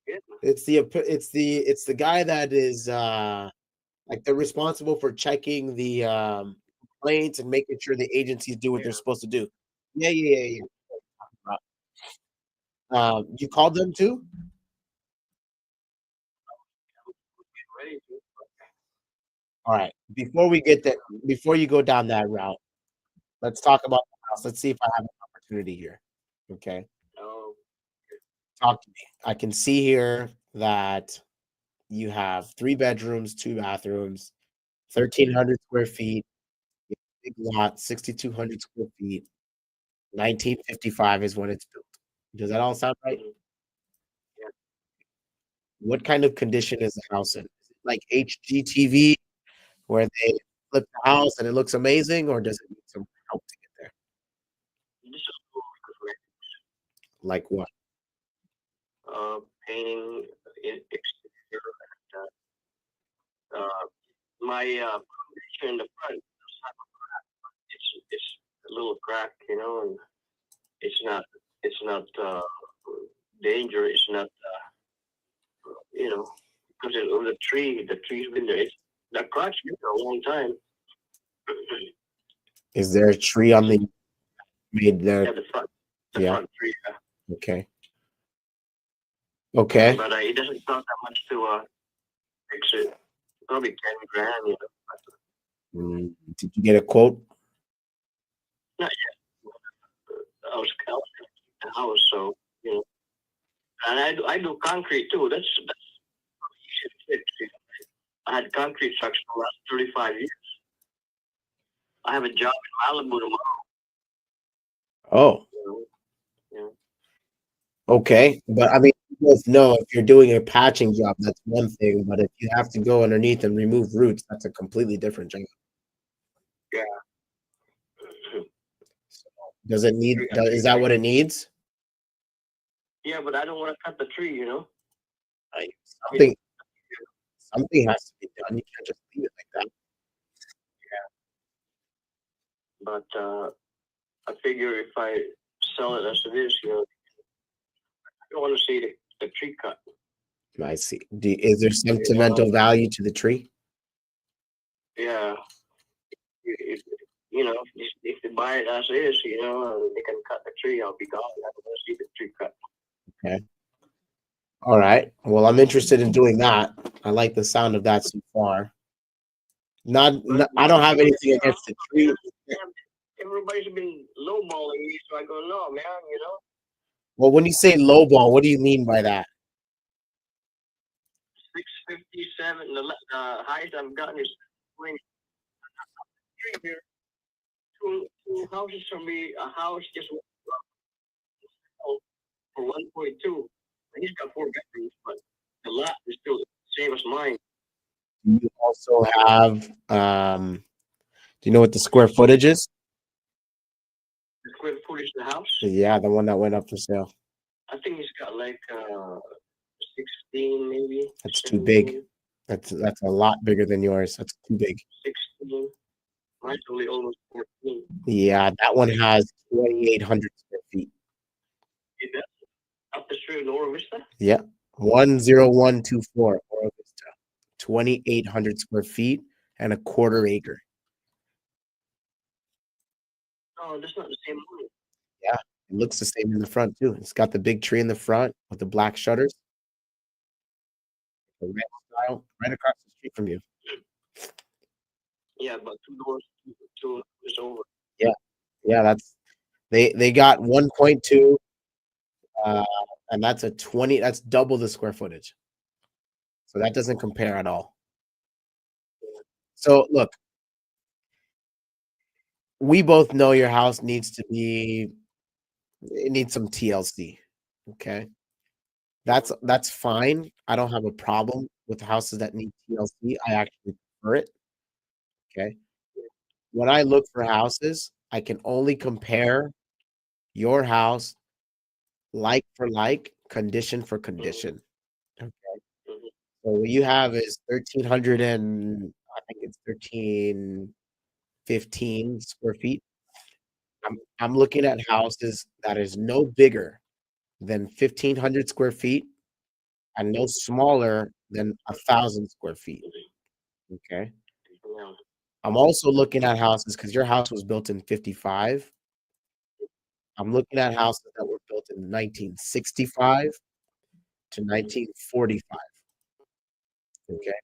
Yeah. It's the guy that is like they're responsible for checking the complaints and making sure the agencies do what they're supposed to do. Yeah. You called them too? Ready to. All right. Before you go down that route, let's talk about the house. Let's see if I have an opportunity here. Okay. Oh, Talk to me. I can see here that you have 3 bedrooms, 2 bathrooms, 1,300 square feet, big lot, 6,200 square feet. 1955 is when it's built. Does that all sound right? yeah. What kind of condition is the house in? Is it like HGTV where they flip the house and it looks amazing, or does it need some help to get there? This is cool. Like what? Painting in exterior. My picture in the front, it's a little crack, and it's not danger. It's not because of the tree's been there. The crack's been there a long time. Is there a tree on the made there? Yeah, the Yeah. front tree. Yeah. Okay. Okay. But it doesn't cost that much to fix it. Probably 10 grand. You know. Did you get a quote? Not yet. I was in the house, so you know. And I do concrete too. That's easy to fix. You know. I had concrete trucks for the last 35 years. I have a job in Malibu tomorrow. Oh. You know. Okay, but I mean, you both know if you're doing a patching job, that's one thing. But if you have to go underneath and remove roots, that's a completely different job. Yeah. Does it need? Is that what it needs? Yeah, but I don't want to cut the tree. You know. Something has to be done. You can't just leave it like that. But I figure if I sell it as it is, you know, I don't want to see the tree cut. I see. Is there sentimental value to the tree? Yeah. If, you know, if they buy it as is, you know, they can cut the tree. I'll be gone. I don't want to see the tree cut. Okay. All right. Well, I'm interested in doing that. I like the sound of that so far. I don't have anything against the tree. Everybody's been lowballing me, so I go, no, man, you know. Well, when you say lowball, what do you mean by that? 657. The highest I've gotten is 20. Here, two houses from me. A house just for 1.2. He's got 4 bedrooms, but the lot is still the same as mine. You also have. Do you know what the square footage is? The square footage of the house? Yeah, the one that went up for sale. I think he's got like 16 maybe. That's too big. That's a lot bigger than yours. That's too big. 16. Mine's only almost 14. Yeah, that one has 2,800 square feet. Is that up the street in Oro Vista? Yeah, 10124 Oro Vista, 2,800 square feet and a quarter acre. No, that's not the same one. Yeah, it looks the same in the front too. It's got the big tree in the front with the black shutters. The red style, right across the street from you. Yeah, but 2 doors, two is over. Yeah, that's they got 1.2, and that's a 20. That's double the square footage. So that doesn't compare at all. So look, we both know your house needs to be. It needs some TLC. Okay, that's fine. I don't have a problem with houses that need TLC. I actually prefer it. Okay. When I look for houses, I can only compare your house like for like, condition for condition. Okay. So what you have is 1,300 and I think it's 1,315 square feet. I'm looking at houses that is no bigger than 1,500 square feet and no smaller than 1,000 square feet. Okay. I'm also looking at houses because your house was built in 55. I'm looking at houses that were built in 1965 to 1945. Okay.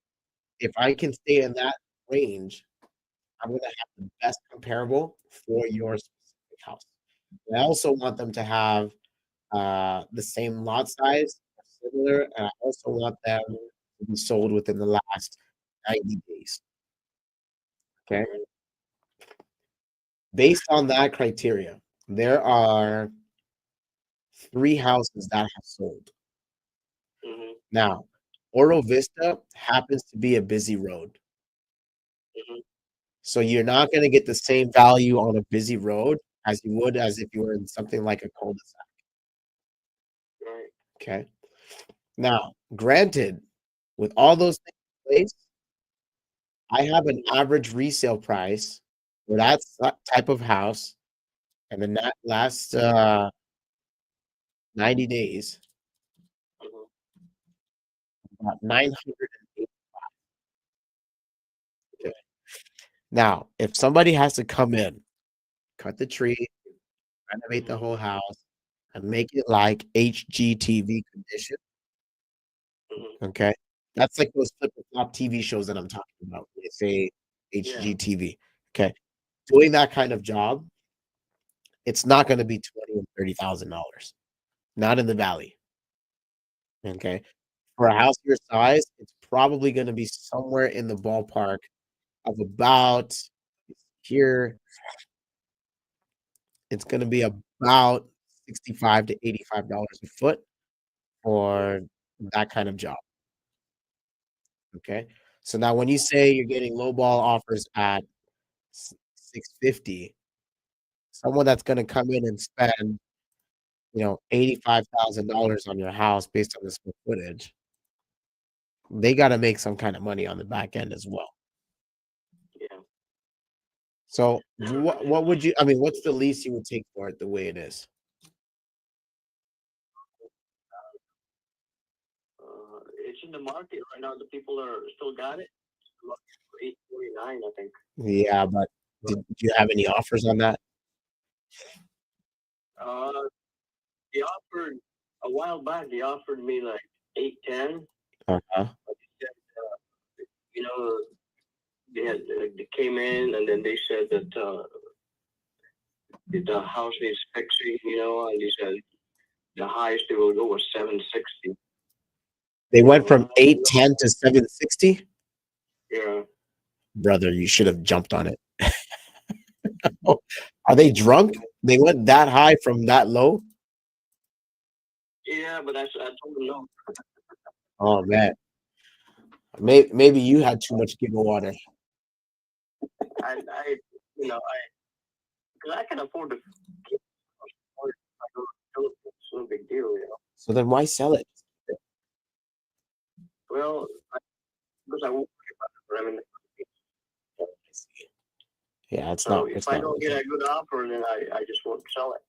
If I can stay in that range, I'm going to have the best comparable for your specific house. I also want them to have the same lot size, similar, and I also want them to be sold within the last 90 days. Okay. Based on that criteria, there are 3 houses that have sold. Mm-hmm. Now, Oro Vista happens to be a busy road. Mm-hmm. So you're not going to get the same value on a busy road as you would as if you were in something like a cul-de-sac. Right. Okay. Now, granted, with all those things in place, I have an average resale price for that type of house and the last 90 days, about 908. Okay. Now, if somebody has to come in cut the tree, renovate the whole house, and make it like HGTV condition. Okay, that's like those flip flop TV shows that I'm talking about. They say HGTV. Okay, doing that kind of job, it's not going to be $20,000 and $30,000. Not in the valley. Okay, for a house your size, it's probably going to be somewhere in the ballpark of about here. It's going to be about $65 to $85 a foot for that kind of job. Okay, so now when you say you're getting lowball offers at 650, someone that's going to come in and spend, $85,000 on your house based on the square footage, they got to make some kind of money on the back end as well. Yeah. So what would you? I mean, what's the least you would take for it the way it is? It's in the market right now. The people are still got it. $849, I think. Yeah, but do you have any offers on that? They offered a while back. They offered me like 810. Uh-huh. You know, they came in and then they said that the house needs fixing. And they said the highest they will go was 760. They went from 810 to 760. Yeah. Brother, you should have jumped on it. Are they drunk? They went that high from that low? Yeah, but I told them no. Oh man, maybe you had too much giga water. Because I can afford to keep it's no big deal, So then why sell it? Well, because I won't worry about it. Yeah, it's So not. if It's I not. don't get a good offer, then I just won't sell it.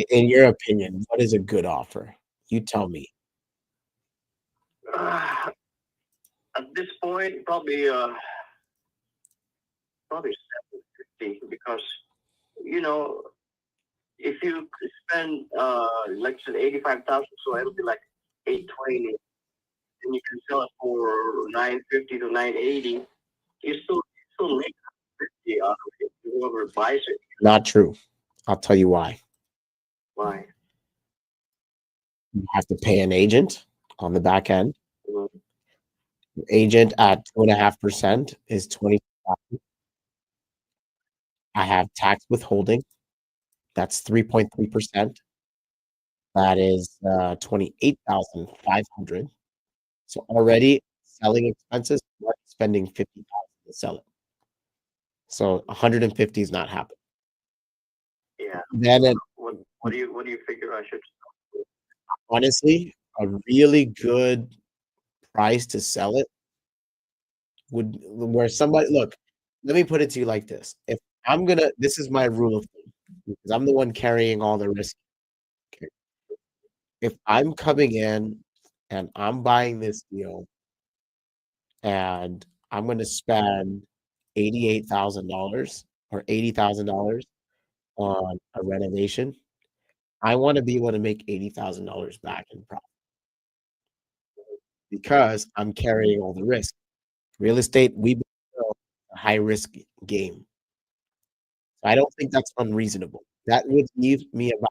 In your opinion, what is a good offer? You tell me. At this point, probably 750, because if you spend like I said 85,000, so it'll be like 820, and you can sell it for 950 to 980. You still make 50 out of it. Whoever buys it. Not true. I'll tell you why. Why? You have to pay an agent on the back end. Mhm. Agent at 2.5% is 20. I have tax withholding. That's 3.3%. That is 28,500. So already selling expenses, we're spending 50,000 to sell it. So 150 is not happening. Yeah. Then What do you figure I should? honestly, a really good price to sell it would where somebody look. Let me put it to you like this: if this is my rule of thumb because I'm the one carrying all the risk. Okay. If I'm coming in and I'm buying this deal, and I'm going to spend $88,000 or $80,000 on a renovation, I want to be able to make $80,000 back in profit because I'm carrying all the risk. Real estate, we build a high risk game. So I don't think that's unreasonable. That would leave me about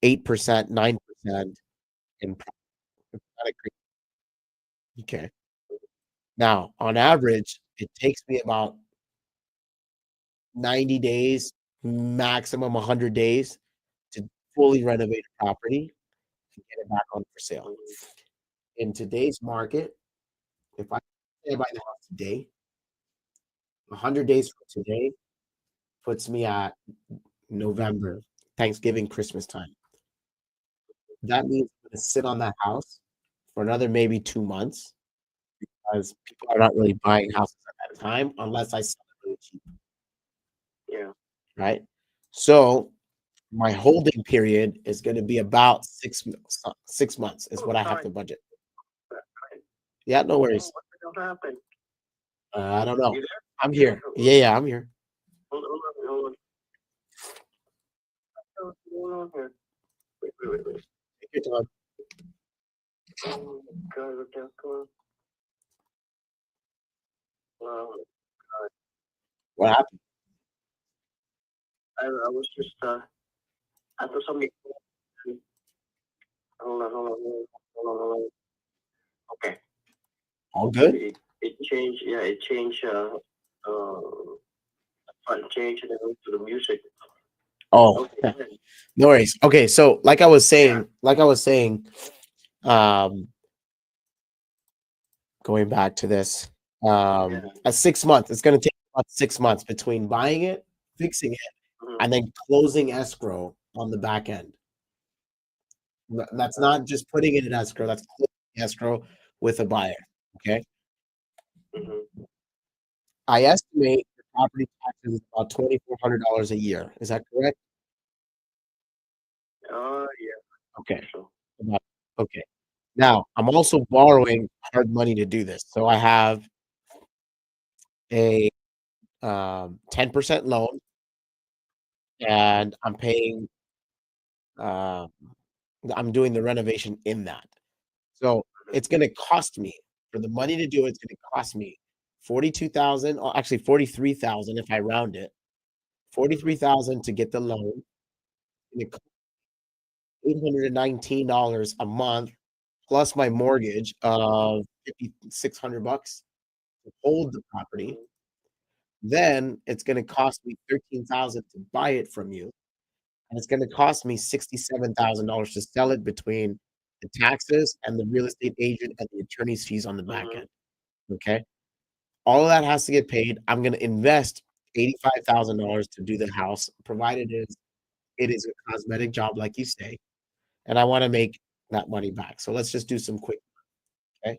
8%, 9% in profit. Okay. Now, on average, it takes me about 90 days, maximum 100 days to fully renovate a property and get it back on for sale. In today's market, if I buy the house today, 100 days from today puts me at November, Thanksgiving, Christmas time. That means I'm going to sit on that house for another maybe 2 months because people are not really buying houses at that time unless I sell it really cheap. Yeah. Right? So my holding period is going to be about 6 months is what I have to budget. Yeah, no worries. What the hell happened? I don't know. You there? I'm here. Yeah, I'm here. Hold on here? Wait. Take your time. Oh, God, what the hell? What happened? I was just, I thought somebody. Hold on. Okay. All good? It changed, yeah, it changed, front change and then went to the music. Oh, Okay, go ahead. no worries. Okay, so like I was saying, going back to this, a 6 months. It's going to take about 6 months between buying it, fixing it, Mhm. and then closing escrow on the back end. That's not just putting it in escrow. That's closing escrow with a buyer. Okay. Mhm. I estimate the property taxes is about $2,400 a year. Is that correct? Yeah. Okay. So, About- Okay. Now I'm also borrowing hard money to do this. So I have a 10% loan, and I'm paying. Uh, I'm doing the renovation in that. So it's going to cost me for the money to do it. It's going to cost me 42,000, or actually 43,000 if I round it. 43,000 to get the loan. And $819 a month plus my mortgage of $5,600 to hold the property. Then it's going to cost me 13,000 to buy it from you, and it's going to cost me $67,000 to sell it between the taxes and the real estate agent and the attorney's fees on the back end. Okay, all of that has to get paid. I'm going to invest $85,000 to do the house, provided it is a cosmetic job, like you say, and I want to make that money back. So let's just do some quick. Okay,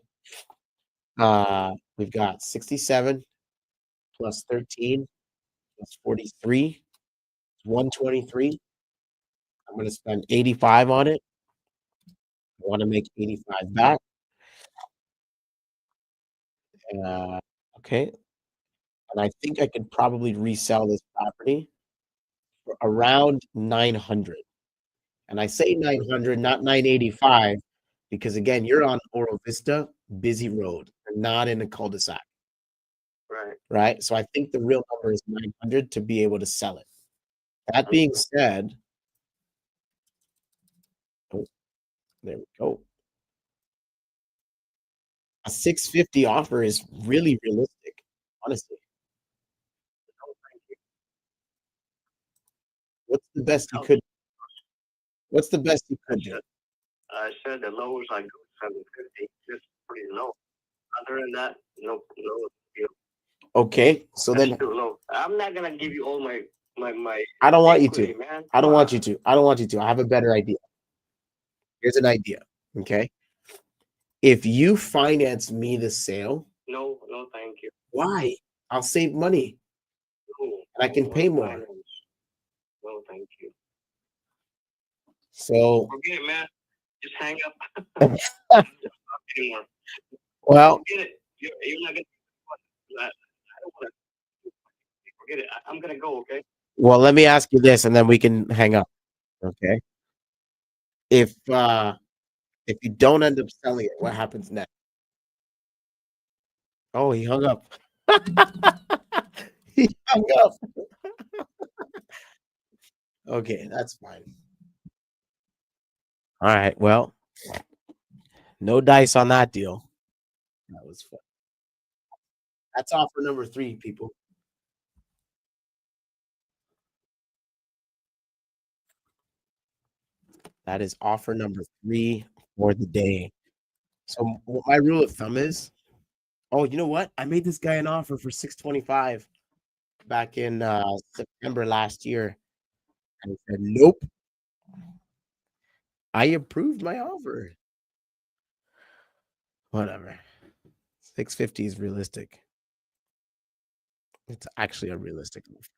we've got 67 plus 13 plus 43, 123. I'm going to spend 85 on it. I want to make 85 back. Uh, okay. And I think I could probably resell this property for around 900. And I say 900, not 985, because again, you're on Oro Vista, busy road, and not in a cul-de-sac, right. right? So I think the real number is 900 to be able to sell it. That being said, oh, there we go. A 650 offer is really realistic, honestly. What's the best you could? What's the best you could do? I said the lowest I go 750. That's pretty low. Other than that, no. Okay, so That's then too low. I'm not gonna give you all my. I don't want you equity, to. man. I don't want you to. I don't want you to. I have a better idea. Here's an idea. Okay. If you finance me the sale, No, thank you. why? I'll save money No, and I can pay more. finance. No, thank you. So, Forget it, man. Just hang up. Anymore. well, Forget it. You're not gonna. I don't want to. Forget it. I'm gonna go. Okay. well, let me ask you this, and then we can hang up. Okay. If you don't end up selling it, what happens next? Oh, he hung up. He hung up. Okay, that's fine. All right. Well, no dice on that deal. That was fun. That's offer number 3, people. That is offer number 3 for the day. So what my rule of thumb is, oh, you know what? I made this guy an offer for 625 back in September last year. And he said, nope. I approved my offer. Whatever. 650 is realistic. It's actually a realistic offer.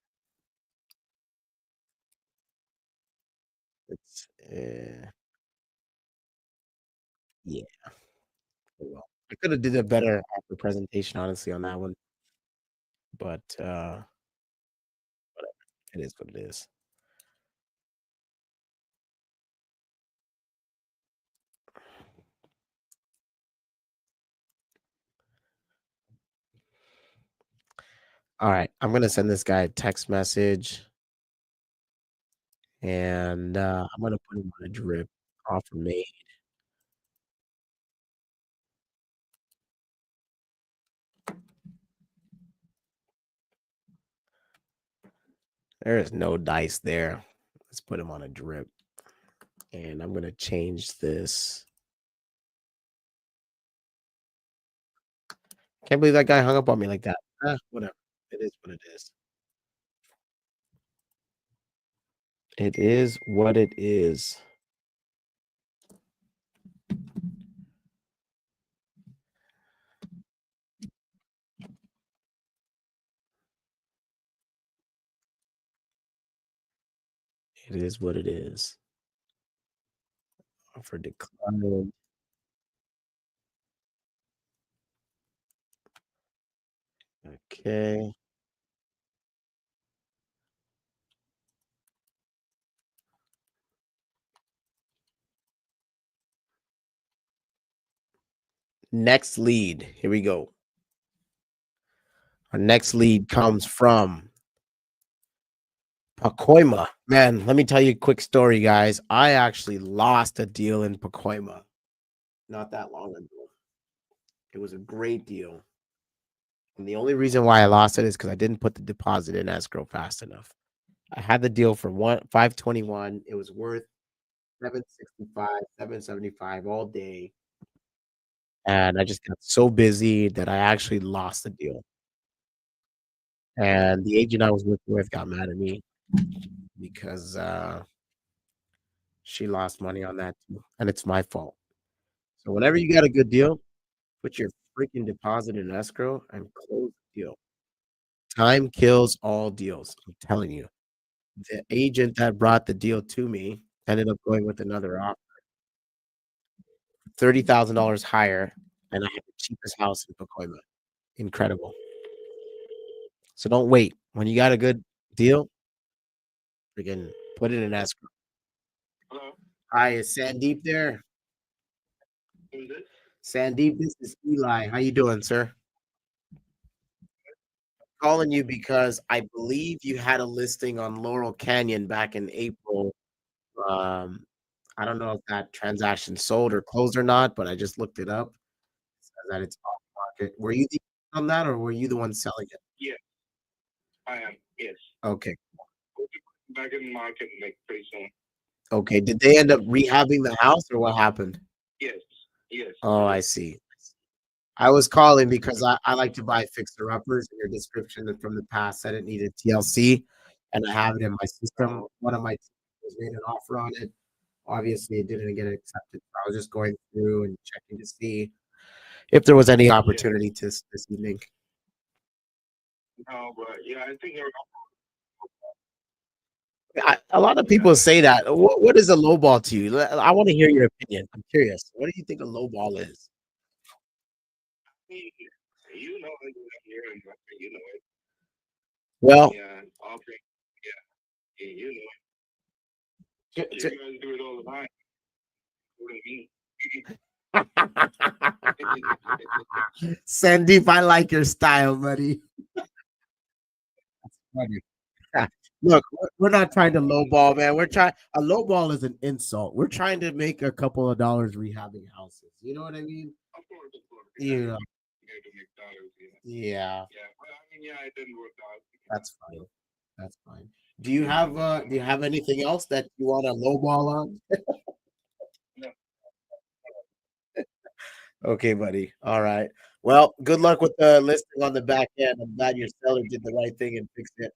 It's yeah. Well, I could have did a better offer presentation, honestly, on that one. But whatever. It is what it is. All right, I'm gonna send this guy a text message, and I'm gonna put him on a drip offer made. There is no dice there. Let's put him on a drip, and I'm gonna change this. Can't believe that guy hung up on me like that. Whatever. It is what it is. It is what it is. It is what it is. Offer declined. Okay. Next lead. Here we go. Our next lead comes from Pacoima. Man, let me tell you a quick story, guys. I actually lost a deal in Pacoima not that long ago. It was a great deal. And the only reason why I lost it is because I didn't put the deposit in escrow fast enough. I had the deal for 521. It was worth 765, 775 all day. And I just got so busy that I actually lost the deal. And the agent I was working with got mad at me because she lost money on that too. And it's my fault. So whenever you got a good deal, put your freaking deposit in escrow and close the deal. Time kills all deals. I'm telling you. The agent that brought the deal to me ended up going with another offer, $30,000 higher, and I had the cheapest house in Pacoima. Incredible. So don't wait. When you got a good deal, freaking put it in escrow. Hello, Hi, is Sandeep there? who's this? Sandeep, this is Eli. How you doing, sir? Calling you because I believe you had a listing on Laurel Canyon back in April. Um, I don't know if that transaction sold or closed or not, but I just looked it up. It says that it's off market. Were you the on that, or were you the one selling it? Yes, I am. Yes. Okay. We'll be back in the market like pretty soon. Okay. Did they end up rehabbing the house, or what happened? Yes. Yes. Oh, I see. I was calling because I like to buy fixer uppers, and your description from the past said it needed TLC, and I have it in my system. One of my teams made an offer on it. Obviously, it didn't get accepted. I was just going through and checking to see if there was any opportunity to this evening. No, but yeah, I think A lot of people say that. What is a low ball to you? I want to hear your opinion. I'm curious. What do you think a low ball is? you know it. You know it. Well, Yeah. Okay. Yeah. Yeah, you know to- it. You to- guys do it all the time. What do you mean? Sandeep, I like your style, buddy. That's funny. Look, we're not trying to lowball, man. We're trying a lowball is an insult. We're trying to make a couple of dollars rehabbing houses. You know what I mean? Of course, of course. Yeah. You have to make dollars, yeah. Yeah, Yeah, well, I mean, yeah, it didn't work out. that's fine. That's fine. Do you have anything else that you want to lowball on? No. Okay, buddy. All right. Well, good luck with the listing on the back end. I'm glad your seller did the right thing and fixed it.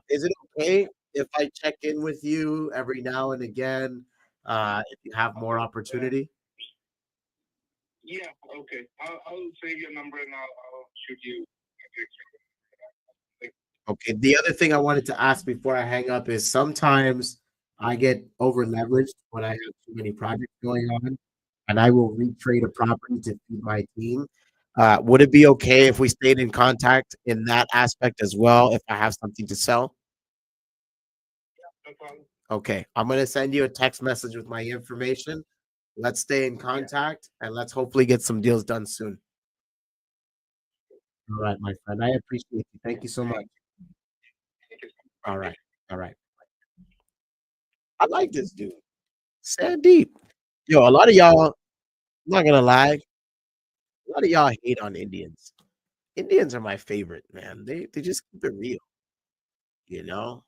Is it okay if I check in with you every now and again if you have more opportunity? Yeah, okay. I'll save your number and I'll shoot you a picture. Okay. The other thing I wanted to ask before I hang up is sometimes I get over leveraged when I have too many projects going on, and I will retrade a property to feed my team. Would it be okay if we stayed in contact in that aspect as well if I have something to sell? No problem. Okay. I'm going to send you a text message with my information. Let's stay in contact and let's hopefully get some deals done soon. All right, my friend. I appreciate you. Thank you so much. All right. All right. I like this dude. Sandeep. Yo, a lot of y'all, I'm not gonna lie, a lot of y'all hate on Indians. Indians are my favorite, man. They just keep it real, you know?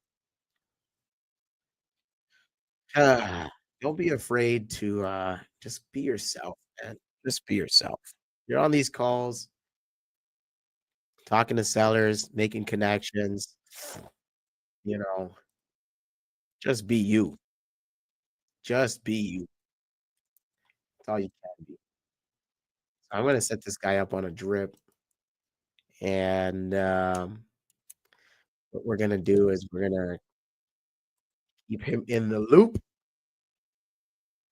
Ah, don't be afraid to just be yourself, man. Just be yourself. You're on these calls, talking to sellers, making connections, you know, just be you. Just be you. That's all you can be. So I'm gonna set this guy up on a drip, and what we're gonna do is we're gonna keep him in the loop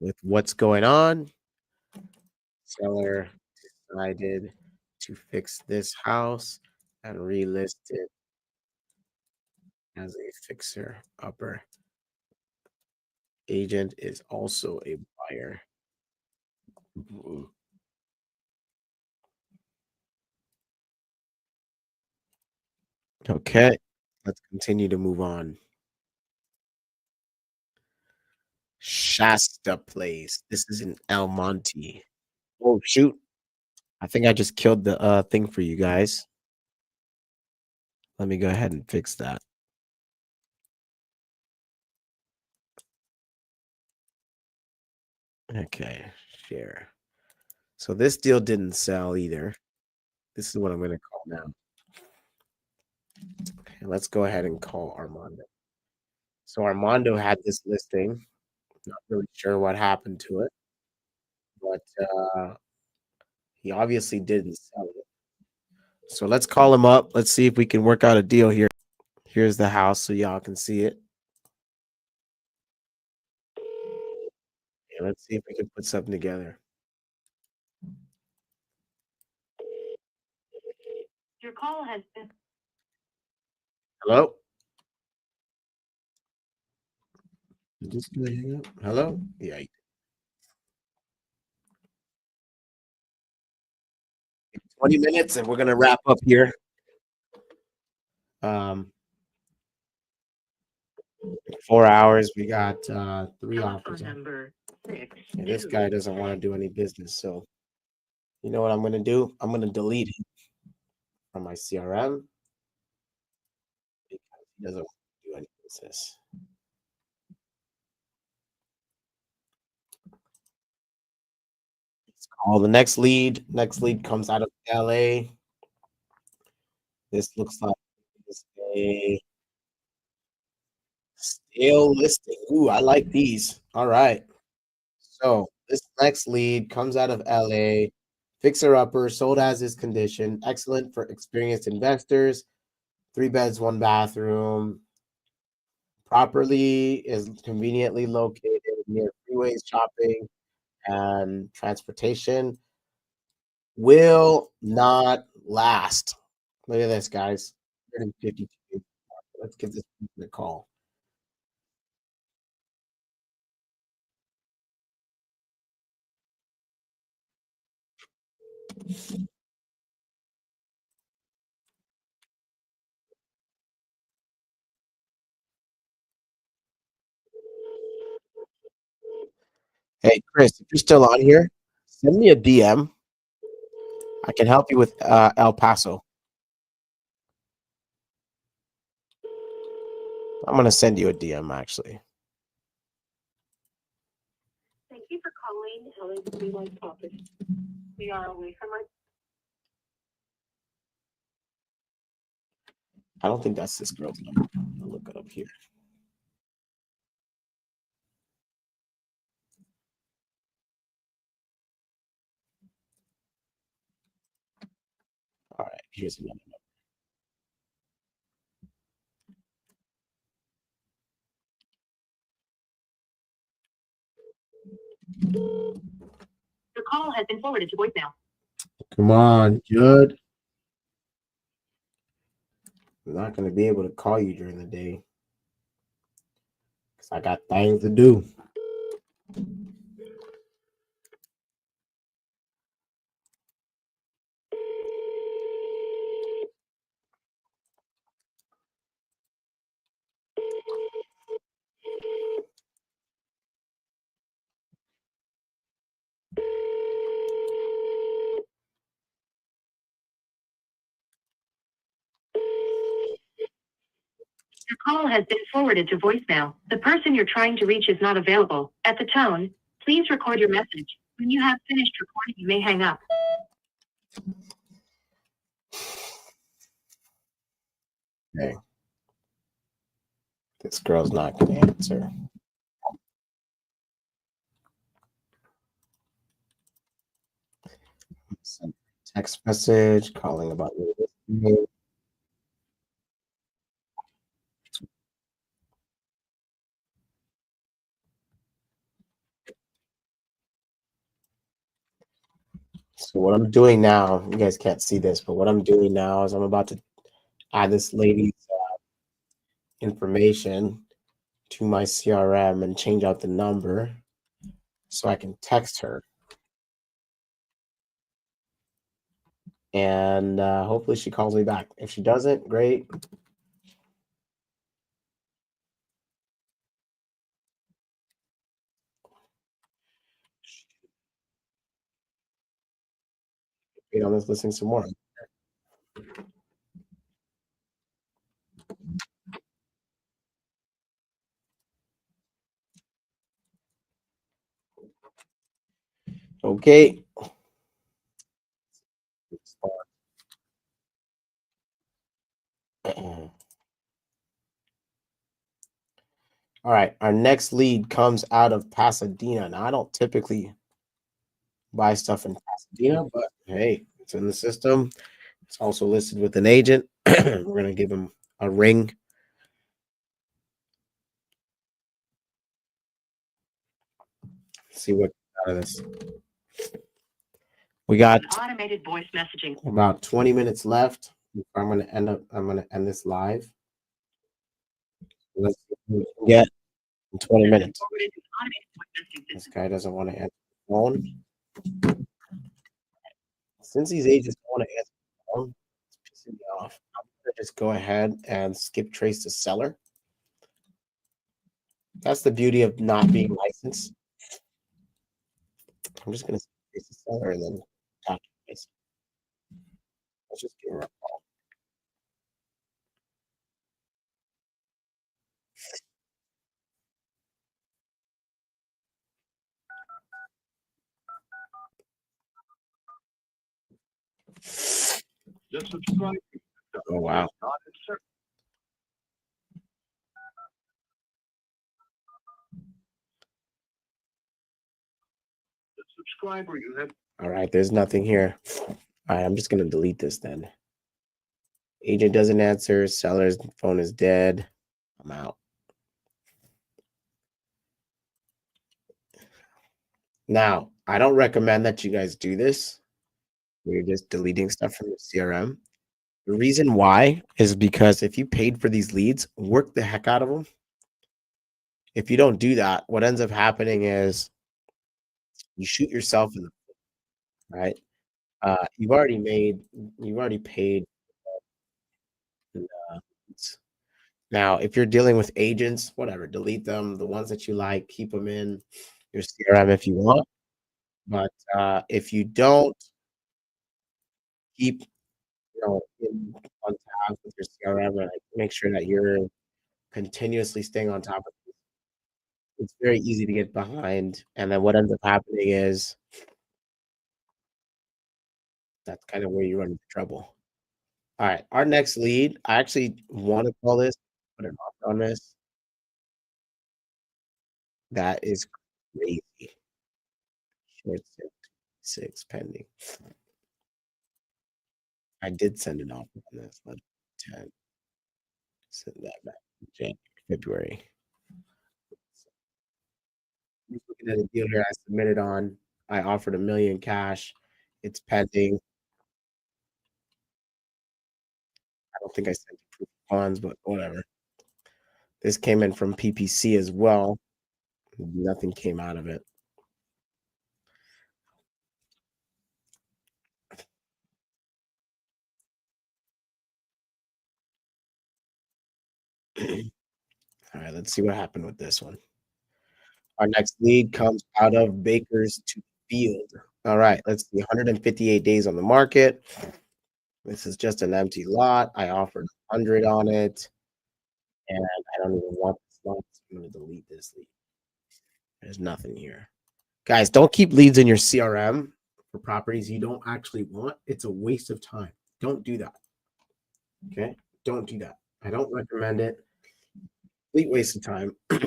with what's going on. Seller decided to fix this house and relist it as a fixer upper. Agent is also a buyer. Okay, let's continue to move on. Shasta Place. This is in El Monte. Oh shoot. I think I just killed the thing for you guys. Let me go ahead and fix that. Okay, share. So this deal didn't sell either. This is what I'm going to call now. Okay, let's go ahead and call Armando. So Armando had this listing. Not really sure what happened to it, but he obviously didn't sell it. So let's call him up. Let's see if we can work out a deal here. Here's the house so y'all can see it. And let's see if we can put something together. Your call has been. Hello? Just gonna hang up. Hello? Yeah. 20 minutes and we're gonna wrap up here. 4 hours. We got 3 offers. Number 6. And this guy doesn't want to do any business. So you know what I'm gonna do? I'm gonna delete him from my CRM because he doesn't want to do any business. Let's call the next lead. Next lead comes out of LA. This looks like it's a stale listing. Ooh, I like these. All right. So this next lead comes out of LA. Fixer upper, sold as is condition. Excellent for experienced investors. 3 beds, 1 bathroom. Properly is conveniently located near freeways, shopping, and transportation. Will not last. Look at this, guys. 152. Let's give this person a call. Hey, Chris, if you're still on here, send me a DM. I can help you with El Paso. I'm going to send you a DM, actually. Thank you for calling LA Life Office. We are away from our. I don't think that's this girl's number. I'll look it up here. All right, here's another number. The call has been forwarded to voicemail. Come on, Judd. I'm not going to be able to call you during the day because I got things to do. call has been forwarded to voicemail. The person you're trying to reach is not available. At the tone, please record your message. When you have finished recording, you may hang up. Okay. This girl's not going to answer. Send text message calling about your. So what I'm doing now, you guys can't see this, but what I'm doing now is I'm about to add this lady's information to my CRM and change out the number so I can text her. And hopefully she calls me back. If she doesn't, great. Wait on this, listening some more. Okay. All right, our next lead comes out of Pasadena. Now, I don't typically buy stuff in Pasadena, but hey, it's in the system. It's also listed with an agent. We're going to give him a ring. See what out of this. We got automated voice messaging. About 20 minutes left. I'm going to end this live. Let's see what we can get in 20 minutes. This guy doesn't want to answer the phone. Since these agents don't want to answer the phone, it's pissing me off. I'm going to just go ahead and skip trace the seller. That's the beauty of not being licensed. I'm just going to skip trace the seller and then talk to you guys. Let's just give her a call. Just subscribe. Oh, wow. The subscriber you have. All right, there's nothing here. All right, I'm just going to delete this then. Agent doesn't answer. Seller's phone is dead. I'm out. Now, I don't recommend that you guys do this. You're just deleting stuff from your CRM. The reason why is because if you paid for these leads, work the heck out of them. If you don't do that, what ends up happening is you shoot yourself in the foot, right? You've already paid. Now, if you're dealing with agents, whatever, delete them. The ones that you like, keep them in your CRM if you want. But if you don't keep, on top with your CRM and like, make sure that you're continuously staying on top of it, it's very easy to get behind. And then what ends up happening is that's kind of where you run into trouble. All right, our next lead, I actually want to call this, put an offer on this. That is crazy. Short 6 pending. I did send an offer on this. 10. Send that back in January, February. Looking at a deal here I submitted on. I offered $1 million cash. It's pending. I don't think I sent proof of funds, but whatever. This came in from PPC as well. Nothing came out of it. All right, let's see what happened with this one. Our next lead comes out of Bakersfield. All right, let's see. 158 days on the market. This is just an empty lot. I offered 100 on it. And I don't even want this one. I'm going to delete this lead. There's nothing here. Guys, don't keep leads in your CRM for properties you don't actually want. It's a waste of time. Don't do that. Okay? Don't do that. I don't recommend it. Complete waste of time. Oh,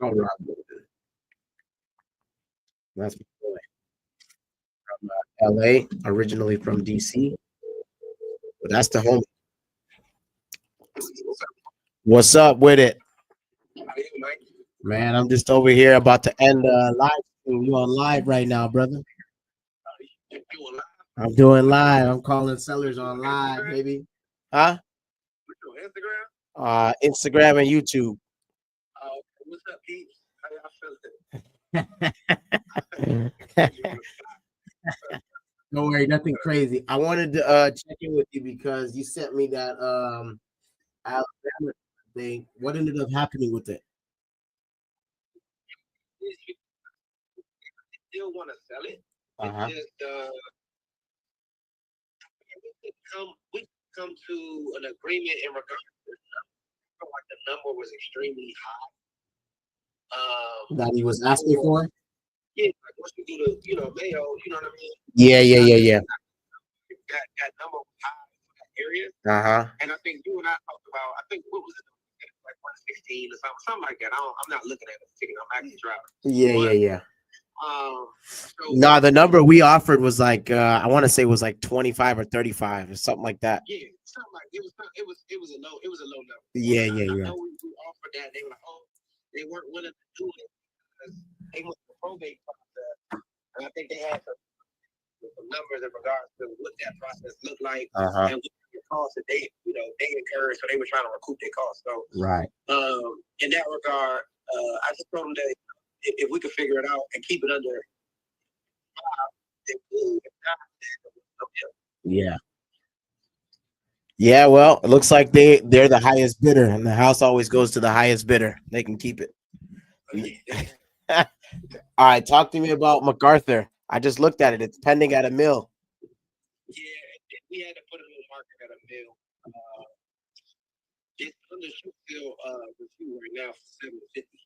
Rob Logan. That's my boy. From LA, originally from DC. But that's the home. What's up with it? Man, I'm just over here about to end live stream. You on live right now, brother? I'm doing live. I'm calling sellers on live, baby. Huh? Instagram and YouTube. What's up, peeps? How y'all feeling? Don't worry, nothing crazy. I wanted to check in with you because you sent me that Alabama thing. What ended up happening with it? Still want to sell it. Uh-huh. It's just we come to an agreement in regards to the number. Like the number was extremely high. That he was asking for? Yeah, like once we do the, mayo, you know what I mean? Yeah. That number was high in that area. Uh-huh. And I think you and I talked about, I think, what was it? Like 116 or something like that. I'm not looking at the ticket. I'm actually driving. Yeah. So, No, the number we offered was like I want to say it was like 25 or 35 or something like that. Yeah, something like it was a low number. Yeah. I know we offered that. They were like, oh, they weren't willing to do it because they went through the probate process, and I think they had some numbers in regards to what that process looked like and what the costs that they incurred. So they were trying to recoup their costs. So Right. In that regard, I just told them that if we could figure it out and keep it under 5, Yeah. Yeah, well, it looks like they're the highest bidder, and the house always goes to the highest bidder. They can keep it. All right, talk to me about MacArthur. I just looked at it. It's pending at a mill. Yeah, we had to put it on the market at a mill. It's under still review right now for 750.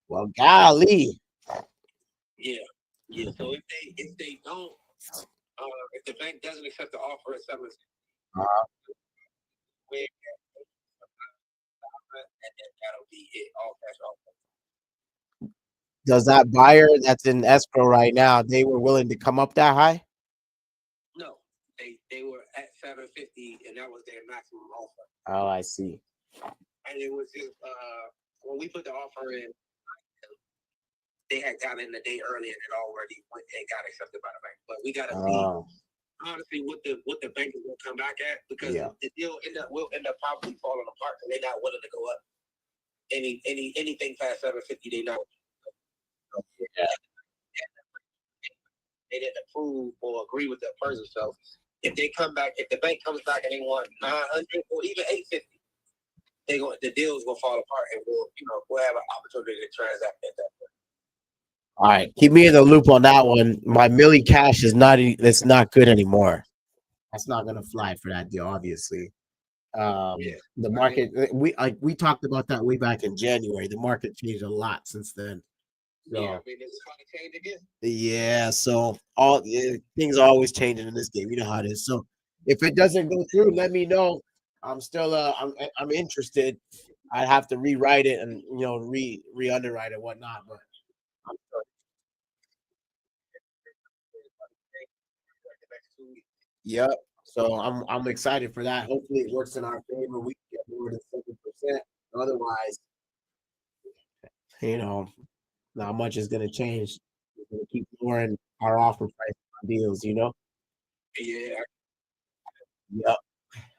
Well, golly. Yeah. So if they don't, if the bank doesn't accept the offer at 750, and then that'll be it. All cash offer. Does that buyer that's in escrow right now, they were willing to come up that high? No, they were at 750, and that was their maximum offer. Oh, I see. And it was just when we put the offer in, they had gotten in the day early, and it already went and got accepted by the bank. But we gotta see honestly what the bank is gonna come back at, because the deal will end up probably falling apart, and they're not willing to go up anything past 750. They not. They didn't approve or agree with the person. So if they come back, if the bank comes back and they want 900 or even 850, the deals will fall apart, and we'll have an opportunity to transact at that point. All right, keep me in the loop on that one. My Millie Cash is it's not good anymore. That's not gonna fly for that deal, obviously. The market, we talked about that way back in January. The market changed a lot since then. So, I mean, it's going to change again. Yeah, so things are always changing in this game. You know how it is. So if it doesn't go through, let me know. I'm still I'm interested. I'd have to rewrite it and re underwrite it, whatnot. But I'm sure. Yep. So I'm excited for that. Hopefully it works in our favor. We can get more than 7%. Otherwise, not much is going to change. We're going to keep lowering our offer price on deals, Yeah. Yep.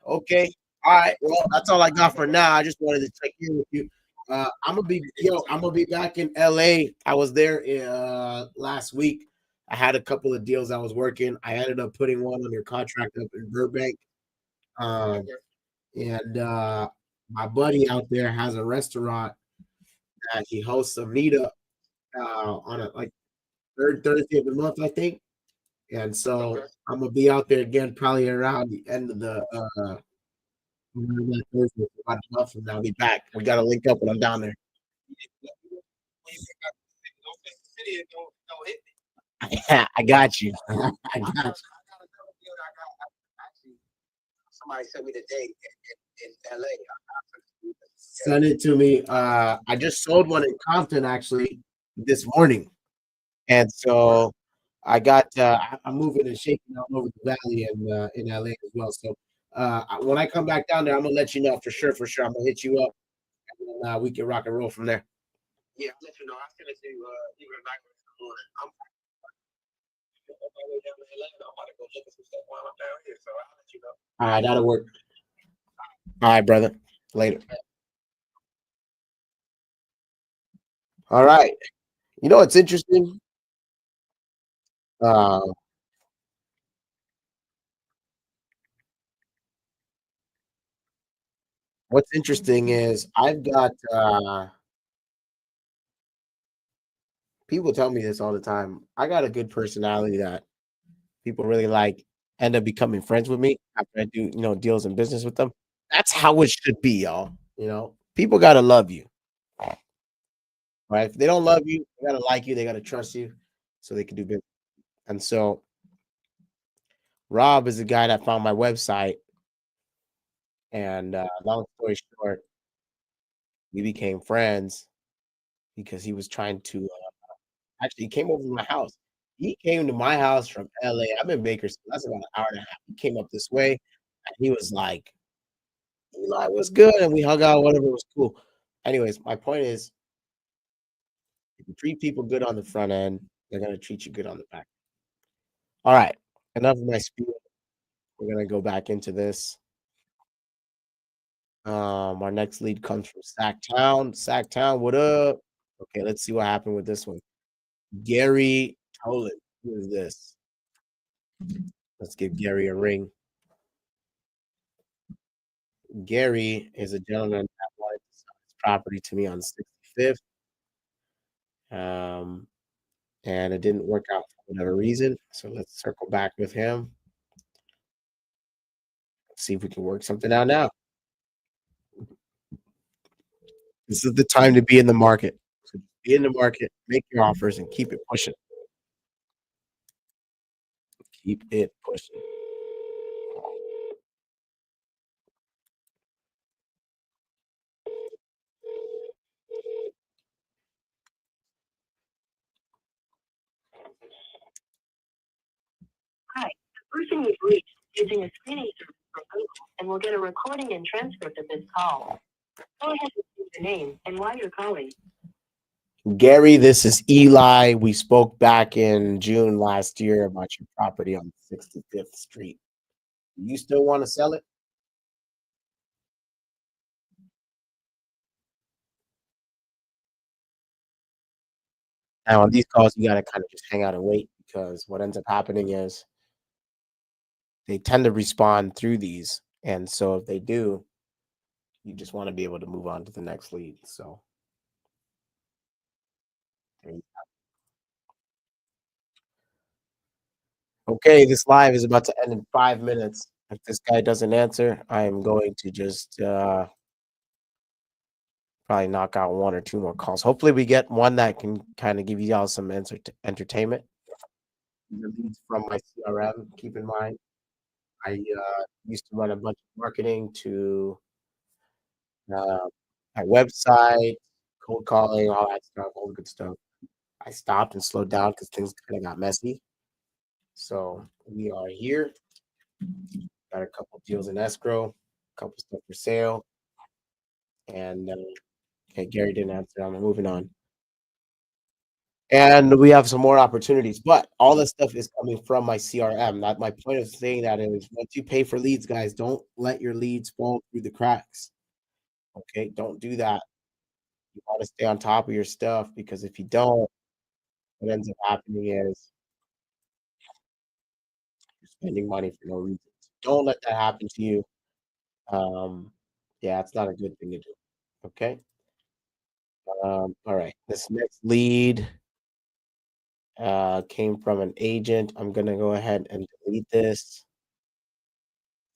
Okay. All right. Well, that's all I got for now. I just wanted to check in with you. I'm gonna be back in LA. I was there last week. I had a couple of deals I was working. I ended up putting one under contract up in Burbank. And my buddy out there has a restaurant that he hosts a meetup on a third Thursday of the month, I think. And so I'm gonna be out there again, probably around the end of the About a month from now, I'll be back. We got to link up when I'm down there. I got you. I got you. Somebody sent me the date in LA. Send it to me. I just sold one in Compton actually this morning, and so I got. I'm moving and shaking all over the valley and in LA as well. So when I come back down there, I'm gonna let you know for sure. For sure, I'm gonna hit you up, and then we can rock and roll from there. Yeah, I'll let you know. I'll send it to you even back in the morning. I'm on my way down to LA. I'm about to go look at some stuff while I'm down here, so I'll let you know. All right, that'll work. All right, brother. Later. All right. You know what's interesting? Uh, what's interesting is I've got people tell me this all the time. I got a good personality that people really like, end up becoming friends with me after I do, deals and business with them. That's how it should be, y'all. People gotta love you, right? If they don't love you, they gotta like you, they gotta trust you, so they can do business. And so Rob is the guy that found my website, and long story short, we became friends because he was trying to actually, he came over to my house. He came to my house from LA. I'm in Bakersfield. That's about an hour and a half. He came up this way and he was like, Eli was good. And we hung out, whatever was cool. Anyways, my point is if you treat people good on the front end, they're gonna treat you good on the back. All right. Enough of my spiel. We're gonna go back into this. Our next lead comes from Sacktown. Sacktown, what up? Okay, let's see what happened with this one. Gary Tolan. Who is this? Let's give Gary a ring. Gary is a gentleman that wanted to sell his property to me on 65th. And it didn't work out for whatever reason. So let's circle back with him. Let's see if we can work something out now. This is the time to be in the market. So be in the market, make your offers, and keep it pushing. Keep it pushing. Hi, the person you've reached is using a screening service from Google and will get a recording and transcript of this call. Go ahead and leave your name and why you're calling. Gary, this is Eli. We spoke back in June last year about your property on 65th Street. Do you still want to sell it? Now, on these calls, you got to kind of just hang out and wait because what ends up happening is they tend to respond through these. And so if they do, you just want to be able to move on to the next lead. So okay, this live is about to end in 5 minutes. If this guy doesn't answer, I am going to just probably knock out one or two more calls. Hopefully, we get one that can kind of give you all some entertainment. The leads from my CRM. Keep in mind, I used to run a bunch of marketing to my website, cold calling, all that stuff, all the good stuff. I stopped and slowed down because things kind of got messy. So we are here. Got a couple deals in escrow, a couple stuff for sale, and okay, Gary didn't answer. I'm moving on. And we have some more opportunities, but all this stuff is coming from my CRM. That my point of saying that is once you pay for leads, guys, don't let your leads fall through the cracks. Okay, don't do that. You want to stay on top of your stuff because if you don't, what ends up happening is you're spending money for no reason. Don't let that happen to you. Yeah, it's not a good thing to do. Okay. All right. This next lead came from an agent. I'm gonna go ahead and delete this.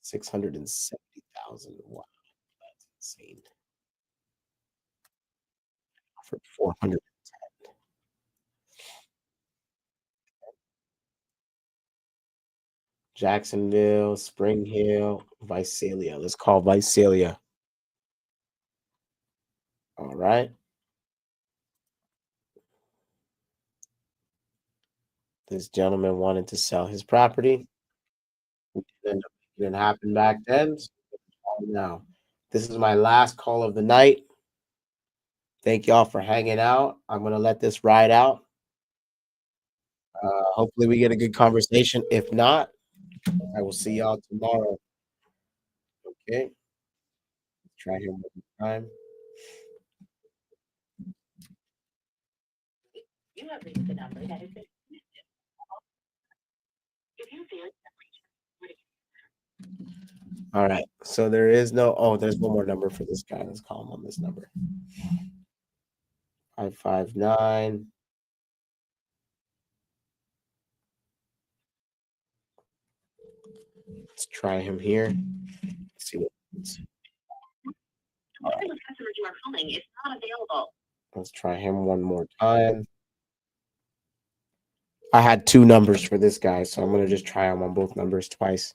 $670,000. 1,000. Wow, that's insane. For 400. Jacksonville, Spring Hill, Visalia. Let's call Visalia. All right. This gentleman wanted to sell his property. It didn't happen back then. So now, this is my last call of the night. Thank y'all for hanging out. I'm going to let this ride out. Hopefully, we get a good conversation. If not, I will see y'all tomorrow. Okay. Try here one more time. You have reached the number that has been connected. If you feel All right. So there is no. Oh, there's one more number for this guy. Let's call him on this number. 559. Let's try him here. Let's see what. the customer you are calling is not available. Let's try him one more time. I had two numbers for this guy, so I'm going to just try him on both numbers twice.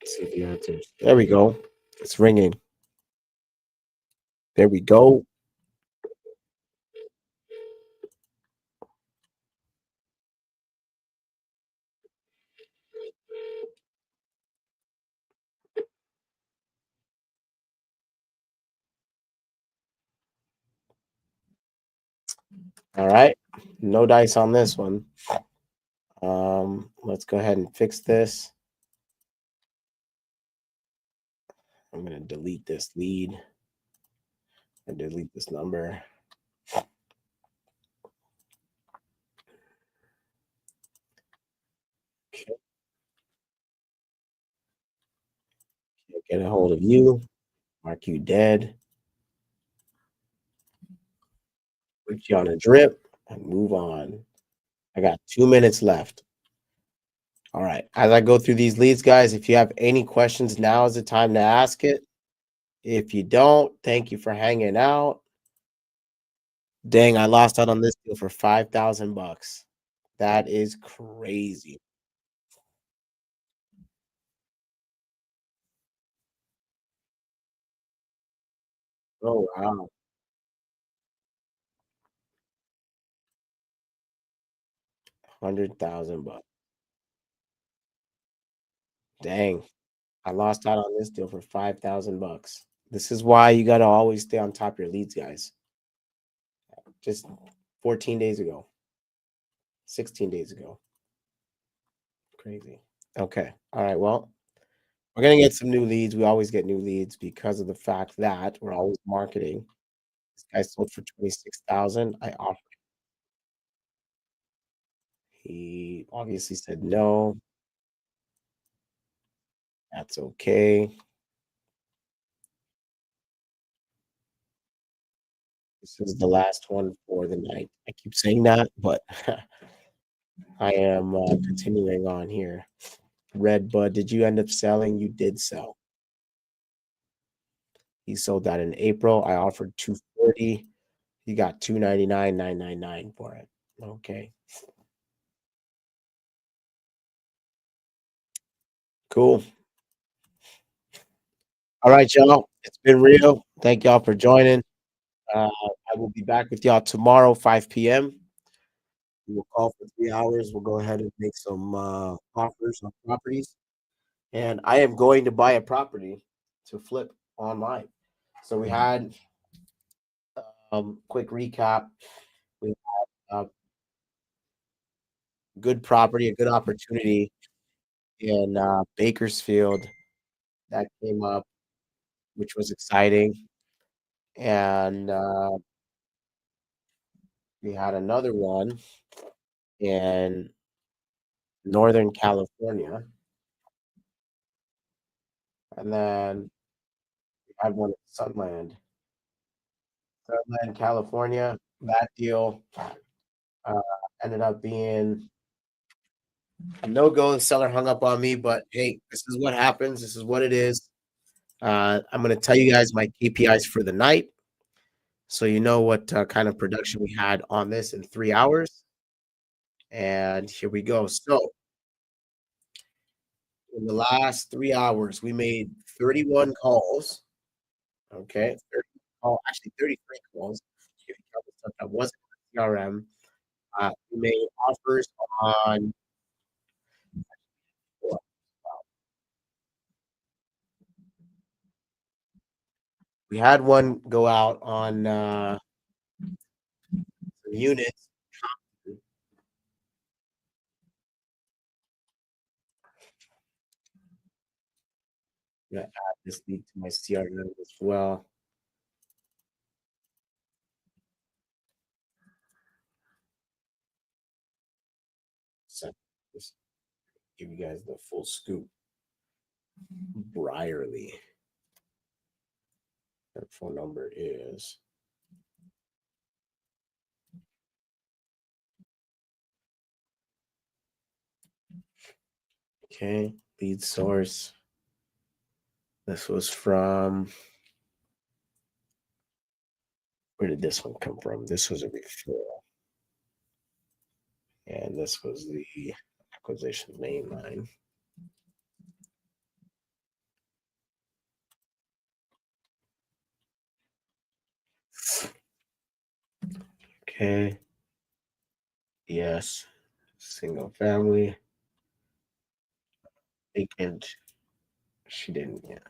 Let's see if he answers. There we go. It's ringing. There we go. All right. No dice on this one. Let's go ahead and fix this. I'm going to delete this lead and delete this number. Okay. Can't get a hold of you. Mark you dead. Put you on a drip and move on. I got 2 minutes left. All right. As I go through these leads, guys, if you have any questions, now is the time to ask it. If you don't, thank you for hanging out. Dang, I lost out on this deal for $5,000. That is crazy. Oh wow, 100,000 bucks. Dang, I lost out on this deal for 5,000 bucks. This is why you got to always stay on top of your leads, guys. Just 14 days ago, 16 days ago. Crazy. Okay. All right. Well, we're gonna get some new leads. We always get new leads because of the fact that we're always marketing. This guy sold for 26,000. I offered. He obviously said no. That's okay. This is the last one for the night. I keep saying that, but I am continuing on here. Red Bud, did you end up selling? You did sell. He sold that in April. I offered 240. He got 299, 999 for it. Okay. Cool. All right, y'all. It's been real. Thank y'all for joining. I will be back with y'all tomorrow, 5 p.m. We will call for 3 hours. We'll go ahead and make some offers on properties. And I am going to buy a property to flip online. So we had quick recap. We had a good property, a good opportunity in Bakersfield that came up, which was exciting. And we had another one in Northern California. And then we had one in Sunland, California. That deal ended up being No go. The seller hung up on me, but hey, this is what happens. This is what it is. I'm going to tell you guys my KPIs for the night, so you know what kind of production we had on this in 3 hours. And here we go. So in the last 3 hours, we made 31 calls. Okay, 30 actually 33 calls. If you count the stuff that wasn't in the CRM, we made offers on. We had one go out on some units. I'm gonna add this lead to my CRM as well. So just give you guys the full scoop. Briarly. Their phone number is okay. Lead source. This was from. Where did this one come from? This was a referral. And this was the acquisition main line. Okay. Yes. Single family. Vacant. She didn't yet.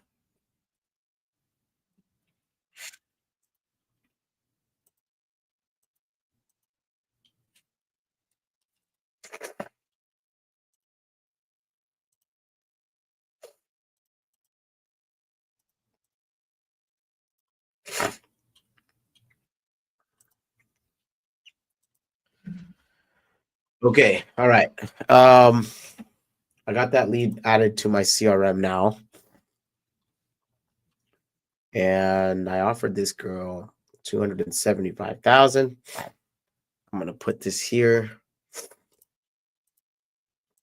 Okay. All right. I got that lead added to my CRM now. And I offered this girl 275,000. I'm gonna put this here.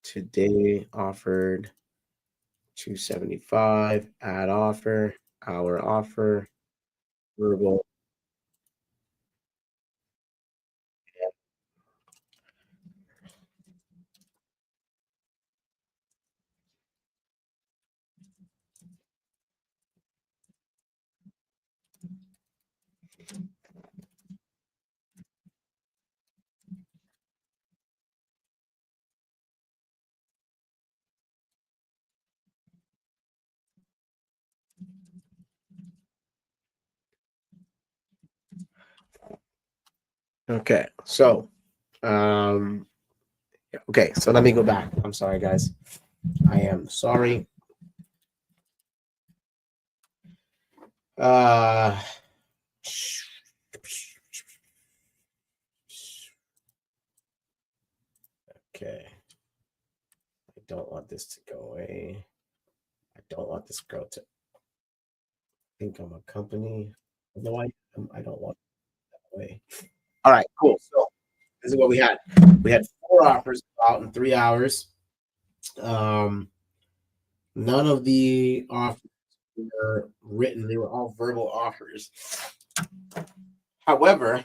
Today offered 275, add offer, our offer, verbal. Okay, so okay, so let me go back. I'm sorry, guys. I am sorry. Okay. I don't want this to go away. I don't want this girl to think I'm a company. No, I don't want it that way. All right, cool. So this is what we had. We had 4 offers out in 3 hours. None of the offers were written, they were all verbal offers. However,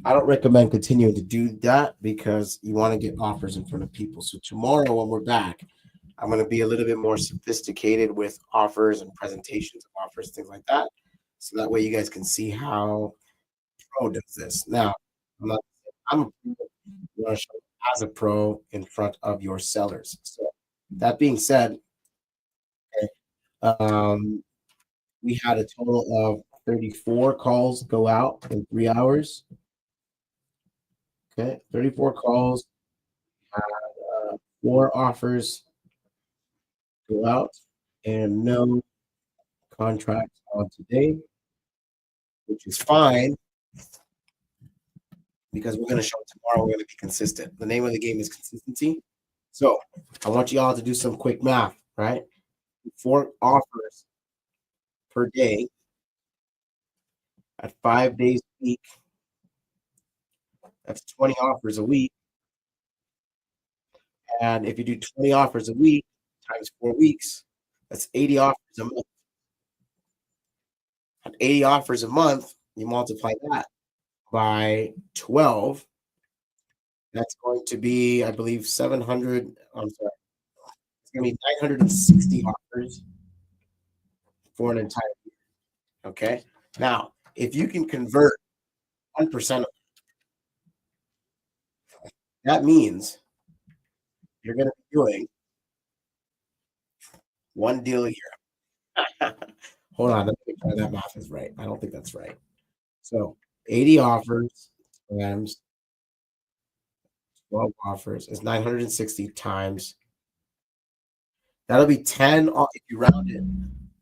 I don't recommend continuing to do that because you want to get offers in front of people. So tomorrow when we're back, I'm going to be a little bit more sophisticated with offers and presentations of offers, things like that. So that way you guys can see how pro does this. Now, I'm a pro as a pro in front of your sellers. So that being said, um, we had a total of 34 calls go out in 3 hours. Okay, 34 calls, 4 offers go out, and no contracts on today, which is fine because we're going to show tomorrow we're going to be consistent. The name of the game is consistency. So I want you all to do some quick math, right? 4 offers per day at 5 days a week. That's 20 offers a week. And if you do 20 offers a week times 4 weeks, that's 80 offers a month. At 80 offers a month, you multiply that by 12. That's going to be, I believe, 700. I'm sorry. It's going to be 960 offers for an entire year. Okay. Now, if you can convert 1% of that, means you're going to be doing one deal a year. Hold on. Let me make sure that math is right. I don't think that's right. So 80 offers times 12 offers is 960 times. That'll be 10. If you round it,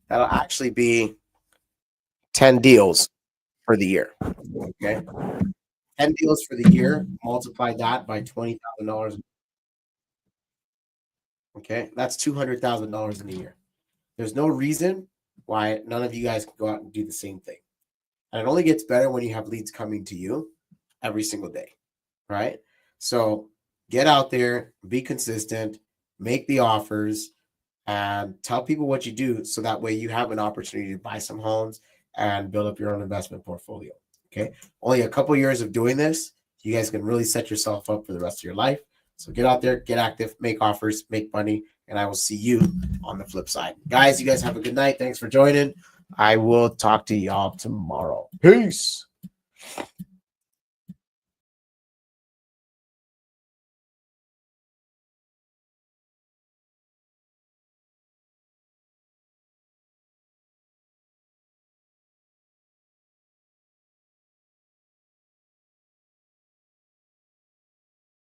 that'll actually be 10 deals for the year. Okay. 10 deals for the year, multiply that by $20,000. Okay. That's $200,000 in a year. There's no reason why none of you guys can go out and do the same thing. And it only gets better when you have leads coming to you every single day. Right. So get out there, be consistent, make the offers, and tell people what you do so that way you have an opportunity to buy some homes and build up your own investment portfolio. Okay. Only a couple years of doing this, you guys can really set yourself up for the rest of your life. So get out there, get active, make offers, make money, and I will see you on the flip side. Guys, you guys have a good night. Thanks for joining. I will talk to y'all tomorrow. Peace.